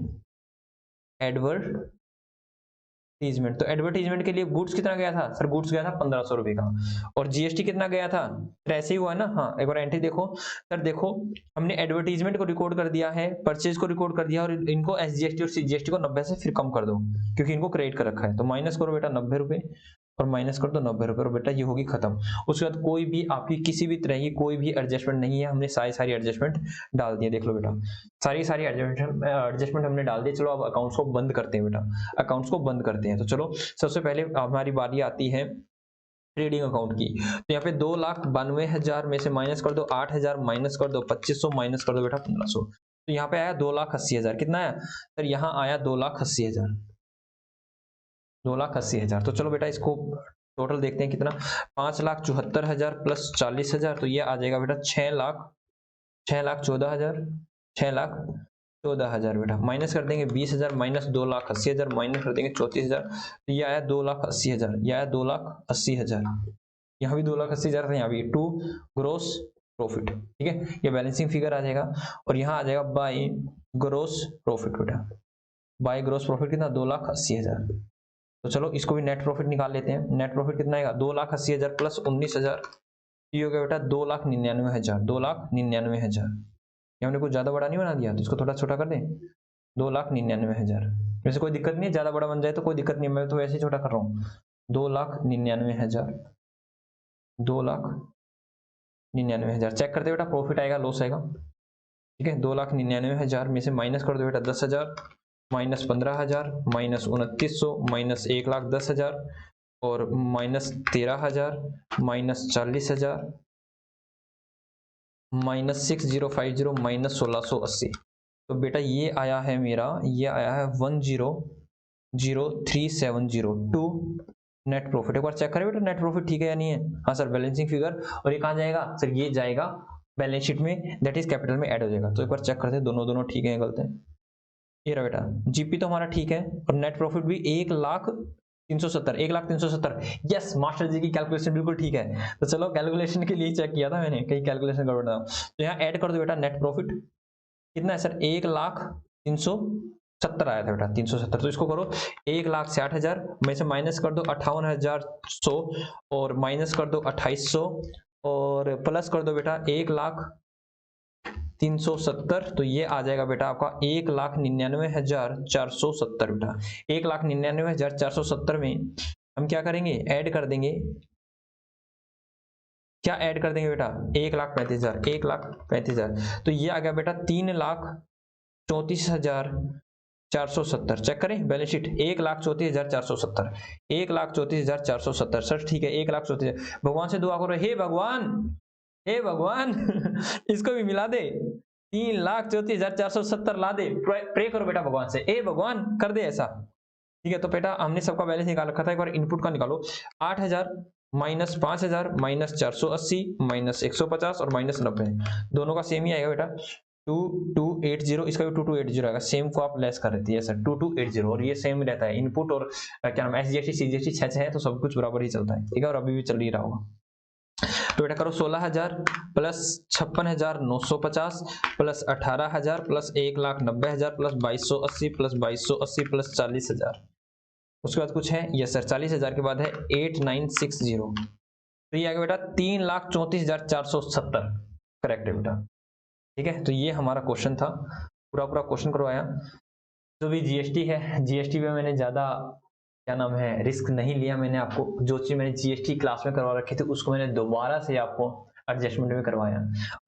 तो एडवर्टीजमेंट के लिए गुड्स कितना गया था सर, गुड्स गया था 1500 रुपए का, और GST कितना गया था, तो ऐसे ही हुआ ना। हाँ एक बार एंट्री देखो सर, देखो हमने एडवर्टीजमेंट को रिकॉर्ड कर दिया है, परचेज को रिकॉर्ड कर दिया, और इनको SGST और CGST को 90 से फिर कम कर दो क्योंकि इनको क्रेडिट कर रखा है, तो माइनस करो बेटा 90 रुपए और माइनस कर दो 90 रुपए, और बेटा ये होगी खत्म। उसके बाद कोई भी आपकी किसी भी तरह की कोई भी एडजस्टमेंट नहीं है, हमने सारी एडजस्टमेंट डाल दी है, देख लो बेटा सारी एडजस्टमेंट हमने डाल दी। चलो अब अकाउंट्स को बंद करते हैं बेटा, अकाउंट्स को बंद करते हैं। तो चलो सबसे पहले हमारी बारी आती है ट्रेडिंग अकाउंट की, तो यहाँ पे 2,92,000 में से माइनस कर दो 8,000, माइनस कर दो 2500, माइनस कर दो बेटा 1500, तो यहाँ पे आया 2,80,000। कितना आया सर, यहाँ आया 2,80,000, 2,80,000। तो चलो बेटा इसको टोटल देखते हैं कितना, 5,74,000 प्लस 40,000, तो ये आ जाएगा बेटा 6,14,000, 6,14,000 बेटा, माइनस कर देंगे 20,000, माइनस 2,80,000, माइनस कर देंगे 34,000, तो ये आया 2,80,000, ये आया 2,80,000, यहाँ भी 2,80,000 था, यहाँ भी टू ग्रोस प्रॉफिट। ठीक है, ये बैलेंसिंग फिगर आ जाएगा, और यहाँ आ जाएगा बाय ग्रोस प्रॉफिट बेटा, बाय ग्रोस प्रॉफिट कितना 2,80,000। तो चलो इसको भी नेट प्रॉफिट निकाल लेते हैं, नेट प्रॉफिट कितना आएगा 2,80,000 प्लस 19,000, ये हो गया बेटा 2,99,000, 2,99,000। ये हमने कुछ ज्यादा बड़ा नहीं बना दिया, तो इसको थोड़ा छोटा कर दें, 2,99,000। वैसे कोई दिक्कत नहीं है, ज्यादा बड़ा बन जाए तो कोई दिक्कत नहीं है, मैं तो वैसे ही छोटा कर रहा हूँ, 2,99,000, 2,00,000 99,000 चेक करते बेटा, प्रॉफिट आएगा लॉस आएगा, ठीक है। 2,99,000 में से माइनस कर दो बेटा 10,000, माइनस 15,000, माइनस 2900, माइनस 1,10,000 और माइनस 13,000, माइनस 40,000, माइनस 6050, माइनस 1680। तो बेटा ये आया है मेरा, ये आया है 1,003,702 नेट प्रॉफिट। एक बार चेक करें बेटा नेट प्रॉफिट ठीक है या नहीं है। हाँ सर बैलेंसिंग फिगर, और ये कहाँ जाएगा सर, ये जाएगा बैलेंस शीट में, दैट इज कैपिटल में ऐड हो जाएगा। तो एक बार चेक करते हैं दोनों ठीक है गलत है। ये रहा बेटा, जीपी तो हमारा ठीक है और नेट प्रॉफिट भी 1,370,000, यस मास्टर जी की कैलकुलेशन बिल्कुल ठीक है। तो चलो कैलकुलेशन के लिए चेक किया था मैंने, कहीं कैलकुलेशन गड़बड़ ना। तो यहाँ ऐड कर दो बेटा नेट प्रॉफिट कितना है सर, 1,370,000 आया था बेटा 370। तो इसको करो 1,60,000 में से माइनस कर दो 58,100 और माइनस कर दो 2,800 और प्लस कर दो बेटा 1,370। तो ये आ जाएगा बेटा आपका 1,99,470 बेटा। 1,99,470 में हम क्या करेंगे, ऐड कर देंगे, क्या ऐड कर देंगे बेटा 1,35,000, 1,35,000। तो ये आ गया बेटा 3,34,470। चेक करें बैलेंस शीट, 1,34,470, 1,34,470 सर ठीक है 1,34,000। भगवान से दुआ करो, हे भगवान, हे भगवान इसको भी मिला दे, 3,34,470 ला दे। प्रे करो बेटा भगवान से, हे भगवान कर दे ऐसा, ठीक है। तो बेटा हमने सबका बैलेंस निकाल रखा था, एक बार इनपुट का निकालो। 8,000 माइनस 5,000 माइनस 480 माइनस 150 और माइनस 90, दोनों का सेम ही आएगा बेटा 2280। इसका भी 2280 आएगा, सेम को आप लेस कर देती है सर 2280, और ये सेम रहता है इनपुट और क्या नाम SGST CGST 6 है तो सब कुछ बराबर ही चलता है, ठीक है। और अभी भी चल ही रहा होगा। तो बेटा करो 16,000 plus 56,950 plus 18,000 plus 1,90,000 plus 2,280 plus 2,280 plus 40,000। उसके बाद कुछ है, यस सर 40,000 के बाद है 8,960। तो ये आ गया बेटा 3,34,470, करेक्ट है बेटा, ठीक है। तो ये हमारा क्वेश्चन था, पूरा क्वेश्चन करवाया। जो भी जीएसटी है, जीएसटी में मैंने ज्यादा क्या नाम है रिस्क नहीं लिया। मैंने आपको जो चीज मैंने जीएसटी क्लास में करवा रखी थी उसको मैंने दोबारा से आपको एडजस्टमेंट में करवाया,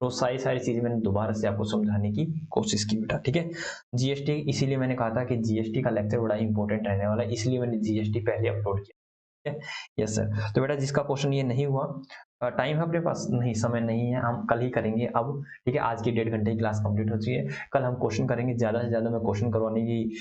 और सारी चीजें मैंने दोबारा से आपको समझाने की कोशिश की बेटा, ठीक है। जीएसटी इसीलिए मैंने कहा था कि जीएसटी का लेक्चर बड़ा इंपॉर्टेंट रहने वाला है, इसलिए मैंने जीएसटी पहले अपलोड किया, यस सर। तो बेटा जिसका क्वेश्चन ये नहीं हुआ, टाइम है अपने पास, नहीं समय नहीं है, हम कल ही करेंगे अब, ठीक है। आज की 1.5 घंटे की क्लास कंप्लीट हो चुकी है, कल हम क्वेश्चन करेंगे, ज्यादा से ज्यादा मैं क्वेश्चन करवाने की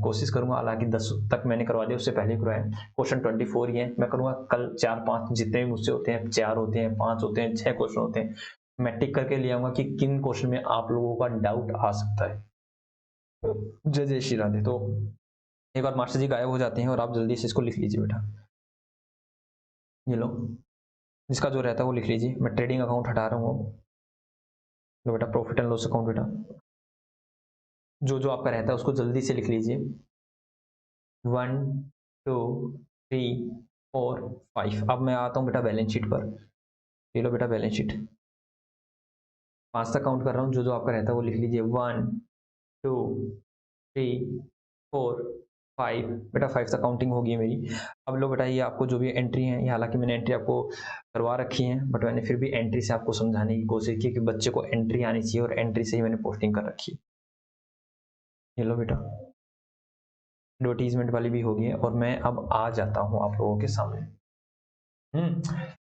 कोशिश करूंगा। हालांकि 10 तक मैंने करवा दिया, उससे पहले करवाया, क्वेश्चन 24 ही है। मैं करूंगा कल 4-5 जितने भी मुझसे होते हैं, 4 होते हैं, 5 होते हैं, 6 क्वेश्चन होते हैं, मैं टिक करके ले आऊंगा कि किन क्वेश्चन में आप लोगों का डाउट आ सकता है। जय जय श्री राधे। तो एक बार मास्टर जी गायब हो जाते हैं और आप जल्दी से इसको लिख लीजिए बेटा, ये लो, जिसका जो रहता है वो लिख लीजिए। मैं ट्रेडिंग अकाउंट हटा रहा हूँ, तो बेटा प्रॉफिट एंड लॉस अकाउंट बेटा जो आपका रहता है उसको जल्दी से लिख लीजिए। 1 2 3 4 5। अब मैं आता हूँ बेटा बैलेंस शीट पर, ये लो बेटा बैलेंस शीट, 5 तक काउंट कर रहा हूँ, जो आपका रहता है वो लिख लीजिए। 1 2 3 4 5 बेटा 5 तक काउंटिंग होगी है मेरी। अब लो बेटा ये आपको जो भी एंट्री है, ये हालांकि मैंने एंट्री आपको करवा रखी है, बट मैंने फिर भी एंट्री से आपको समझाने की कोशिश की कि बच्चे को एंट्री आनी चाहिए, और एंट्री से ही मैंने पोस्टिंग कर रखी है। ये लो बेटा एडवर्टीजमेंट वाली भी होगी है, और मैं अब आ जाता हूँ आप लोगों के सामने।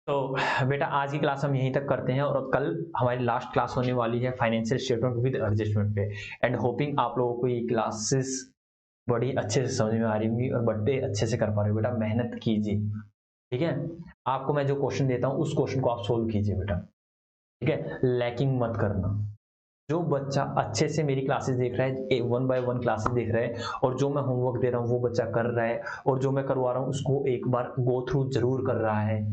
तो बेटा आज की क्लास हम यहीं तक करते हैं, और कल हमारी लास्ट क्लास होने वाली है फाइनेंशियल स्टेटमेंट विद एडजस्टमेंट पे। एंड होपिंग आप लोगों को ये क्लासेस बड़ी अच्छे से समझ में आ रही होंगी और बड़े अच्छे से कर पा रहे हो। बेटा मेहनत कीजिए, ठीक है। आपको मैं जो क्वेश्चन देता हूँ उस क्वेश्चन को आप सोल्व कीजिए बेटा, ठीक है। लैकिंग मत करना। जो बच्चा अच्छे से मेरी क्लासेस देख रहा है, 1 by 1 क्लासेस देख रहा है, और जो मैं होमवर्क दे रहा हूँ वो बच्चा कर रहा है, और जो मैं करवा रहा हूँ उसको एक बार गो थ्रू जरूर कर रहा है,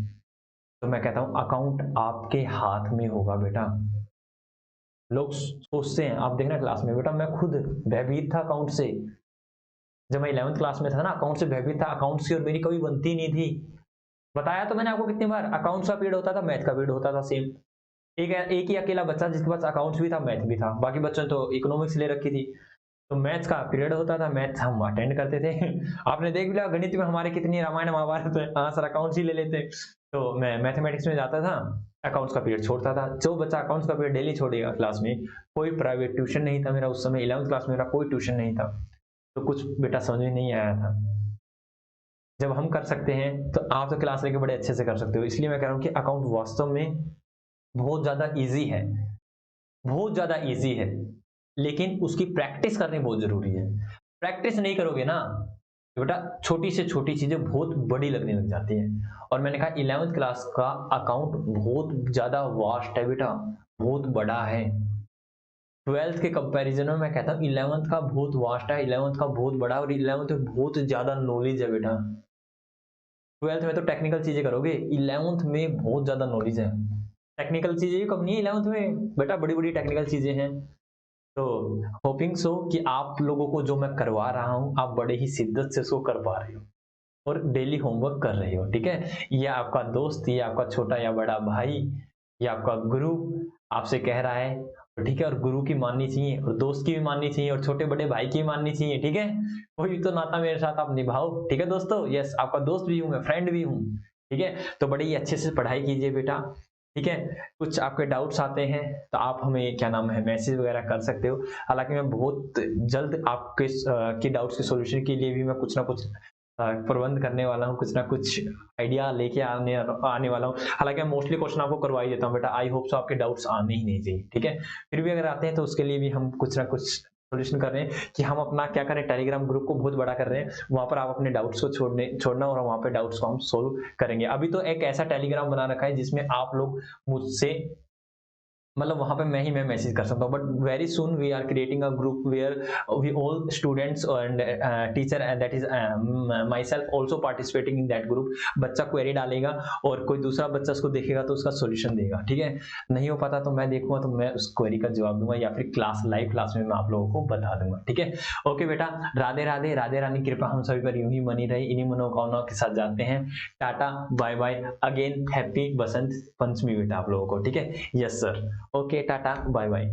तो मैं कहता हूँ अकाउंट आपके हाथ में होगा बेटा। लोग सोचते हैं, आप देखना क्लास में बेटा, मैं खुद भयभीत था अकाउंट से। जब मैं 11th क्लास में था ना, अकाउंट से भयभीत था, अकाउंट की और मेरी कभी बनती नहीं थी। बताया तो मैंने आपको कितनी बार, अकाउंट्स का पीरियड होता था, मैथ का पीरियड होता था सेम। एक ही अकेला बच्चा जिसके पास अकाउंट्स भी था, मैथ भी था, बाकी बच्चों ने तो इकोनॉमिक्स ले रखी थी। तो मैथ्स का पीरियड होता था, मैथ्स हम अटेंड करते थे। आपने देख लिया गणित में हमारे कितनी रामायण महाभारत है, हाँ सर अकाउंट्स ही ले लेते। तो मैं मैथमेटिक्स में जाता था, अकाउंट्स का पीरियड छोड़ता था। जो बच्चा अकाउंट्स का पीरियड डेली छोड़ेगा क्लास में, कोई प्राइवेट ट्यूशन नहीं था मेरा उस समय, 11th क्लास में मेरा कोई ट्यूशन नहीं था, तो कुछ बेटा समझ में नहीं आया था। जब हम कर सकते हैं तो आप तो क्लास लेके बड़े अच्छे से कर सकते हो। इसलिए मैं कह रहा हूँ कि अकाउंट वास्तव में बहुत ज़्यादा ईज़ी है, बहुत ज़्यादा ईज़ी है, लेकिन उसकी प्रैक्टिस करनी बहुत ज़रूरी है। प्रैक्टिस नहीं करोगे ना, तो बेटा छोटी से छोटी चीज़ें बहुत बड़ी लगने लग जाती हैं। और मैंने कहा 11th क्लास का अकाउंट बहुत ज़्यादा वास्ट है बेटा, बहुत बड़ा है। 12th के कंपैरिजन में मैं कहता हूँ 11th का बहुत वास्ट है, 11th का बहुत बड़ा है, और 11th में बहुत ज़्यादा नॉलेज है बेटा। 12th में तो टेक्निकल चीज़ें करोगे, 11th में बहुत ज़्यादा नॉलेज है। टेक्निकल चीज़ें भी कम नहीं है 11th में, बेटा बड़ी-बड़ी टेक्निकल चीज़ें हैं। तो होपिंग सो कि आप लोगों को जो मैं करवा रहा हूँ, आप बड़े ही शिद्दत से उसको कर पा रहे हो और डेली होमवर्क कर रहे हो, ठीक है? ये आपका दोस्त, ये आपका छोटा या बड़ा भाई, ये आपका गुरु आपसे कह रहा है, तो ठीक है? और गुरु की माननी चाहिए और दोस्त की भी माननी चाहिए और छोटे बड़े भाई की भी माननी चाहिए, ठीक है? कोई तो नाता मेरे साथ आप निभाओ, ठीक है दोस्तों? यस, आपका दोस्त भी हूँ मैं, फ्रेंड भी हूँ, ठीक है? तो बड़े ही अच्छे से पढ़ाई कीजिए बेटा, ठीक है? कुछ आपके डाउट्स आते हैं तो आप हमें क्या नाम है मैसेज वगैरह कर सकते हो। हालाँकि मैं बहुत जल्द आपके के डाउट्स के सॉल्यूशन के लिए भी मैं कुछ ना कुछ प्रबंध करने वाला हूँ, कुछ ना कुछ आइडिया लेके आने आने वाला हूँ। हालाँकि मैं मोस्टली क्वेश्चन आपको करवा ही देता हूँ बेटा, आई होप सो आपके डाउट्स आने ही नहीं चाहिए, ठीक है? फिर भी अगर आते हैं तो उसके लिए भी हम कुछ ना कुछ सॉल्यूशन कर रहे हैं कि हम अपना क्या करें, टेलीग्राम ग्रुप को बहुत बड़ा कर रहे हैं, वहाँ पर आप अपने डाउट्स को छोड़ना और वहाँ पे डाउट्स को हम सोल्व करेंगे। अभी तो एक ऐसा टेलीग्राम बना रखा है जिसमें आप लोग मुझसे मतलब वहाँ पे मैं मैसेज कर सकता हूँ, but very soon we are creating a group where we all students and teacher and that is my self also participating in that group. बच्चा क्वेरी डालेगा और कोई दूसरा बच्चा उसको देखेगा तो उसका सोल्यूशन देगा, ठीक है? नहीं हो पाता तो मैं देखूंगा तो मैं उस क्वेरी का जवाब दूंगा या फिर लाइव क्लास में मैं आप लोगों को बता दूंगा, ठीक है? ओके बेटा, राधे राधे, राधे रानी कृपा हम सभी पर यूं ही बनी रही। इन्हीं मनोकामनाओं के साथ जाते हैं, tata bye bye, again happy Basant Panchami बेटा आप लोगों को, ठीक है? Yes sir. Okay tata bye bye.